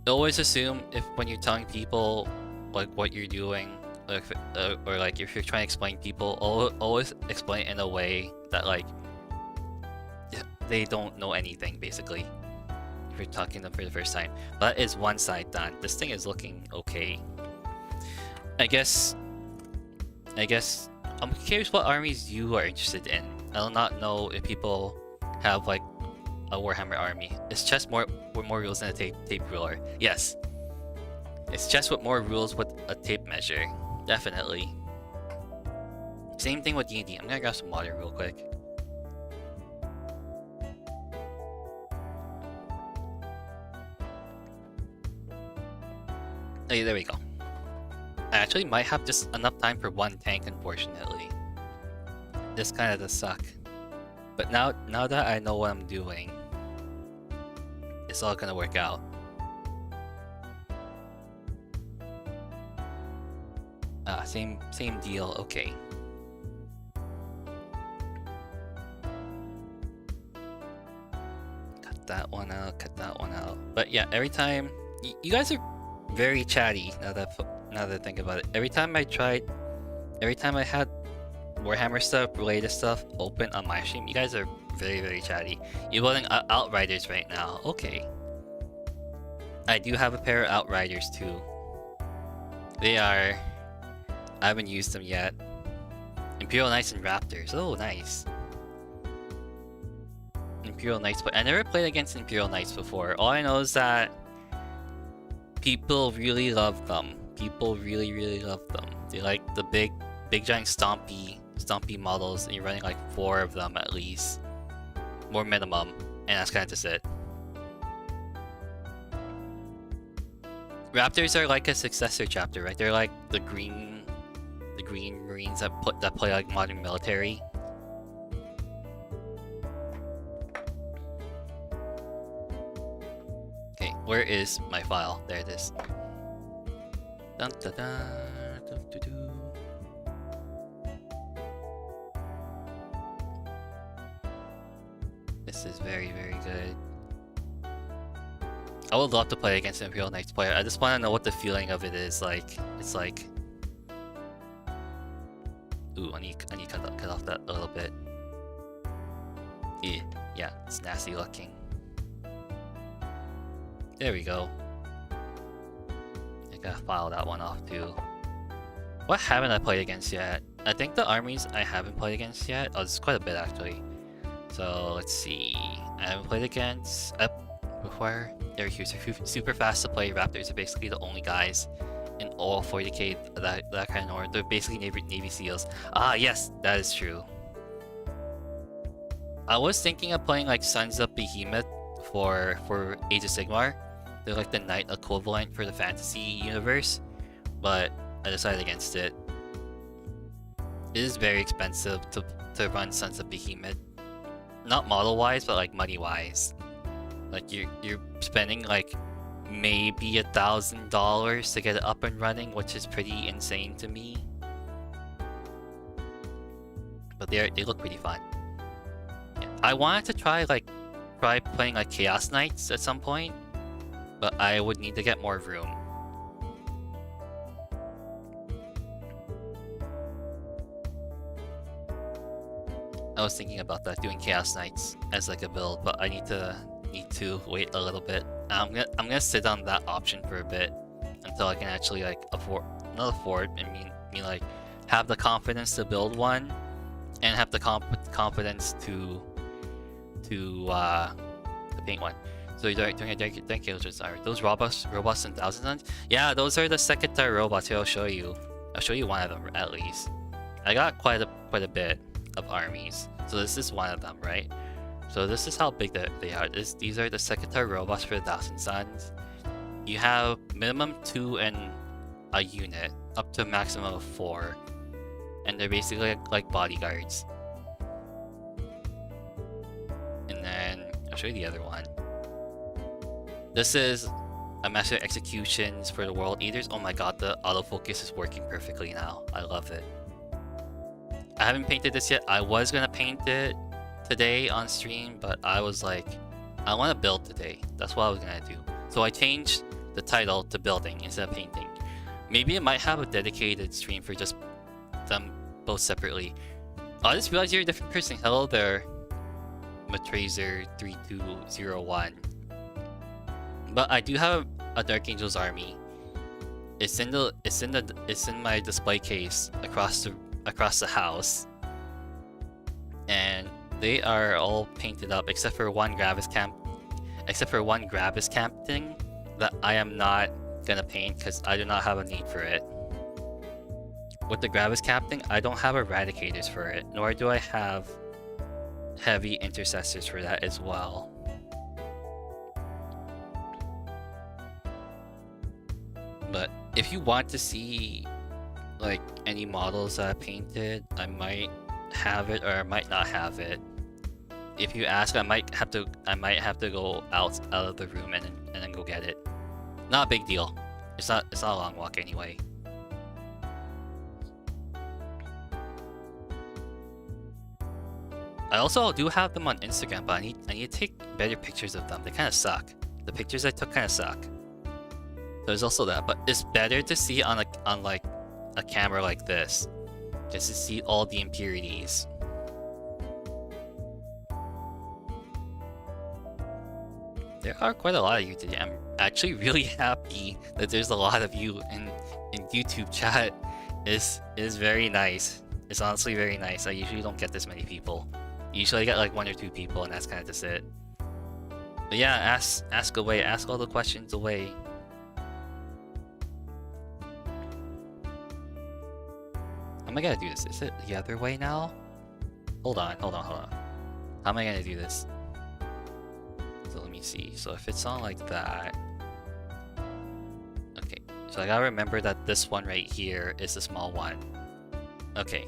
always assume when you're telling people like what you're doing, or like if you're trying to explain people, always explain in a way that like they don't know anything basically. If you're talking to them for the first time, but is one side done. This thing is looking okay. I guess I'm curious what armies you are interested in. I do not know if people have like a Warhammer army. It's just more rules than a tape ruler. Yes. It's just with more rules with a tape measure. Definitely. Same thing with D&D. I'm gonna grab some water real quick. Hey, there we go. I actually might have just enough time for one tank, unfortunately. This kind of does suck. But now that I know what I'm doing, it's all gonna work out. Same deal, okay. Cut that one out. But yeah, every time... You guys are very chatty, now that I think about it. Every time I had Warhammer stuff, related stuff open on my stream, you guys are very, very chatty. You're building Outriders right now. Okay. I do have a pair of Outriders too. They are... I haven't used them yet. Imperial Knights and Raptors. Oh, nice. Imperial Knights, but I never played against Imperial Knights before. All I know is that people really love them. People really, really love them. They like the big giant stompy models, and you're running like 4 of them at least. More minimum, and that's kind of just it. Raptors are like a successor chapter, right? They're like the green Marines that play like modern military. Okay, where is my file? There it is. Dun, dun, dun, dun, dun, dun. This is very, very good. I would love to play against an Imperial Knights player. I just want to know what the feeling of it is like. It's like... Ooh, I need to cut off that a little bit. Yeah, it's nasty looking. There we go. I gotta file that one off too. What haven't I played against yet? I think the armies I haven't played against yet. Oh, it's quite a bit actually. So let's see. I haven't played against before. They're super fast to play. Raptors are basically the only guys in all 40k that kind of order. They're basically Navy SEALs. Ah, yes, that is true. I was thinking of playing like Sons of Behemoth for Age of Sigmar. They're like the knight equivalent for the fantasy universe, but I decided against it. It is very expensive to run Sons of Behemoth. Not model-wise, but like money-wise. Like you're spending like maybe $1,000 to get it up and running, which is pretty insane to me. But they look pretty fun. Yeah. I wanted to try playing like Chaos Knights at some point, but I would need to get more room. I was thinking about that, doing Chaos Knights as like a build, but I need to wait a little bit. I'm gonna sit on that option for a bit until I can actually like like have the confidence to build one, and have the confidence to paint one. So you're doing a thank you, sorry. Those robots in Thousand Suns? Yeah, those are the second tier robots. Here, I'll show you one of them at least. I got quite a bit of armies. So this is one of them, right? So this is how big they are. These are the second tier robots for the Thousand Suns. You have minimum 2 in a unit, up to a maximum of 4. And they're basically like bodyguards. And then I'll show you the other one. This is a Master Executions for the World Eaters. Oh my god, the autofocus is working perfectly now. I love it. I haven't painted this yet. I was gonna paint it today on stream, but I was like, I want to build today. That's what I was gonna do. So I changed the title to building instead of painting. Maybe it might have a dedicated stream for just them both separately. Oh, I just realized you're a different person. Hello there, Matrazer3201. But I do have a Dark Angels army. It's in my display case across the house, and they are all painted up except for one Gravis camp thing that I am not gonna paint because I do not have a need for it. With the Gravis Captain, I don't have Eradicators for it, nor do I have Heavy Intercessors for that as well. But if you want to see like any models that I painted, I might have it or I might not have it. If you ask, I might have to go out of the room and then go get it. Not a big deal. It's not a long walk anyway. I also do have them on Instagram, but I need to take better pictures of them. They kind of suck. The pictures I took kind of suck. There's also that, but it's better to see on like a camera like this, just to see all the impurities. There are quite a lot of you today. I'm actually really happy that there's a lot of you in YouTube chat. Is very nice. It's honestly very nice. I usually don't get this many people. Usually I get like 1 or 2 people, and that's kind of just it. But yeah, ask away. Ask all the questions away. How am I gonna do this? Is it the other way now? Hold on. How am I gonna do this? So let me see. So if it's on like that. Okay, so I gotta remember that this one right here is the small one. Okay.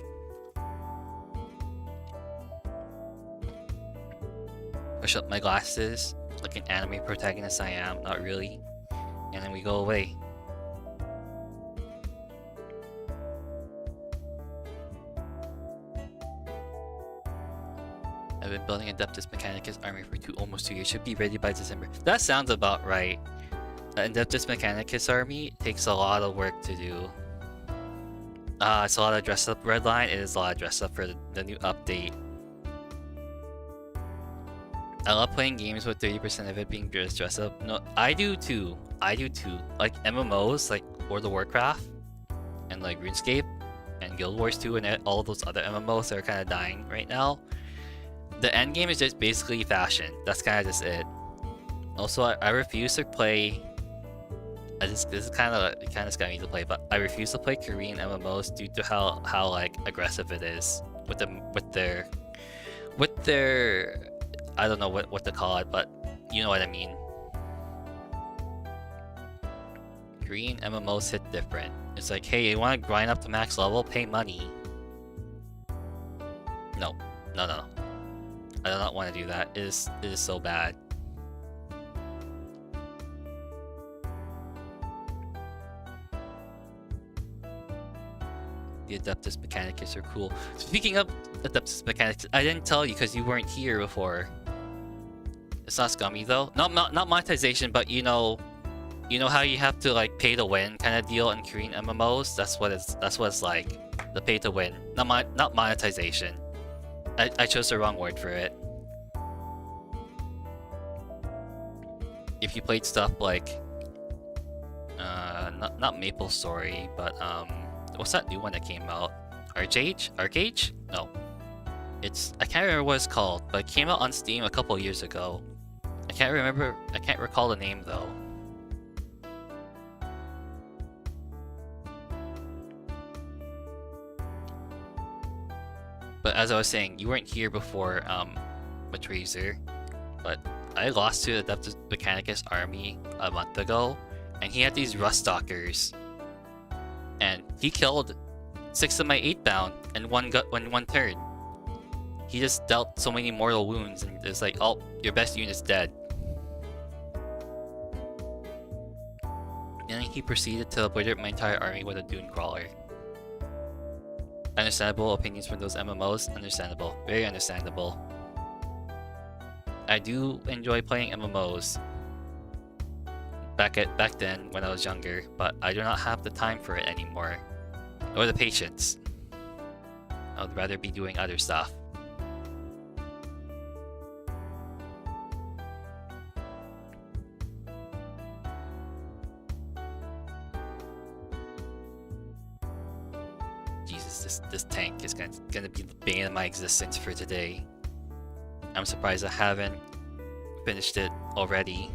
Push up my glasses, like an anime protagonist I am, not really. And then we go away. I've been building Adeptus Mechanicus army for almost 2 years. Should be ready by December. That sounds about right. The Adeptus Mechanicus army takes a lot of work to do. It's a lot of dress up. Redline, it is a lot of dress up for the new update. I love playing games with 30% of it being dress up. No, I do too. Like MMOs, like World of Warcraft, and like RuneScape, and Guild Wars 2, and all those other MMOs that are kind of dying right now. The end game is just basically fashion. That's kind of just it. Also, I refuse to play. This is kind of scummy to play, but I refuse to play Korean MMOs due to how like aggressive it is with their I don't know what to call it, but you know what I mean. Korean MMOs hit different. It's like, hey, you want to grind up to max level? Pay money. No. I do not want to do that. It is so bad. The Adeptus Mechanicus are cool. Speaking of Adeptus Mechanicus, I didn't tell you because you weren't here before. It's not scummy though. Not monetization, but you know how you have to like pay to win kind of deal in Korean MMOs. That's what it's like. The pay to win, not monetization. I chose the wrong word for it. If you played stuff like not Maple Story, but what's that new one that came out? Arcade? No. I can't remember what it's called, but it came out on Steam a couple years ago. I can't recall the name though. But as I was saying, you weren't here before Matrazer, but I lost to the Adeptus Mechanicus army a month ago, and he had these Rust Stalkers, and he killed 6 of my 8-bound in one turn. He just dealt so many mortal wounds, and it's like, oh, your best unit's dead. And then he proceeded to obliterate my entire army with a Dune Crawler. Understandable opinions from those MMOs. Understandable. Very understandable. I do enjoy playing MMOs back then when I was younger, but I do not have the time for it anymore. Or the patience. I would rather be doing other stuff. Jesus, this tank is gonna be the bane of my existence for today. I'm surprised I haven't finished it already.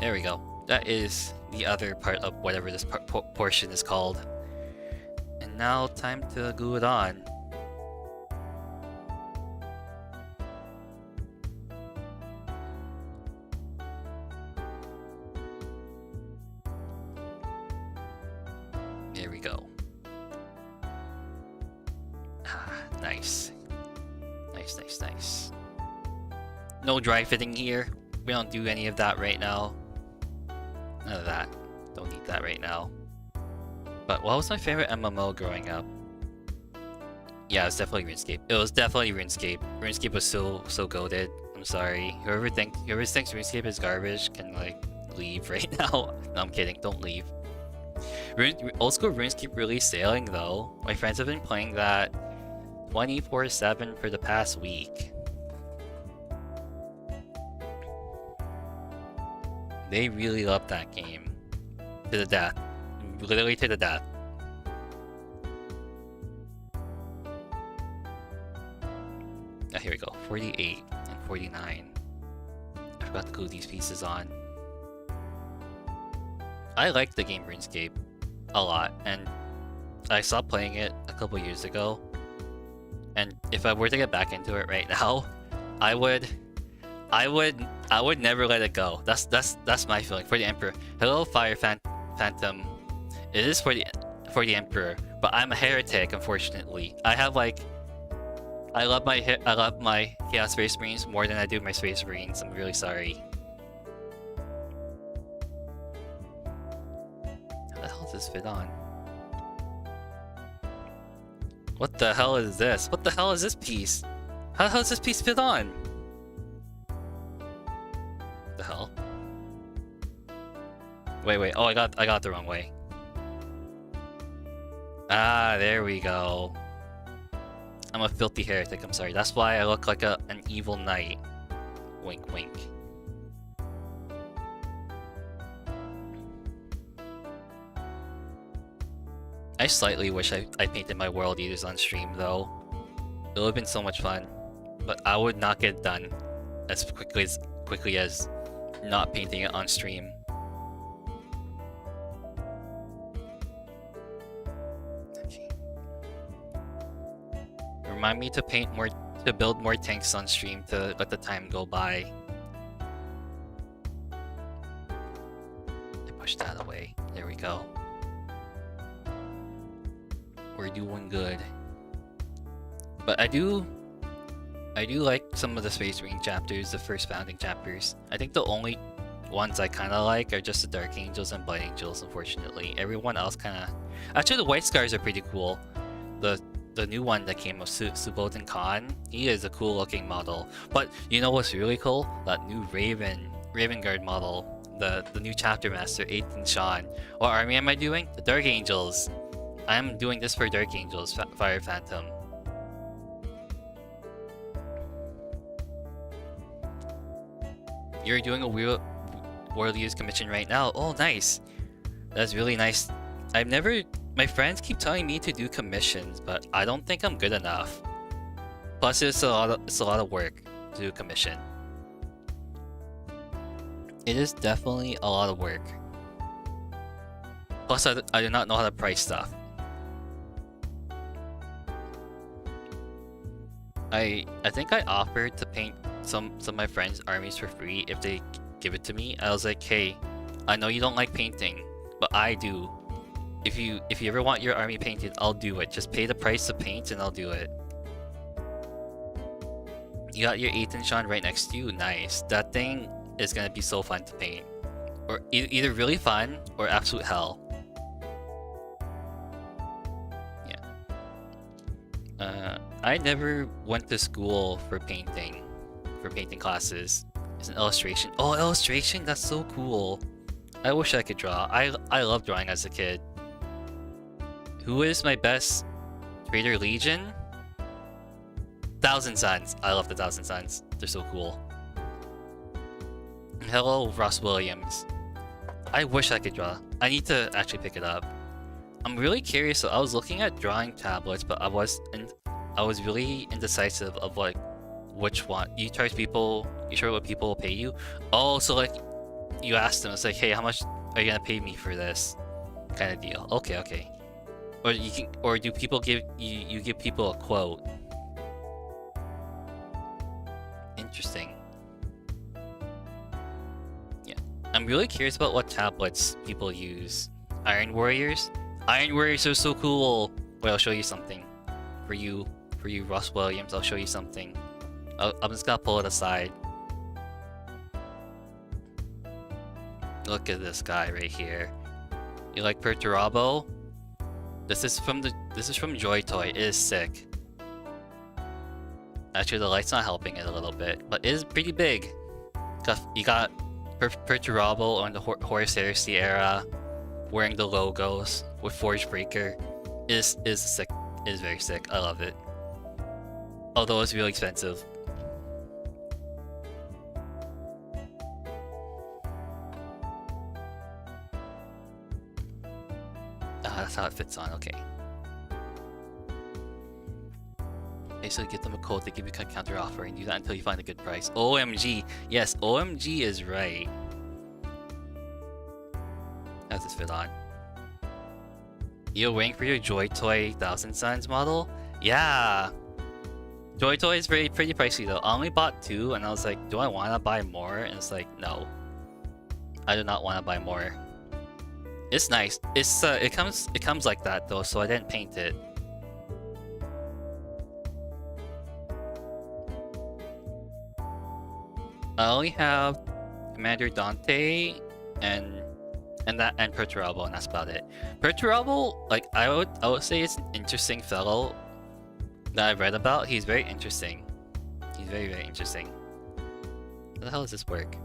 There we go. That is the other part of whatever this portion is called. And now time to glue it on. There we go. Ah, nice. Nice, nice, nice. No dry fitting here. We don't do any of that right now. None of that. Don't need that right now. But what was my favorite MMO growing up? Yeah, it was definitely RuneScape. It was definitely RuneScape. RuneScape was so goated. I'm sorry. Whoever thinks RuneScape is garbage can like leave right now. No, I'm kidding. Don't leave. Old school RuneScape really sailing though. My friends have been playing that 24/7 for the past week. They really love that game. To the death. Literally to the death. Ah, here we go. 48 and 49. I forgot to glue these pieces on. I like the game RuneScape a lot, and I stopped playing it a couple years ago. And if I were to get back into it right now, I would never let it go. That's my feeling for the Emperor. Hello, Fire Phantom. It is for the Emperor, but I'm a heretic, unfortunately. I love my Chaos Space Marines more than I do my Space Marines. I'm really sorry. How the hell does this fit on? What the hell is this? What the hell is this piece? How the hell does this piece fit on? What the hell? Wait. Oh, I got it the wrong way. Ah, there we go. I'm a filthy heretic, I'm sorry. That's why I look like an evil knight. Wink, wink. I slightly wish I painted my World Eaters on stream, though. It would have been so much fun. But I would not get it done as quickly as not painting it on stream. Remind me to build more tanks on stream to let the time go by. I pushed that away. There we go. We're doing good. But I do like some of the Space Marine chapters, the first founding chapters. I think the only ones I kind of like are just the Dark Angels and Blight Angels, unfortunately. Everyone else kind of... Actually, the White Scars are pretty cool. The new one that came with Suboden Khan, he is a cool looking model. But you know what's really cool? That new Raven Guard model, the new chapter master, 18th Sean. What army am I doing? The Dark Angels. I'm doing this for Dark Angels, Fire Phantom. You're doing a World Use commission right now. Oh, nice. That's really nice. My friends keep telling me to do commissions, but I don't think I'm good enough. Plus, it's a lot of work to do a commission. It is definitely a lot of work. Plus, I do not know how to price stuff. I think I offered to paint some of my friends' armies for free if they give it to me. I was like, hey, I know you don't like painting, but I do. If you ever want your army painted, I'll do it. Just pay the price to paint and I'll do it. You got your Ethan Sean right next to you. Nice. That thing is gonna be so fun to paint. Or either really fun or absolute hell. Yeah. I never went to school for painting classes. It's an illustration. Oh, illustration? That's so cool. I wish I could draw. I love drawing as a kid. Who is my best Trader Legion? Thousand Suns. I love the Thousand Suns. They're so cool. Hello, Ross Williams. I wish I could draw. I need to actually pick it up. I'm really curious. So I was looking at drawing tablets, but I was really indecisive of like which one. You charge people. You sure what people will pay you? Oh, so like you ask them, it's like, hey, how much are you gonna pay me for this kind of deal? Okay, okay. Or you can, or do people give you give people a quote? Interesting. Yeah, I'm really curious about what tablets people use. Iron Warriors. Iron Warriors are so cool. Wait, I'll show you something. For you, Ross Williams, I'll show you something. I'm just gonna pull it aside. Look at this guy right here. You like Perturabo? This is from Joy Toy. It is sick. Actually, the light's not helping it a little bit, but it is pretty big. You got Perturabo on the Horus Heresy era, wearing the logos with Forge Breaker. Is sick. It is very sick. I love it. Although it's really expensive. That's how it fits on. Okay. Basically, give them a code. They give you a counter offer, and do that until you find a good price. OMG. Yes, OMG is right. How does this fit on? You're waiting for your Joy Toy Thousand Suns model? Yeah. Joy Toy is pretty pricey though. I only bought 2, and I was like, do I want to buy more? And it's like, no. I do not want to buy more. It's nice. It's it comes like that though, so I didn't paint it. I only have Commander Dante and Perturabo, and that's about it. Perturabo, like I would say it's an interesting fellow that I've read about. He's very interesting. He's very interesting. How the hell does this work?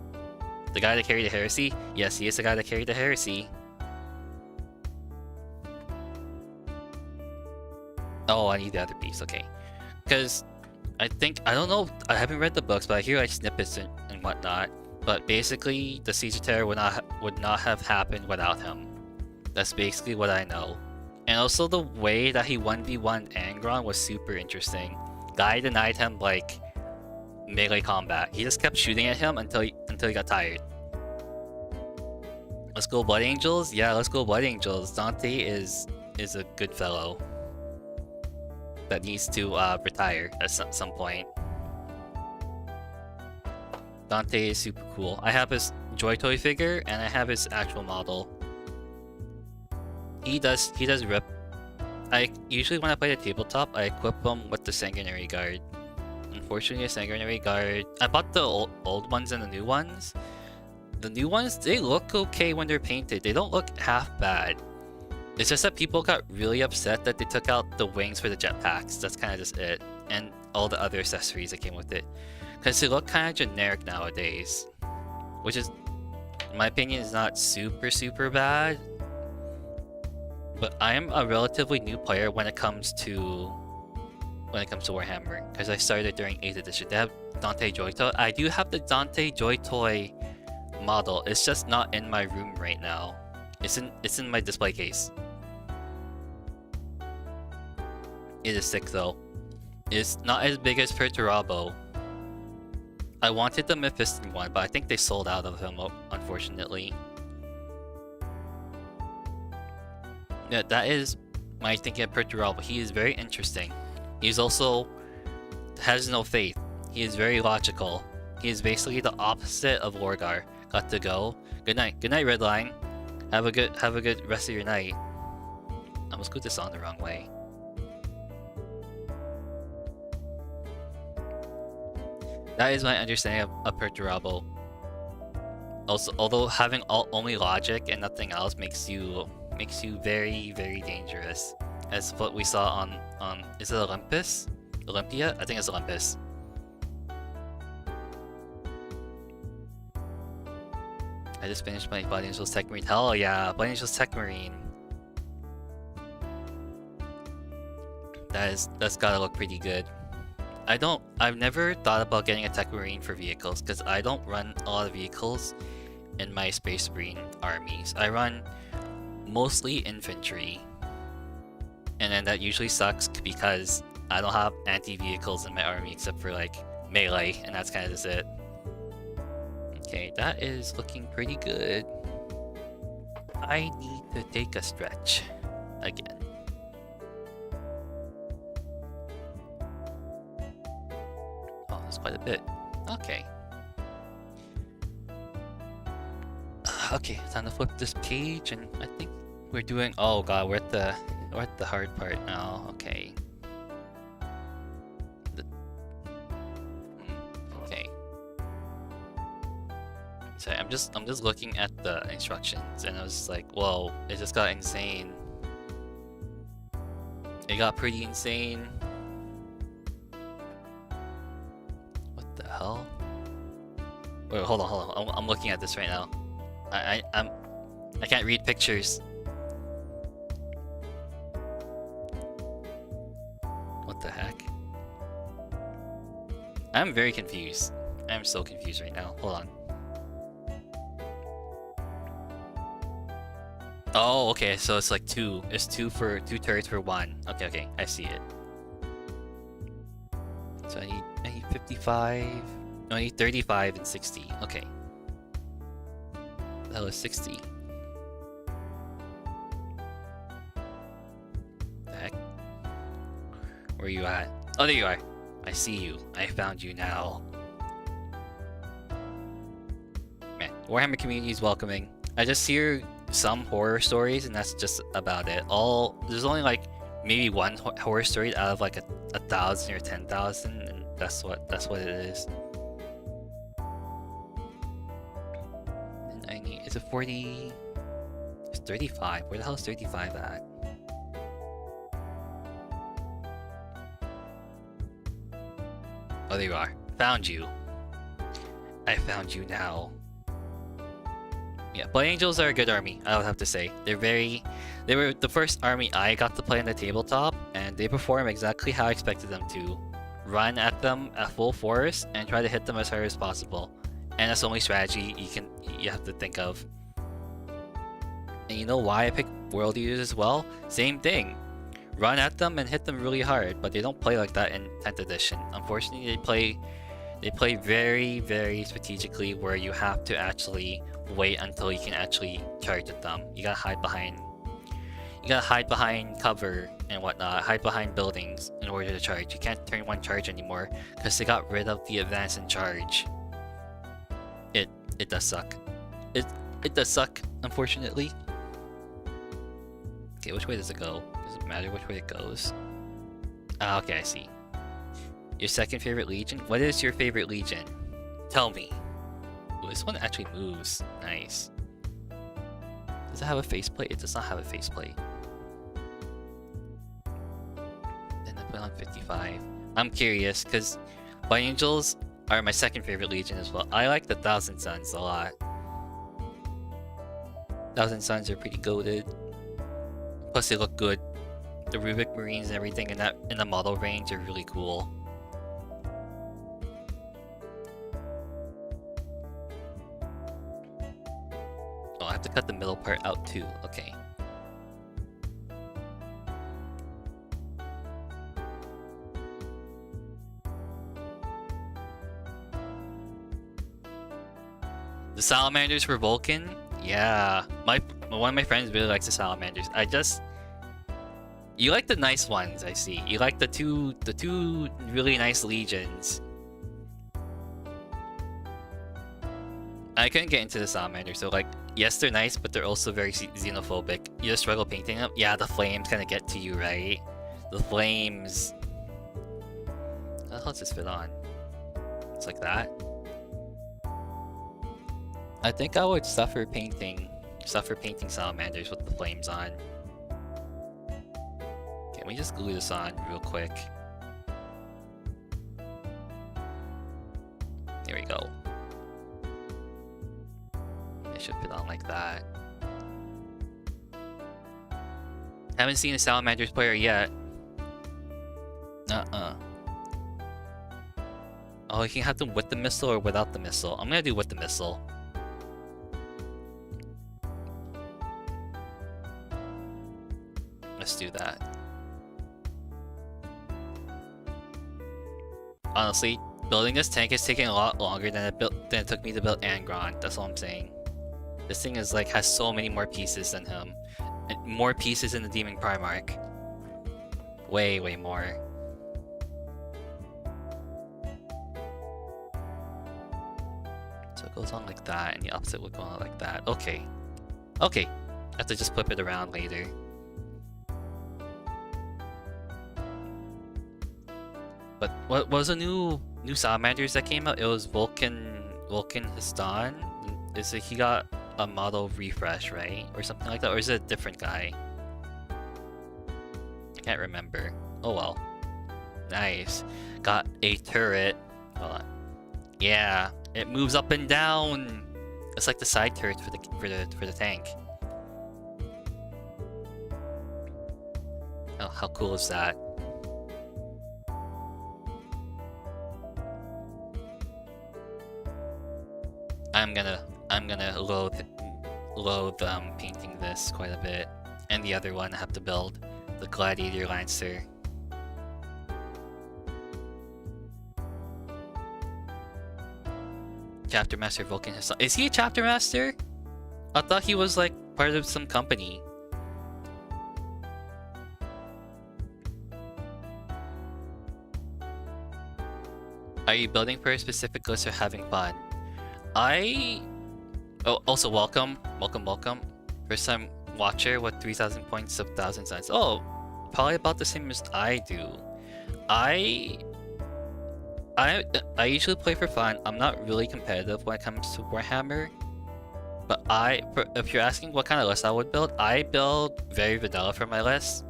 The guy that carried the heresy? Yes, he is the guy that carried the heresy. Oh, I need the other piece. Okay, because I don't know. I haven't read the books, but I hear like snippets and whatnot. But basically, the Siege of Terror would not have happened without him. That's basically what I know. And also the way that he 1v1'd Angron was super interesting. Guy denied him like melee combat. He just kept shooting at him until he got tired. Let's go Blood Angels? Yeah, let's go Blood Angels. Dante is a good fellow that needs to retire at some point. Dante is super cool. I have his Joy Toy figure and I have his actual model. He does rip. I usually when I play the tabletop, I equip him with the Sanguinary Guard. Unfortunately, the Sanguinary Guard. I bought the old ones and the new ones. The new ones, they look okay when they're painted. They don't look half bad. It's just that people got really upset that they took out the wings for the jetpacks. That's kind of just it. And all the other accessories that came with it. Because they look kind of generic nowadays. Which is, in my opinion, is not super bad. But I am a relatively new player when it comes to Warhammer. Because I started during 8th edition. They have Dante Joy Toy. I do have the Dante Joy Toy model. It's just not in my room right now. It's in my display case. It is sick though. It's not as big as Perturabo. I wanted the Mephiston one, but I think they sold out of him, unfortunately. Yeah, that is my thinking of Perturabo. He is very interesting. He's also has no faith. He is very logical. He is basically the opposite of Lorgar. Got to go. Good night. Good night, Redline. Have a good rest of your night. I almost put this on the wrong way. That is my understanding of Perturabo. Also, although having only logic and nothing else makes you very dangerous, as what we saw on is it Olympus? Olympia? I think it's Olympus. I just finished my Blood Angels Tech Marine. Hell yeah, Blood Angels Tech Marine. That's gotta look pretty good. I've never thought about getting a Tech Marine for vehicles because I don't run a lot of vehicles in my Space Marine armies. I run mostly infantry. And then that usually sucks because I don't have anti-vehicles in my army except for like melee, and that's kind of just it. Okay, that is looking pretty good. I need to take a stretch again. Oh, that's quite a bit. Okay. Okay, time to flip this page, and I think we're doing. Oh god, we're at the hard part now. Okay. Okay. So I'm just looking at the instructions, and I was just like, whoa, it just got insane. It got pretty insane. What the hell? Wait, hold on. I'm looking at this right now. I can't read pictures. What the heck? I'm very confused. I'm so confused right now. Hold on. Oh, okay. So it's like two. It's two turrets for one. Okay. I see it. So I need 55. No, I need 35 and 60. Okay. That was 60. The heck? Where are you at? Oh, there you are. I see you. I found you now. Man, Warhammer community is welcoming. I just hear some horror stories, and that's just about it. There's only like maybe one horror story out of like a 1,000 or 10,000, and that's what it is. And I need. Is it 40? It's 35. Where the hell is 35 at? Oh, there you are. Found you. I found you now. Yeah, Blood Angels are a good army, I would have to say. They were the first army I got to play on the tabletop, and they perform exactly how I expected them to. Run at them at full force and try to hit them as hard as possible. And that's the only strategy you have to think of. And you know why I picked World Eaters as well? Same thing. Run at them and hit them really hard, but they don't play like that in 10th edition. Unfortunately, they play very, very strategically, where you have to actually wait until you can actually charge at them. You gotta hide behind cover and whatnot, hide behind buildings in order to charge. You can't turn one charge anymore because they got rid of the advance and charge. It does suck. It does suck, unfortunately. Okay, which way does it go? Does it matter which way it goes? Ah, okay, I see. Your second favorite legion? What is your favorite legion? Tell me. Ooh, this one actually moves. Nice. Does it have a faceplate? It does not have a faceplate. Then I put on 55. I'm curious, because Blood Angels are my second favorite legion as well. I like the Thousand Suns a lot. Thousand Suns are pretty goated. Plus they look good. The Rubik Marines and everything in the model range are really cool. Oh, I have to cut the middle part out too. Okay. The salamanders for Vulcan? Yeah. One of my friends really likes the salamanders. You like the nice ones, I see. You like the two really nice legions. I couldn't get into the salamander, so like, yes, they're nice, but they're also very xenophobic. You just struggle painting them. Yeah, the flames kind of get to you, right? The flames. How the hell does this fit on? It's like that. I think I would suffer painting salamanders with the flames on. Okay, let me just glue this on real quick. There we go. It should fit on like that. Haven't seen a salamanders player yet. Oh, you can have them with the missile or without the missile. I'm gonna do with the missile. Let's do that. Honestly, Building this tank is taking a lot longer than it took me to build Angron. That's all I'm saying. This thing is like has so many more pieces than him. And more pieces in the Demon Primarch. Way more. So it goes on like that, and the opposite would go on like that. Okay. Okay. I have to just flip it around later. But what was the new salamanders that came out? It was Vulcan Histon. Is it he got a model refresh, right? Or something like that? Or is it a different guy? I can't remember. Oh well. Nice. Got a turret. Hold on. Yeah, it moves up and down. It's like the side turret for the tank. Oh, how cool is that? I'm gonna load painting this quite a bit, and the other one I have to build the Gladiator Lancer. Chapter Master Vulcan Histon. Is he a Chapter Master? I thought he was like part of some company. Are you building for a specific list or having fun? Oh, also welcome. First time watcher with 3,000 points of 1,000 suns. Oh, probably about the same as I do. I usually play for fun. I'm not really competitive when it comes to Warhammer. But if you're asking what kind of list I would build, I build very vanilla for my list.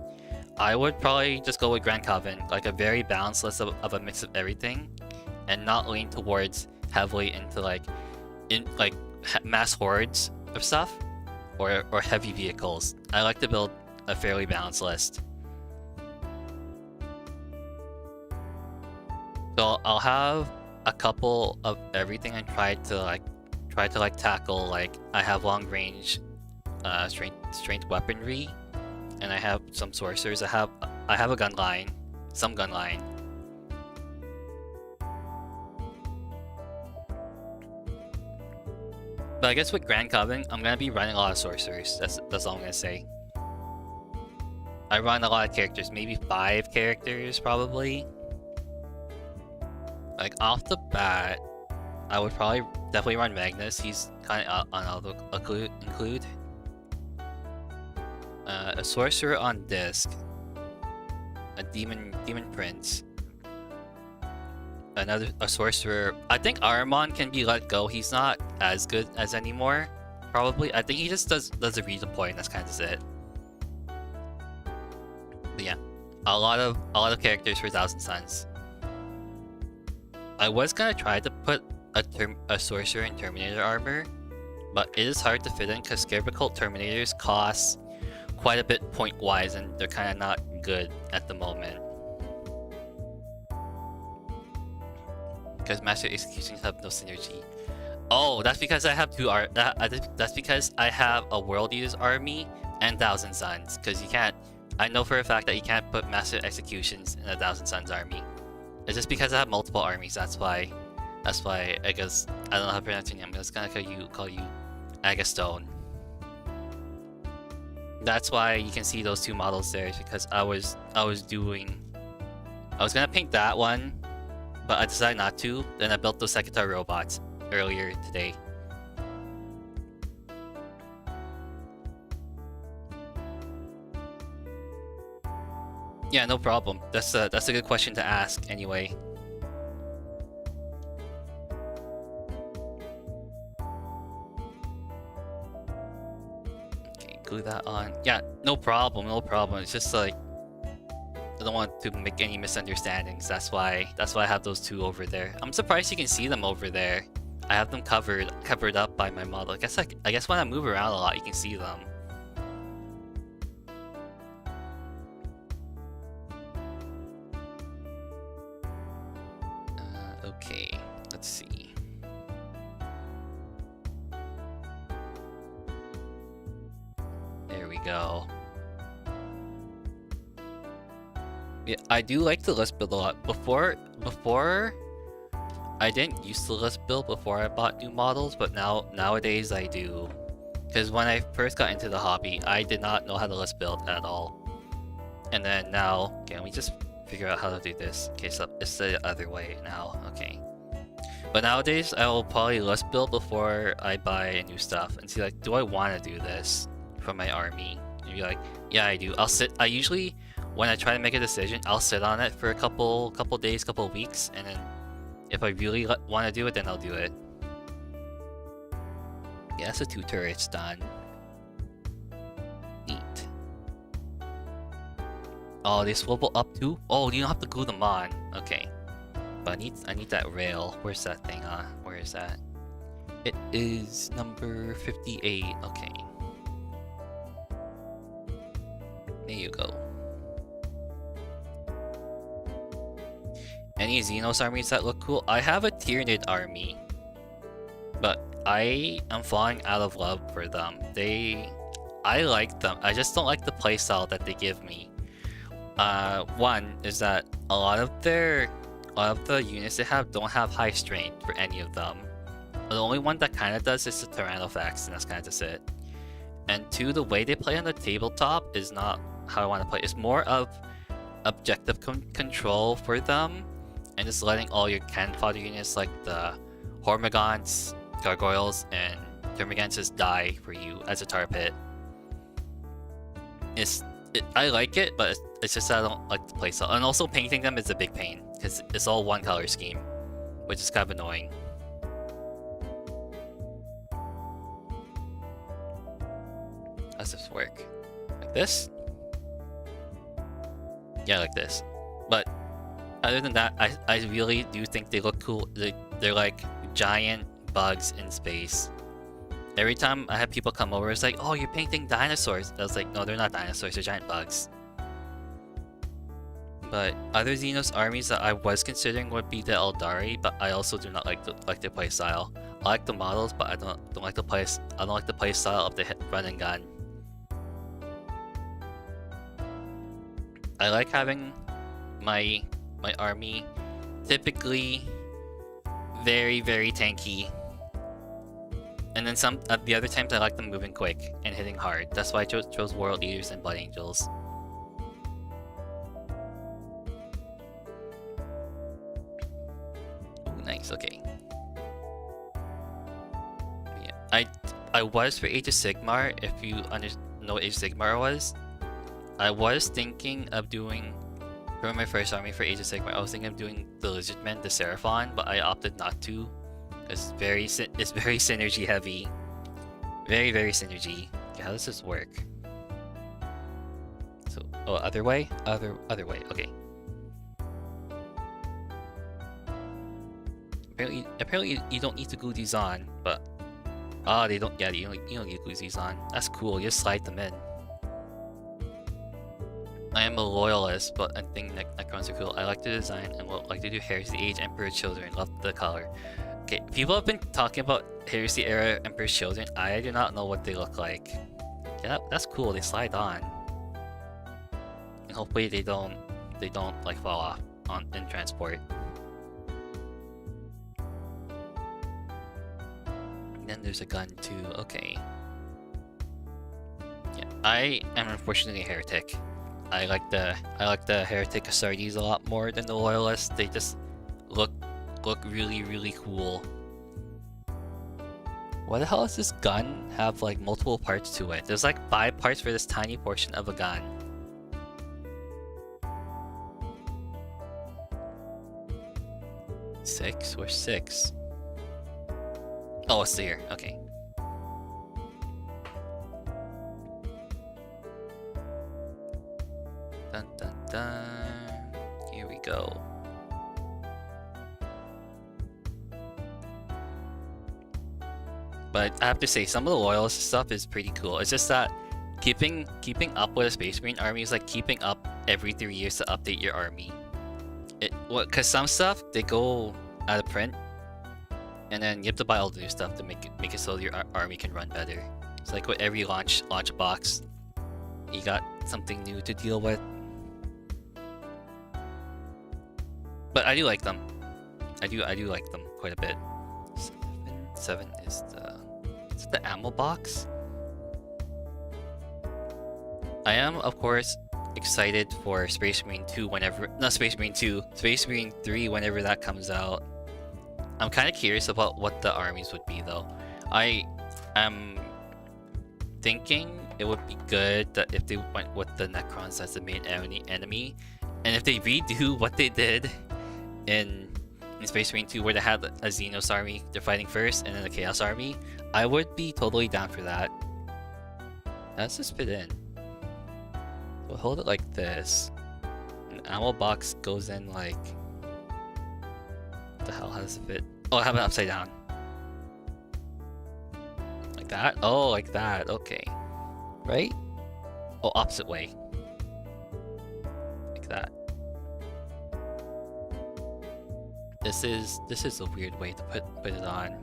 I would probably just go with Grand Coven, like a very balanced list of a mix of everything, and not lean towards heavily into mass hordes of stuff or heavy vehicles. I like to build a fairly balanced list. So I'll have a couple of everything and try to tackle, like, I have long range strength weaponry, and I have some sorcerers. I have a gun line, some gun line. But I guess with Grand Coven, I'm gonna be running a lot of sorcerers. That's all I'm gonna say. I run a lot of characters, maybe 5 characters probably. Like off the bat, I would probably definitely run Magnus. He's kind of on auto include. A sorcerer on disc. A demon prince. A sorcerer. I think Aramon can be let go. He's not as good as anymore. Probably. I think he just does a redeploy, and that's kind of just it. But yeah, a lot of characters for 1,000 Suns. I was gonna try to put a sorcerer in Terminator armor, but it is hard to fit in because Scarecrow Terminators cost quite a bit point wise, and they're kind of not good at the moment. Because Master Executions have no synergy. Oh, that's because I have that's because I have a World Eater's army and 1,000 Suns. Because you can't. I know for a fact that you can't put Master Executions in a 1,000 Suns army. It's just because I have multiple armies. That's why. I guess I don't know how to pronounce your name. I'm just gonna call you Agastone. That's why you can see those 2 models there. Is because I was gonna paint that one, but I decided not to. Then I built those Secretary robots earlier today. Yeah, no problem. That's a good question to ask anyway. Okay, glue that on. Yeah, no problem. It's just like I don't want to make any misunderstandings. That's why I have those 2 over there. I'm surprised you can see them over there. I have them covered up by my model. I guess when I move around a lot, you can see them. Okay, let's see. There we go. Yeah, I do like the list build a lot. Before I didn't use the list build before I bought new models, but nowadays I do. Because when I first got into the hobby, I did not know how to list build at all. And then now, can we just figure out how to do this? Okay, so it's the other way now. Okay. But nowadays, I will probably list build before I buy new stuff and see like, do I want to do this for my army? And be like, yeah, I do. I usually, when I try to make a decision, I'll sit on it for a couple days, couple weeks, and then if I really want to do it, then I'll do it. Yeah, so 2 turrets done. Neat. Oh, they swivel up too? Oh, you don't have to glue them on. Okay. But I need that rail. Where's that thing? Where is that? It is number 58. Okay. There you go. Any Xenos armies that look cool? I have a Tyranid army, but I am falling out of love for them. I like them. I just don't like the playstyle that they give me. One is that a lot of the units they have don't have high strength for any of them. The only one that kind of does is the Tyrannofax, and that's kind of just it. And 2, the way they play on the tabletop is not how I want to play. It's more of objective control for them, and just letting all your cannon fodder units like the Hormigons, Gargoyles, and Termagants die for you as a tar pit. I like it, but it's just I don't like the playstyle. And also painting them is a big pain, because it's all one color scheme, which is kind of annoying. How does this work? Like this? Yeah, like this. But other than that, I really do think they look cool. They're like giant bugs in space. Every time I have people come over, it's like, oh, you're painting dinosaurs. I was like, no, they're not dinosaurs, they're giant bugs. But other Xenos armies that I was considering would be the Eldari, but I also do not like their playstyle. I like the models, but I don't like the playstyle of the run and gun. I like having my army typically very tanky, and then some the other times I like them moving quick and hitting hard. That's why I chose World Eaters and Blood Angels. Ooh, nice. Okay. Yeah, I was for Age of Sigmar. If you know what Age of Sigmar was, I was thinking of doing, for my first army for Age of Sigmar, I was thinking of doing the Lizardmen, the Seraphon, but I opted not to. It's very synergy heavy. Very synergy. Okay, how does this work? So, oh, other way? Other way, okay. Apparently you don't need to glue these on, but... Ah, they don't, yeah, you don't need to glue these on. That's cool, you just slide them in. I am a loyalist, but I think Necrons are cool. I like the design and would like to do Heresy Age Emperor Children. Love the color. Okay, people have been talking about Heresy Era Emperor Children. I do not know what they look like. Yeah, that's cool. They slide on, and hopefully they don't like fall off in transport. And then there's a gun too. Okay. Yeah, I am unfortunately a heretic. I like the Heretic Astartes a lot more than the Loyalists. They just look really cool. Why the hell does this gun have like multiple parts to it? There's like 5 parts for this tiny portion of a gun. Six? Where's 6? Oh, it's here. Okay. Dun dun dun. Here we go. But I have to say, some of the Loyalist stuff is pretty cool. It's just that keeping up with a Space Marine army is like keeping up every 3 years to update your army. Cause some stuff they go out of print, and then you have to buy all the new stuff to make it so your army can run better. It's like with every launch box, you got something new to deal with. But I do like them. I do like them. quite a bit. 7 is the ammo box. I am, of course, excited for Space Marine 2 whenever, not Space Marine 2, Space Marine 3 whenever that comes out. I'm kind of curious about what the armies would be though. I am thinking it would be good that if they went with the Necrons as the main enemy, and if they redo what they did in Space Marine 2 where they had a Xenos army they're fighting first and then a Chaos army, I would be totally down for that. Let's just fit in. We'll hold it like this. An ammo box goes in like... What the hell? How does it fit? Oh, I have it upside down. Like that? Oh, like that. Okay. Right? Oh, opposite way. Like that. This is a weird way to put it on.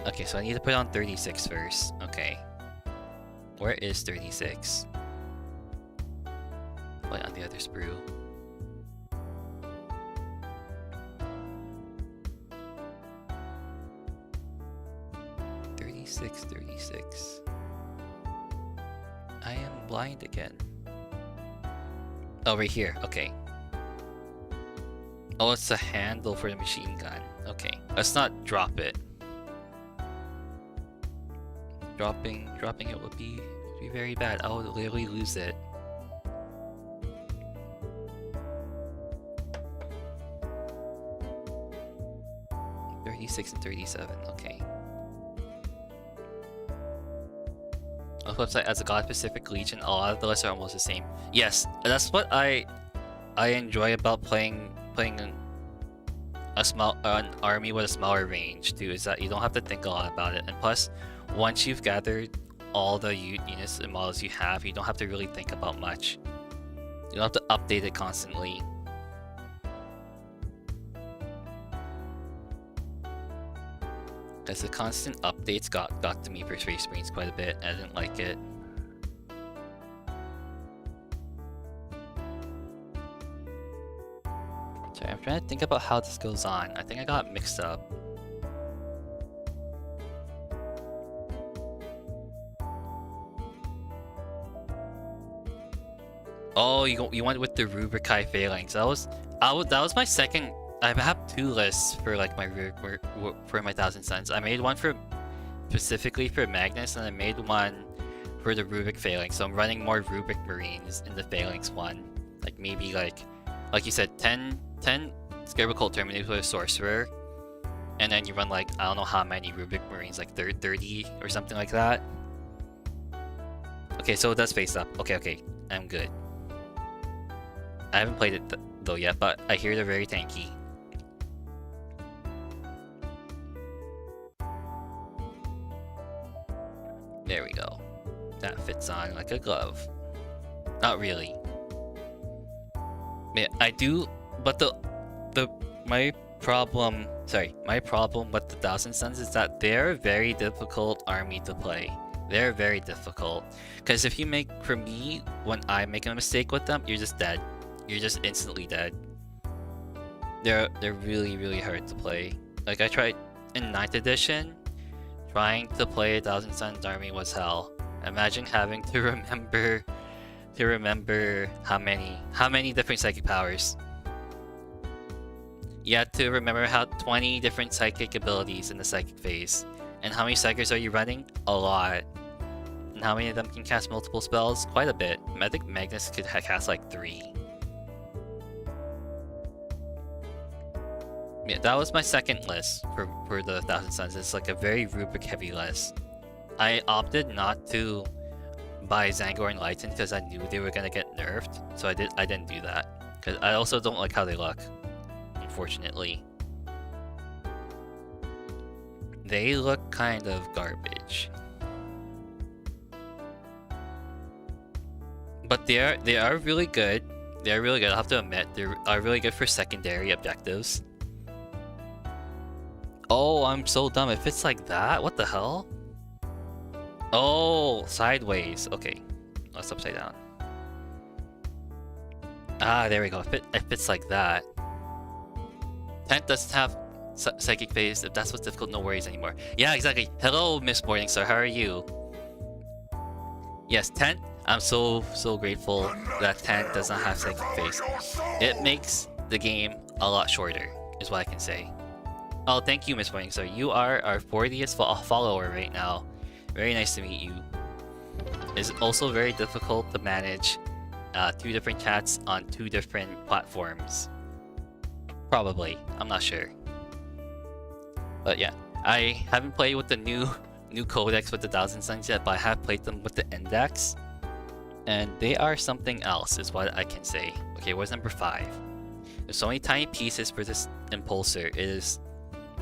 Okay, so I need to put on 36 first. Okay. Where is 36? Put on the other sprue. $36. I am blind again. Oh, right here. Okay. Oh, it's a handle for the machine gun. Okay. Let's not drop it. Dropping it would be very bad. I would literally lose it. $36 and $37. Okay. On the website, as a God Pacific Legion, a lot of the lists are almost the same. Yes, that's what I enjoy about playing an army with a smaller range too, is that you don't have to think a lot about it. And plus, once you've gathered all the units and models you have, you don't have to really think about much. You don't have to update it constantly. Because the constant updates got to me for Space Marines quite a bit, and I didn't like it. Sorry, I'm trying to think about how this goes on. I think I got mixed up. Oh, you went with the Rubrikai Phalanx. That was my second. I have 2 lists for like my for my Thousand Suns. I made one for specifically for Magnus, and I made one for the Rubric Phalanx. So I'm running more Rubric Marines in the Phalanx one. Like maybe like you said, 10 Scarab Cult Terminators with a Sorcerer, and then you run like I don't know how many Rubric Marines, like 30 or something like that. Okay, so it does face up. Okay, I'm good. I haven't played it though yet, but I hear they're very tanky. There we go. That fits on like a glove. Not really. Yeah, I do, but my problem with the Thousand Suns is that they're a very difficult army to play. They're very difficult. Because if you make, for me, when I make a mistake with them, you're just dead. You're just instantly dead. They're really, really hard to play. Like I tried in 9th edition, trying to play a Thousand Suns army was hell. Imagine having to remember how many different psychic powers. You have to remember how 20 different psychic abilities in the psychic phase. And how many psychics are you running? A lot. And how many of them can cast multiple spells? Quite a bit. I think Magnus could cast like 3. Yeah, that was my second list for the Thousand Suns. It's like a very rubric heavy list. I opted not to buy Zangor and Lighten because I knew they were gonna get nerfed, so I didn't do that. Because I also don't like how they look, unfortunately. They look kind of garbage. But they are really good. They are really good, I'll have to admit. They are really good for secondary objectives. Oh, I'm so dumb. If it's like that, what the hell? Oh, sideways. Okay, that's upside down. Ah, there we go. If it's like that. Tent doesn't have psychic phase. If that's what's difficult, no worries anymore. Yeah, exactly. Hello, Miss Morningstar. How are you? Yes, Tent. I'm so grateful that Tent does not have psychic phase. It makes the game a lot shorter, is what I can say. Oh, thank you, Miss Morningstar. You are our 40th follower right now. Very nice to meet you. It's also very difficult to manage 2 different chats on 2 different platforms. Probably. I'm not sure. But yeah, I haven't played with the new codex with the 1000 Suns yet, but I have played them with the index. And they are something else, is what I can say. Okay, what's number 5? There's so many tiny pieces for this impulsor. It is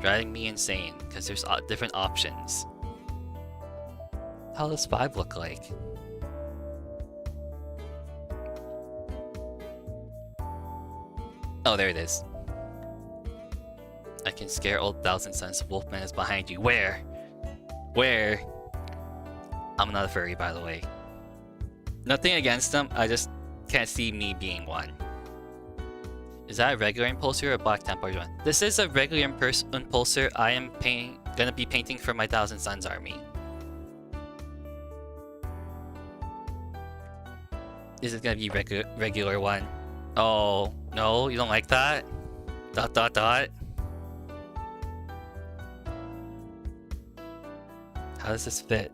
driving me insane, because there's different options. How does 5 look like? Oh, there it is. I can scare old 1000 Suns. Wolfman is behind you. Where? Where? I'm not a furry, by the way. Nothing against them, I just can't see me being one. Is that a regular impulsor or a Black Templar one? This is a regular impulsor. I am gonna be painting for my 1000 Suns army. Is it gonna be regular one? Oh, no, you don't like that? ... How does this fit?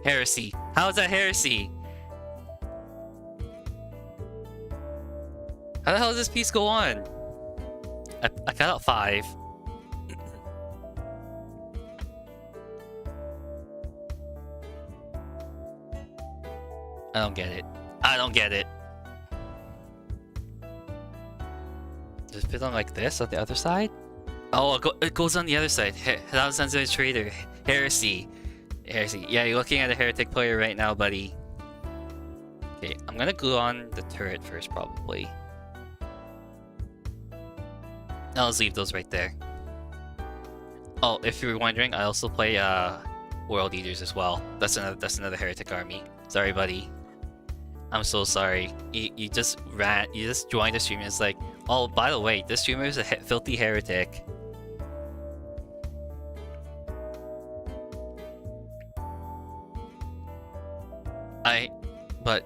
Heresy. How is that heresy? How the hell does this piece go on? I cut out 5. I don't get it. I don't get it. Does it fit on like this on the other side? Oh, it goes on the other side. 1000 Suns of a traitor. Heresy. Heresy. Yeah, you're looking at a heretic player right now, buddy. Okay, I'm gonna glue on the turret first, probably. I'll just leave those right there. Oh, if you were wondering, I also play World Eaters as well. That's another heretic army. Sorry, buddy. I'm so sorry. You just joined the stream and it's like, oh, by the way, this streamer is a filthy heretic. But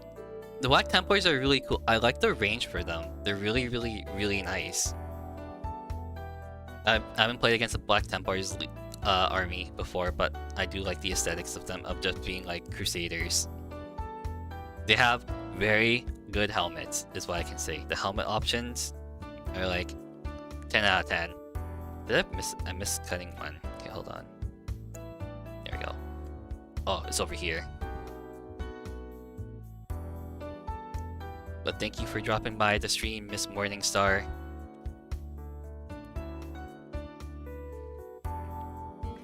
the Black Templars are really cool. I like the range for them. They're really, really, really nice. I haven't played against the Black Templars army before, but I do like the aesthetics of them, of just being like Crusaders. They have very good helmets, is what I can say. The helmet options are like 10 out of 10. Did I miss cutting one? Okay, hold on. There we go. Oh, it's over here. But thank you for dropping by the stream, Miss Morningstar.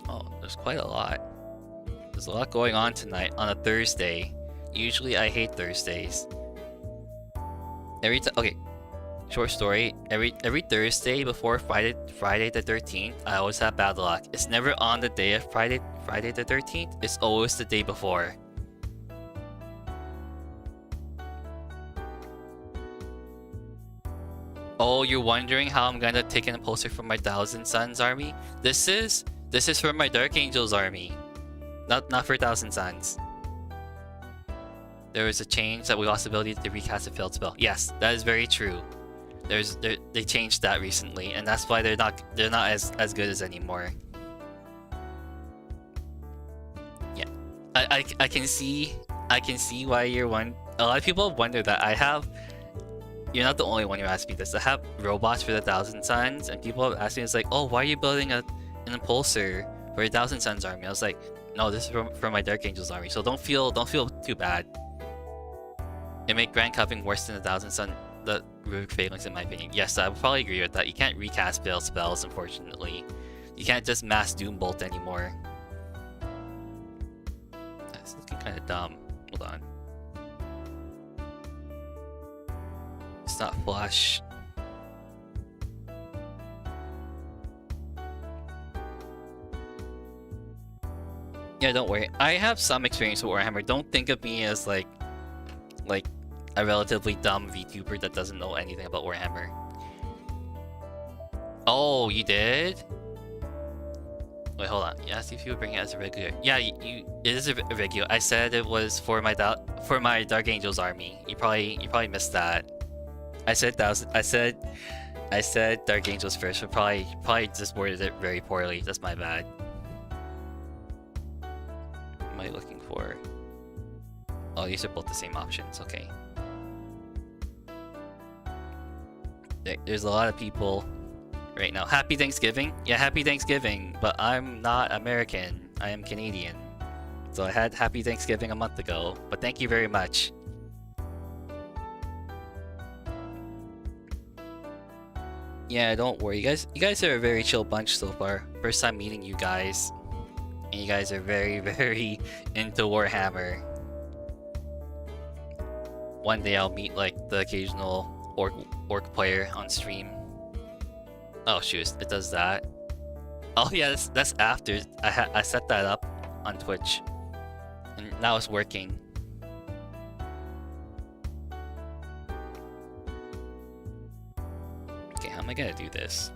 Oh, there's quite a lot. There's a lot going on tonight on a Thursday. Usually I hate Thursdays. Okay, short story. Every Thursday before Friday the 13th, I always have bad luck. It's never on the day of Friday the 13th. It's always the day before. Oh, you're wondering how I'm gonna take an impulsor from my 1000 Suns army? This is for my Dark Angels army, not for 1000 Suns. There was a change that we lost the ability to recast a failed spell. Yes, that is very true. They changed that recently, and that's why they're not as good as anymore. Yeah, I can see why you're one. A lot of people wonder that I have. You're not the only one who asked me this. I have robots for the 1000 Suns, and people have asked me, it's like, oh, why are you building an impulsor for a 1000 Suns army? I was like, no, this is from my Dark Angels army, so don't feel too bad. It make Grand Cupping worse than the 1000 Sun, the Rubric Phalanx, in my opinion. Yes, I would probably agree with that. You can't recast failed spells, unfortunately. You can't just mass Doombolt anymore. That's looking kind of dumb. Hold on. It's not flush. Yeah, don't worry. I have some experience with Warhammer. Don't think of me as like a relatively dumb VTuber that doesn't know anything about Warhammer. Oh, you did? Wait, hold on. You asked if you would bring it as a regular. Yeah, it is a regular. I said it was for my Dark Angels army. You probably missed that. I said Dark Angels first, but probably just worded it very poorly. That's my bad. What am I looking for? Oh, these are both the same options. Okay. There's a lot of people right now. Happy Thanksgiving? Yeah, happy Thanksgiving. But I'm not American. I am Canadian. So I had happy Thanksgiving a month ago. But thank you very much. Yeah, don't worry. You guys are a very chill bunch so far. First time meeting you guys. And you guys are very, very into Warhammer. One day I'll meet like the occasional orc player on stream. Oh shoot, it does that. Oh yeah, that's after I set that up on Twitch, and now it's working. Okay, how am I gonna do this?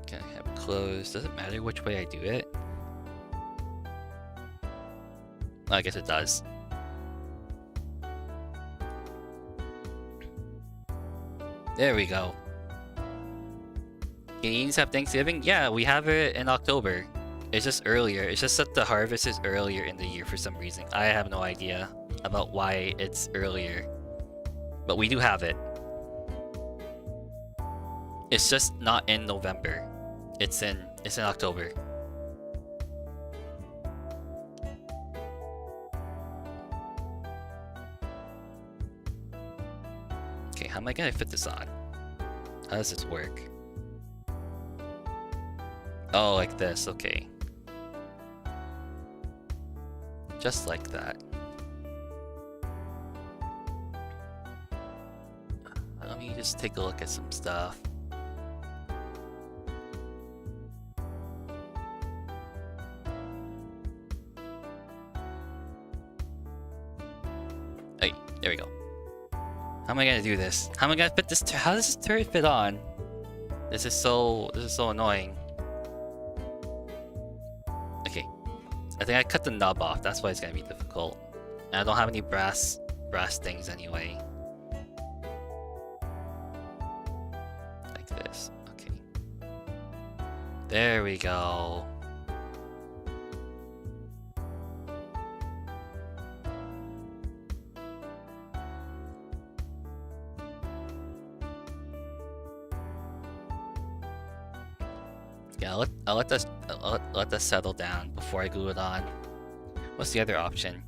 Can I have it closed? Does it matter which way I do it? I guess it does. There we go. Canadians have Thanksgiving? Yeah, we have it in October. It's just earlier. It's just that the harvest is earlier in the year for some reason. I have no idea about why it's earlier. But we do have it. It's just not in November. It's in October. Okay, how am I gonna fit this on? How does this work? Oh, like this, okay. Just like that. Let me just take a look at some stuff. Hey, there we go. How am I gonna do this? How am I gonna fit this? How does this turret fit on? This is so annoying. Okay, I think I cut the knob off. That's why it's gonna be difficult. And I don't have any brass things anyway. Like this. Okay. There we go. Yeah, I'll let this settle down before I glue it on. What's the other option?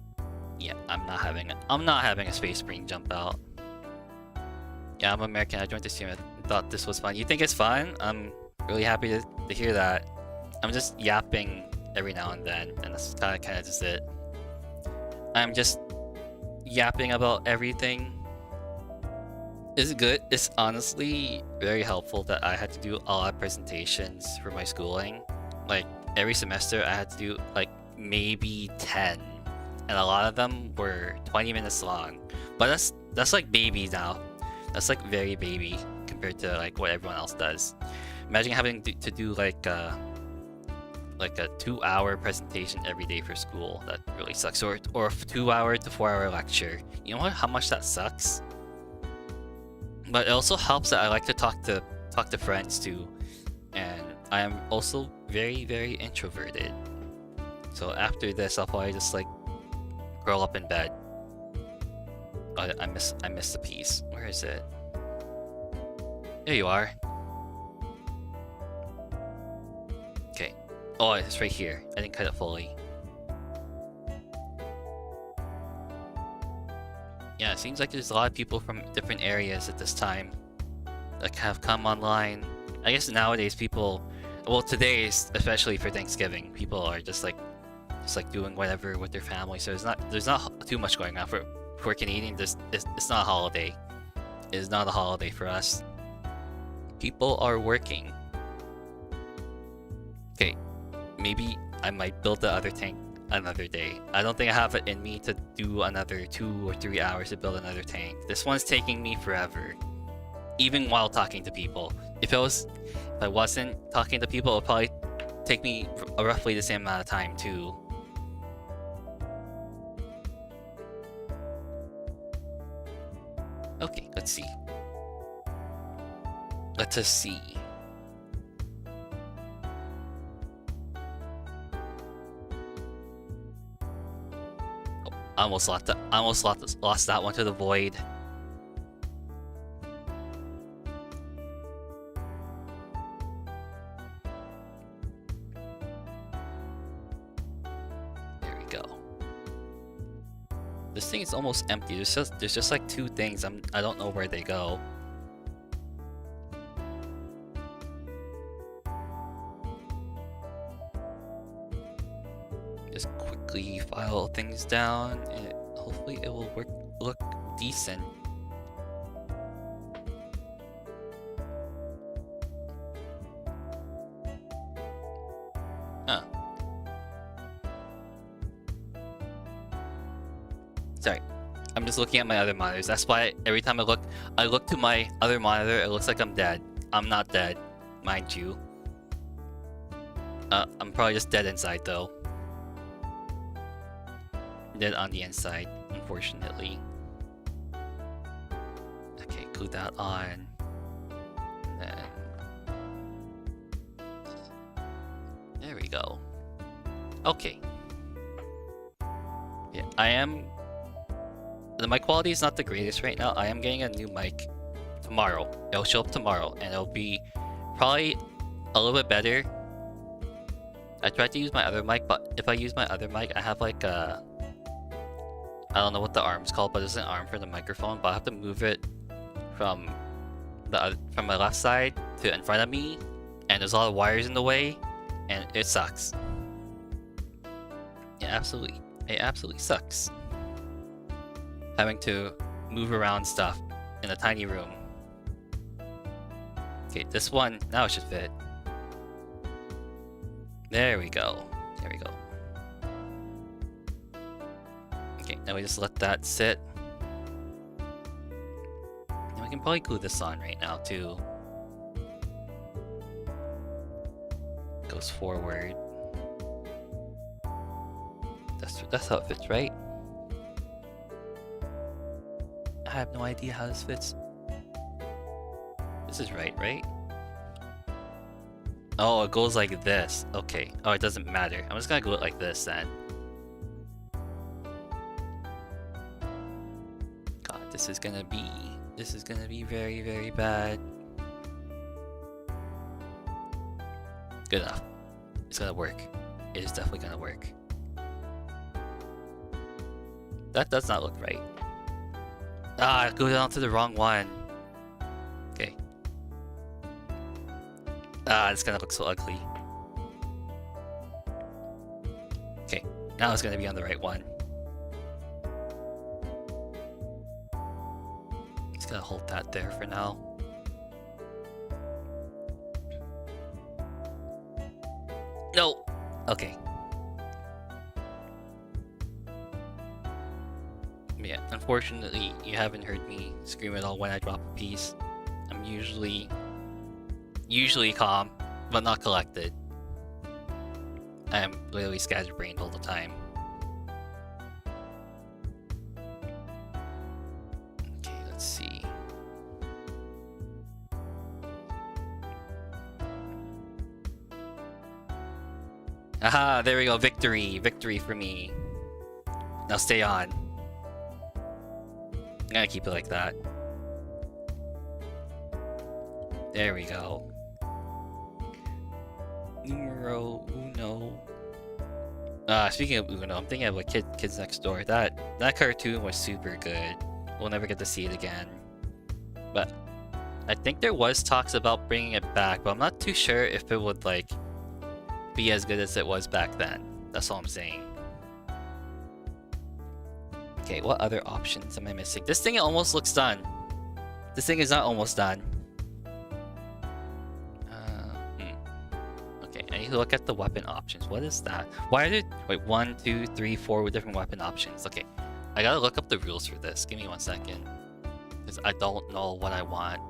Yeah, I'm not having a space marine jump out. Yeah, I'm American. I joined the stream. I thought this was fun. You think it's fun? I'm really happy to hear that. I'm just yapping every now and then, and that's kind of just it. I'm just yapping about everything. It's good. It's honestly very helpful that I had to do a lot of presentations for my schooling. Like every semester I had to do like maybe 10, and a lot of them were 20 minutes long. But that's like baby now. That's like very baby compared to like what everyone else does. Imagine having to do like a 2-hour presentation every day for school. That really sucks. Or a 2-hour to 4-hour lecture. You know how much that sucks? But it also helps that I like to talk to friends too, and I am also very, very introverted. So after this, I'll probably just like curl up in bed. Oh, I missed the piece. Where is it? There you are. Okay. Oh, it's right here. I didn't cut it fully. Yeah, it seems like there's a lot of people from different areas at this time that have come online. I guess nowadays people, well, today especially for Thanksgiving, people are just like doing whatever with their family. So there's not too much going on for Canadian. It's not a holiday. It is not a holiday for us. People are working. Okay, maybe I might build the other tank. another day. I don't think I have it in me to do another 2 or 3 hours to build another tank. This one's taking me forever, even while talking to people. If I wasn't talking to people, it would probably take me roughly the same amount of time too. Okay, let's see. Let us see. Oh, I almost lost that one to the void. There we go. This thing is almost empty. There's just like 2 things. I don't know where they go. Just quickly file things down, and hopefully it will look decent. Huh. Sorry, I'm just looking at my other monitors. That's why every time I look to my other monitor, it looks like I'm dead. I'm not dead, mind you. I'm probably just dead inside though. Dead on the inside, unfortunately. Okay, glue that on. And then there we go. Okay. Yeah, the mic quality is not the greatest right now. I am getting a new mic tomorrow. It'll show up tomorrow, and it'll be probably a little bit better. I tried to use my other mic, but if I use my other mic, I have like a... I don't know what the arm's called, but it's an arm for the microphone, but I have to move it from my left side to in front of me, and there's a lot of wires in the way, and it sucks. It absolutely sucks. Having to move around stuff in a tiny room. Okay, this one, now it should fit. There we go. There we go. Okay, now we just let that sit. And we can probably glue this on right now too. Goes forward. That's how it fits, right? I have no idea how this fits. This is right? Oh, it goes like this. Okay. Oh, it doesn't matter. I'm just gonna glue it like this then. God, this is gonna be very, very bad. Good enough. It's gonna work. It is definitely gonna work. That does not look right. Ah, I glued it onto the wrong one. Okay. Ah, it's gonna look so ugly. Okay, now it's gonna be on the right one. Just gonna hold that there for now. No! Okay. Yeah, unfortunately, you haven't heard me scream at all when I drop a piece. I'm usually calm, but not collected. I am literally scatterbrained all the time. Okay, let's see. Aha, there we go. Victory. Victory for me. Now stay on. I'm gonna keep it like that. There we go. Numero uno. Speaking of Uno, I'm thinking of like Kids Next Door. That cartoon was super good. We'll never get to see it again. But I think there was talks about bringing it back, but I'm not too sure if it would like be as good as it was back then. That's all I'm saying. Okay, what other options am I missing? This thing almost looks done. This thing is not almost done. Okay, I need look at the weapon options. What is that? Why are there, wait, 1, 2, 3, 4 different weapon options? Okay, I gotta look up the rules for this. Give me 1 second. Because I don't know what I want.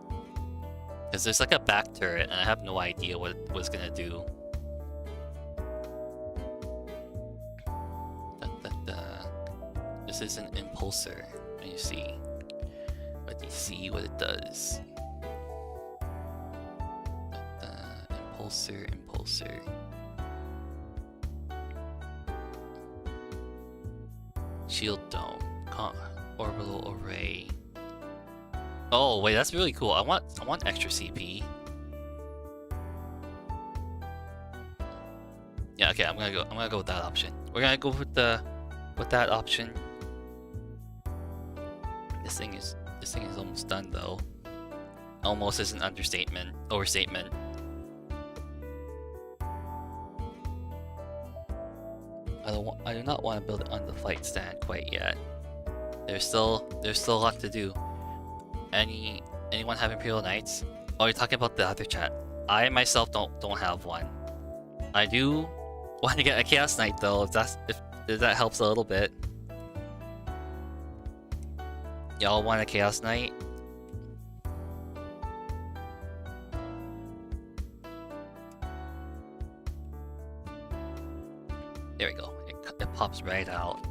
Because there's like a back turret, and I have no idea what it's gonna do. This is an impulsor. Let me see. Let me see what it does. Impulsor. Shield dome. Orbital array. Oh wait, that's really cool. I want extra CP. Yeah, okay, I'm gonna go with that option. We're gonna go with that option. This thing is almost done though. Almost is an overstatement. I do not want to build it on the flight stand quite yet. There's still a lot to do. Anyone have Imperial Knights? Oh, you're talking about the other chat. I myself don't have one. I do want to get a Chaos Knight though, if that helps a little bit. Y'all want a Chaos Knight? There we go. It pops right out.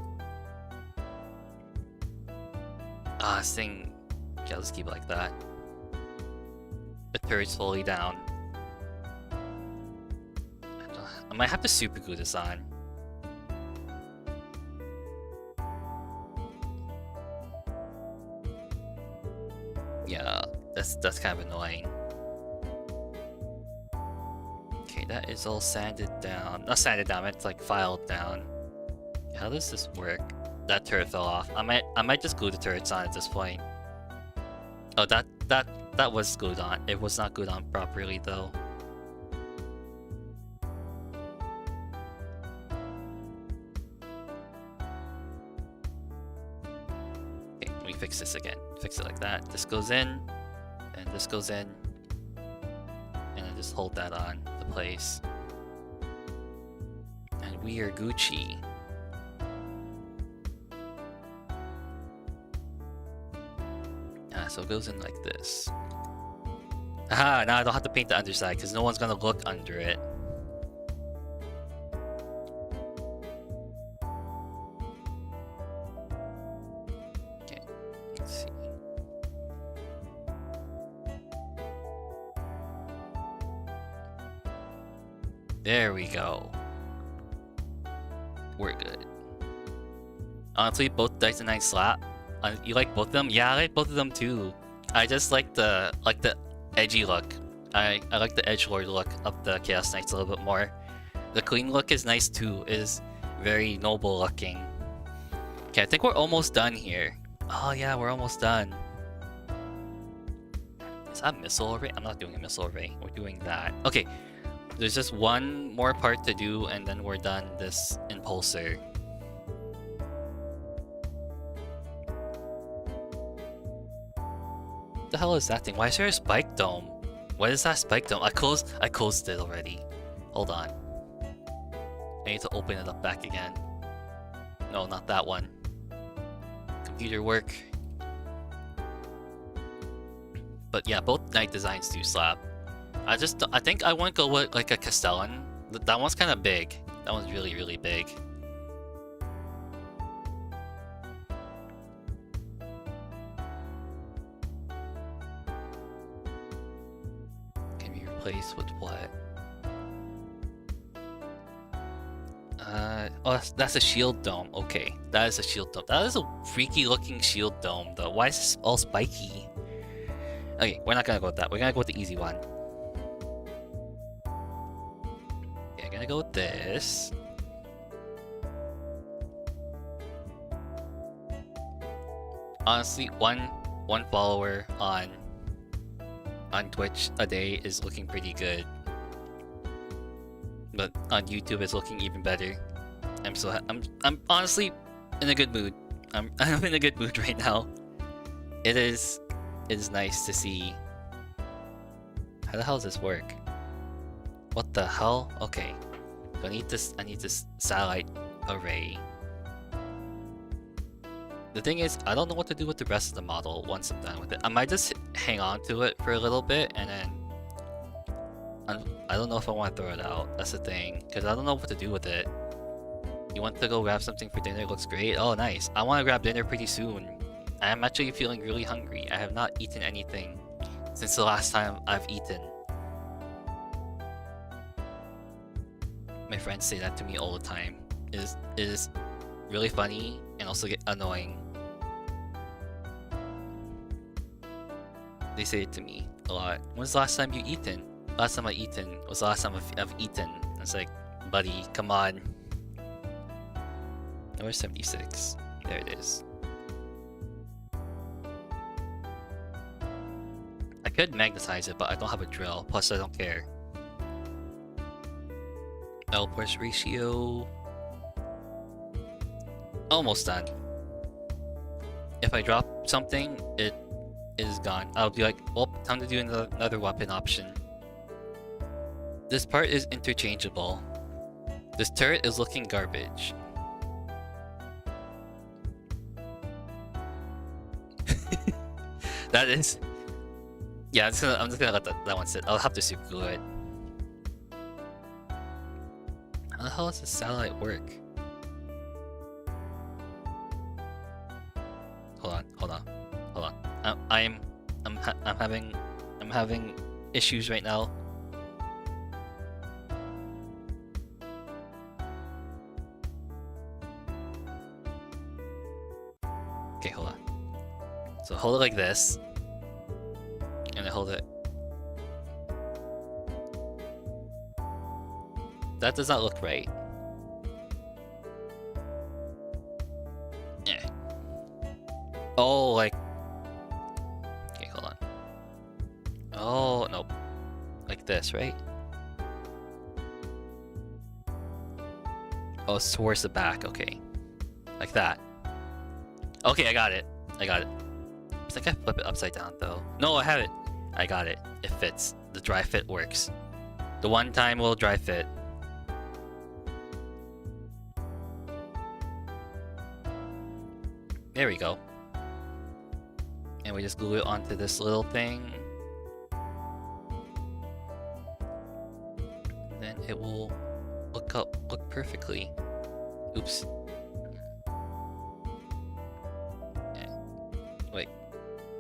Ah, this thing. Yeah, let's keep it like that. The turret's fully down. I might have to super glue this on. Yeah, that's kind of annoying. Okay, that is all sanded down. Not sanded down, it's like filed down. How does this work? That turret fell off. I might just glue the turrets on at this point. Oh, that was glued on. It was not glued on properly though. Okay, let me fix this again. Fix it like that. This goes in, and this goes in, and I just hold that on to place. And we are Gucci. So it goes in like this. Aha, now I don't have to paint the underside because no one's gonna look under it. Okay, let's see. There we go. We're good. Honestly, both Dice and 9 slap. You like both of them? Yeah, I like both of them too. I just like the edgy look. I like the edgelord look of the Chaos Knights a little bit more. The clean look is nice too. It is very noble looking. Okay, I think we're almost done here. Oh yeah, we're almost done. Is that a missile array? I'm not doing a missile array. We're doing that. Okay, there's just one more part to do and then we're done this impulsor. What the hell is that thing? Why is there a spike dome? What is that spike dome? I closed it already. Hold on. I need to open it up back again. No, not that one. Computer work. But yeah, both knight designs do slap. I think I want to go with like a Castellan. That one's kind of big. That one's really, really big. Place with what? Oh, that's a shield dome. Okay, that is a shield dome. That is a freaky looking shield dome though. Why is this all spiky? Okay, we're not gonna go with that. We're gonna go with the easy one. Okay, I'm gonna go with this. Honestly, one follower on Twitch a day is looking pretty good, but on YouTube it's looking even better. I'm honestly in a good mood. I'm in a good mood right now. It is nice to see. How the hell does this work? What the hell? Okay. So I need this satellite array. The thing is, I don't know what to do with the rest of the model once I'm done with it. I might just hang on to it for a little bit and then I don't know if I want to throw it out. That's the thing, because I don't know what to do with it. You want to go grab something for dinner? It looks great. Oh, nice. I want to grab dinner pretty soon. I'm actually feeling really hungry. I have not eaten anything since the last time I've eaten. My friends say that to me all the time. It is really funny and also get annoying. They say it to me a lot. When's the last time you eaten? Last time I eaten was the last time I've eaten. It's like, buddy, come on. Where's 76? There it is. I could magnetize it, but I don't have a drill. Plus, I don't care. L-Pulse ratio. Almost done. If I drop something, it is gone. I'll be like, well, time to do another weapon option. This part is interchangeable. This turret is looking garbage. That is... Yeah, I'm just gonna let that one sit. I'll have to super glue it. How the hell does this satellite work? Hold on. I'm having issues right now. Okay, hold on. So hold it like this, and then hold it. That does not look right. Yeah. Oh, like... Okay, hold on. Oh, no. Like this, right? Oh, it's towards the back, okay. Like that. Okay, I got it. It's like I flip it upside down, though. No, I have it. I got it. It fits. The dry fit works. The one time will dry fit. There we go. And we just glue it onto this little thing. And then it will look perfectly. Oops. Yeah. Wait.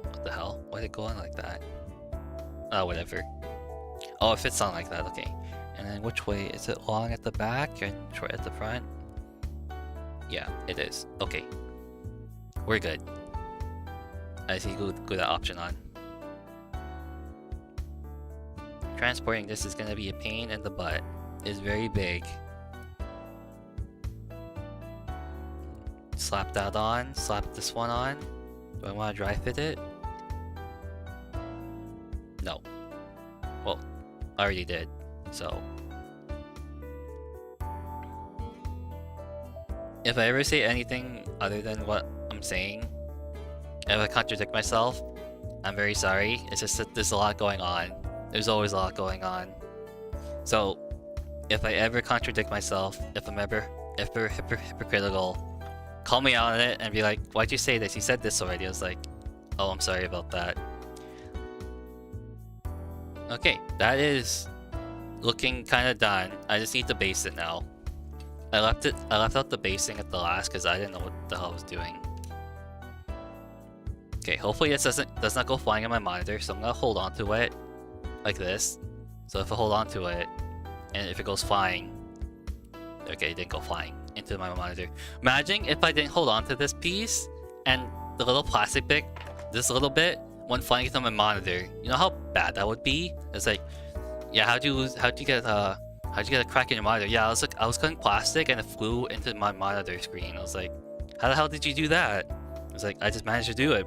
What the hell? Why did it go on like that? Oh, whatever. Oh, it fits on like that. Okay. And then which way? Is it long at the back and short at the front? Yeah, it is. Okay. We're good. I see glue that option on. Transporting this is gonna be a pain in the butt. It's very big. Slap that on, slap this one on. Do I want to dry fit it? No. Well, I already did, so. If I ever say anything other than what I'm saying, if I contradict myself, I'm very sorry. It's just that there's a lot going on. There's always a lot going on. So, if I ever contradict myself, if I'm ever hypocritical, call me out on it and be like, why'd you say this? You said this already. I was like, oh, I'm sorry about that. Okay, that is looking kind of done. I just need to base it now. I left out the basing at the last because I didn't know what the hell I was doing. Okay, hopefully this does not go flying on my monitor, so I'm gonna hold on to it like this. So if I hold on to it, and if it goes flying, okay, it didn't go flying into my monitor. Imagine if I didn't hold on to this piece and the little plastic bit, this little bit, went flying into my monitor. You know how bad that would be? It's like, yeah, how'd you get a crack in your monitor? Yeah, I was cutting plastic and it flew into my monitor screen. I was like, how the hell did you do that? I was like, I just managed to do it.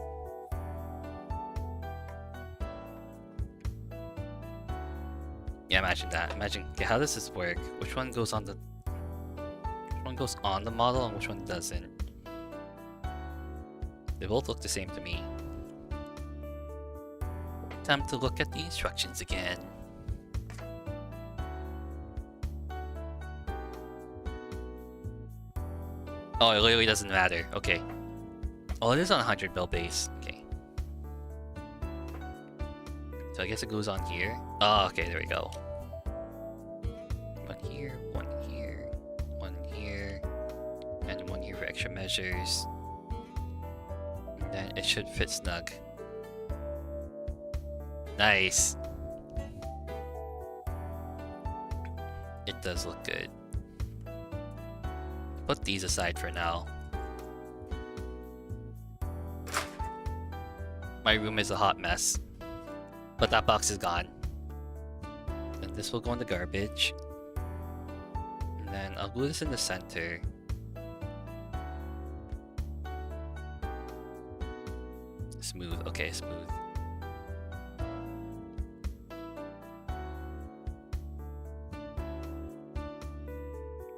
Yeah, imagine that. Imagine, okay, how does this work? Which one goes on the model and which one doesn't? They both look the same to me. Time to look at the instructions again. Oh, it literally doesn't matter. Okay. Oh, it is on 100 mil base. Okay. So I guess it goes on here. Oh, okay, there we go. One here, one here, one here, and one here for extra measures. And then it should fit snug. Nice. It does look good. Put these aside for now. My room is a hot mess. But that box is gone. And this will go in the garbage. And then I'll glue this in the center. Smooth. Okay, smooth.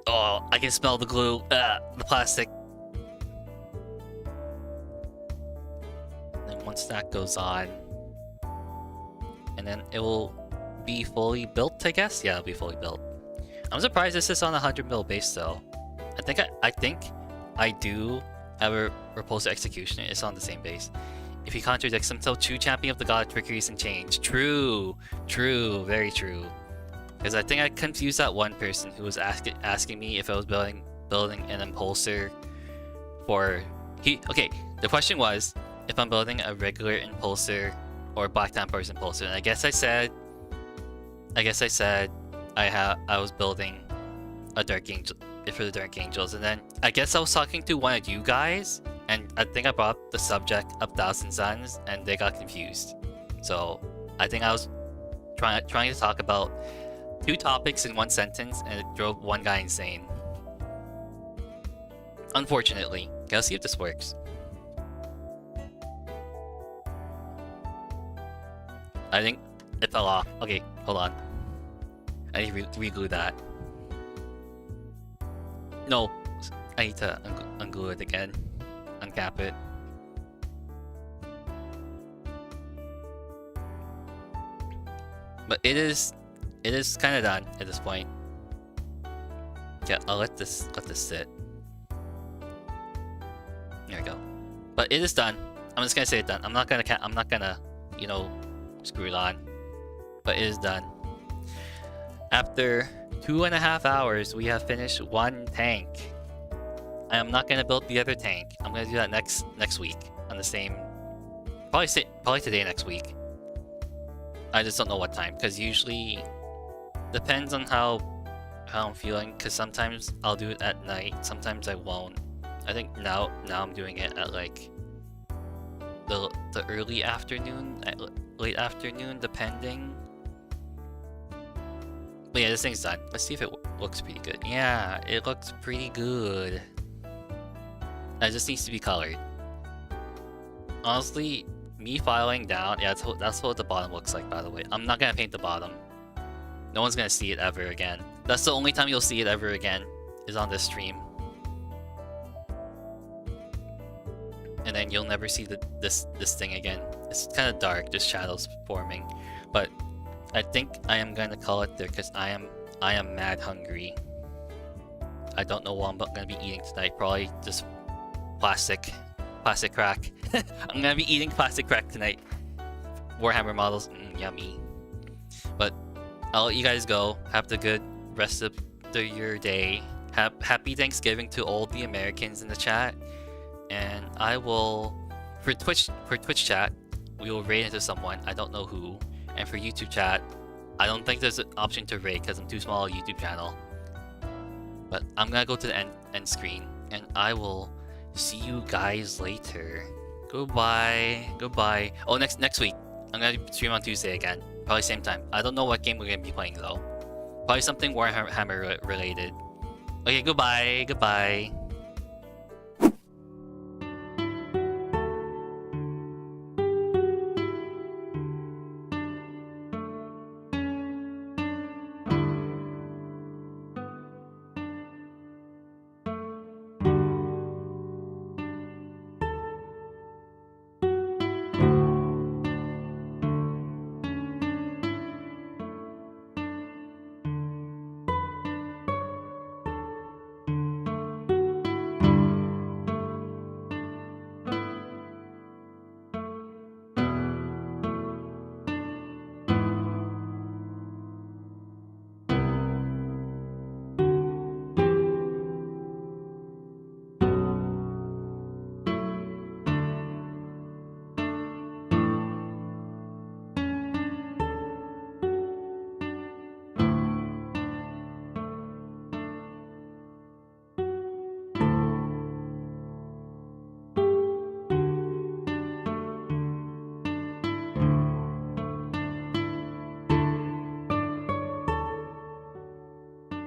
Oh, I can smell the glue. The plastic. And then once that goes on, and then it will be fully built, I guess? Yeah, it'll be fully built. I'm surprised this is on a 100 mil base though. I think I do have a repulsor executioner. It's on the same base. If he contradicts himself, true champion of the god of trickeries and change. True, true, very true. Because I think I confused that one person who was asking me if I was building an impulsor for okay, the question was if I'm building a regular impulsor or Black Templars impulsor, and I guess I said I was building a Dark Angel for the Dark Angels, and then I guess I was talking to one of you guys, and I think I brought up the subject of Thousand Suns, and they got confused. So I think I was trying to talk about two topics in one sentence, and it drove one guy insane. Unfortunately. Okay, let's see if this works. I think it fell off. Okay, hold on. I need to reglue that. No, I need to unglue it again. Uncap it. But it is kind of done at this point. Yeah, I'll let this sit. There we go. But it is done. I'm just gonna say it done. I'm not gonna, you know, screw it on. But it is done. After 2.5 hours, we have finished one tank. I am not gonna build the other tank. I'm gonna do that next week on the same, probably today next week. I just don't know what time, because usually depends on how I'm feeling, because sometimes I'll do it at night, sometimes I won't. I think now I'm doing it at like the early afternoon, late afternoon, depending. But yeah, this thing's done. Let's see if it looks pretty good. Yeah, it looks pretty good. It just needs to be colored. Honestly, me filing down, yeah, that's what the bottom looks like, by the way. I'm not gonna paint the bottom. No one's gonna see it ever again. That's the only time you'll see it ever again, is on this stream. And then you'll never see this thing again. It's kind of dark, just shadows forming. But I think I am gonna call it there, because I am mad hungry. I don't know what I'm gonna be eating tonight. Probably just plastic crack. I'm gonna be eating plastic crack tonight. Warhammer models, yummy. But I'll let you guys go. Have the good rest of your day. Happy Thanksgiving to all the Americans in the chat. And I will, for Twitch chat, we will raid into someone. I don't know who. And for YouTube chat, I don't think there's an option to raid because I'm too small a YouTube channel. But I'm gonna go to the end screen, and I will see you guys later. Goodbye. Goodbye. Oh, next week, I'm gonna stream on Tuesday again. Probably same time. I don't know what game we're gonna be playing though. Probably something Warhammer related. Okay, goodbye. Goodbye.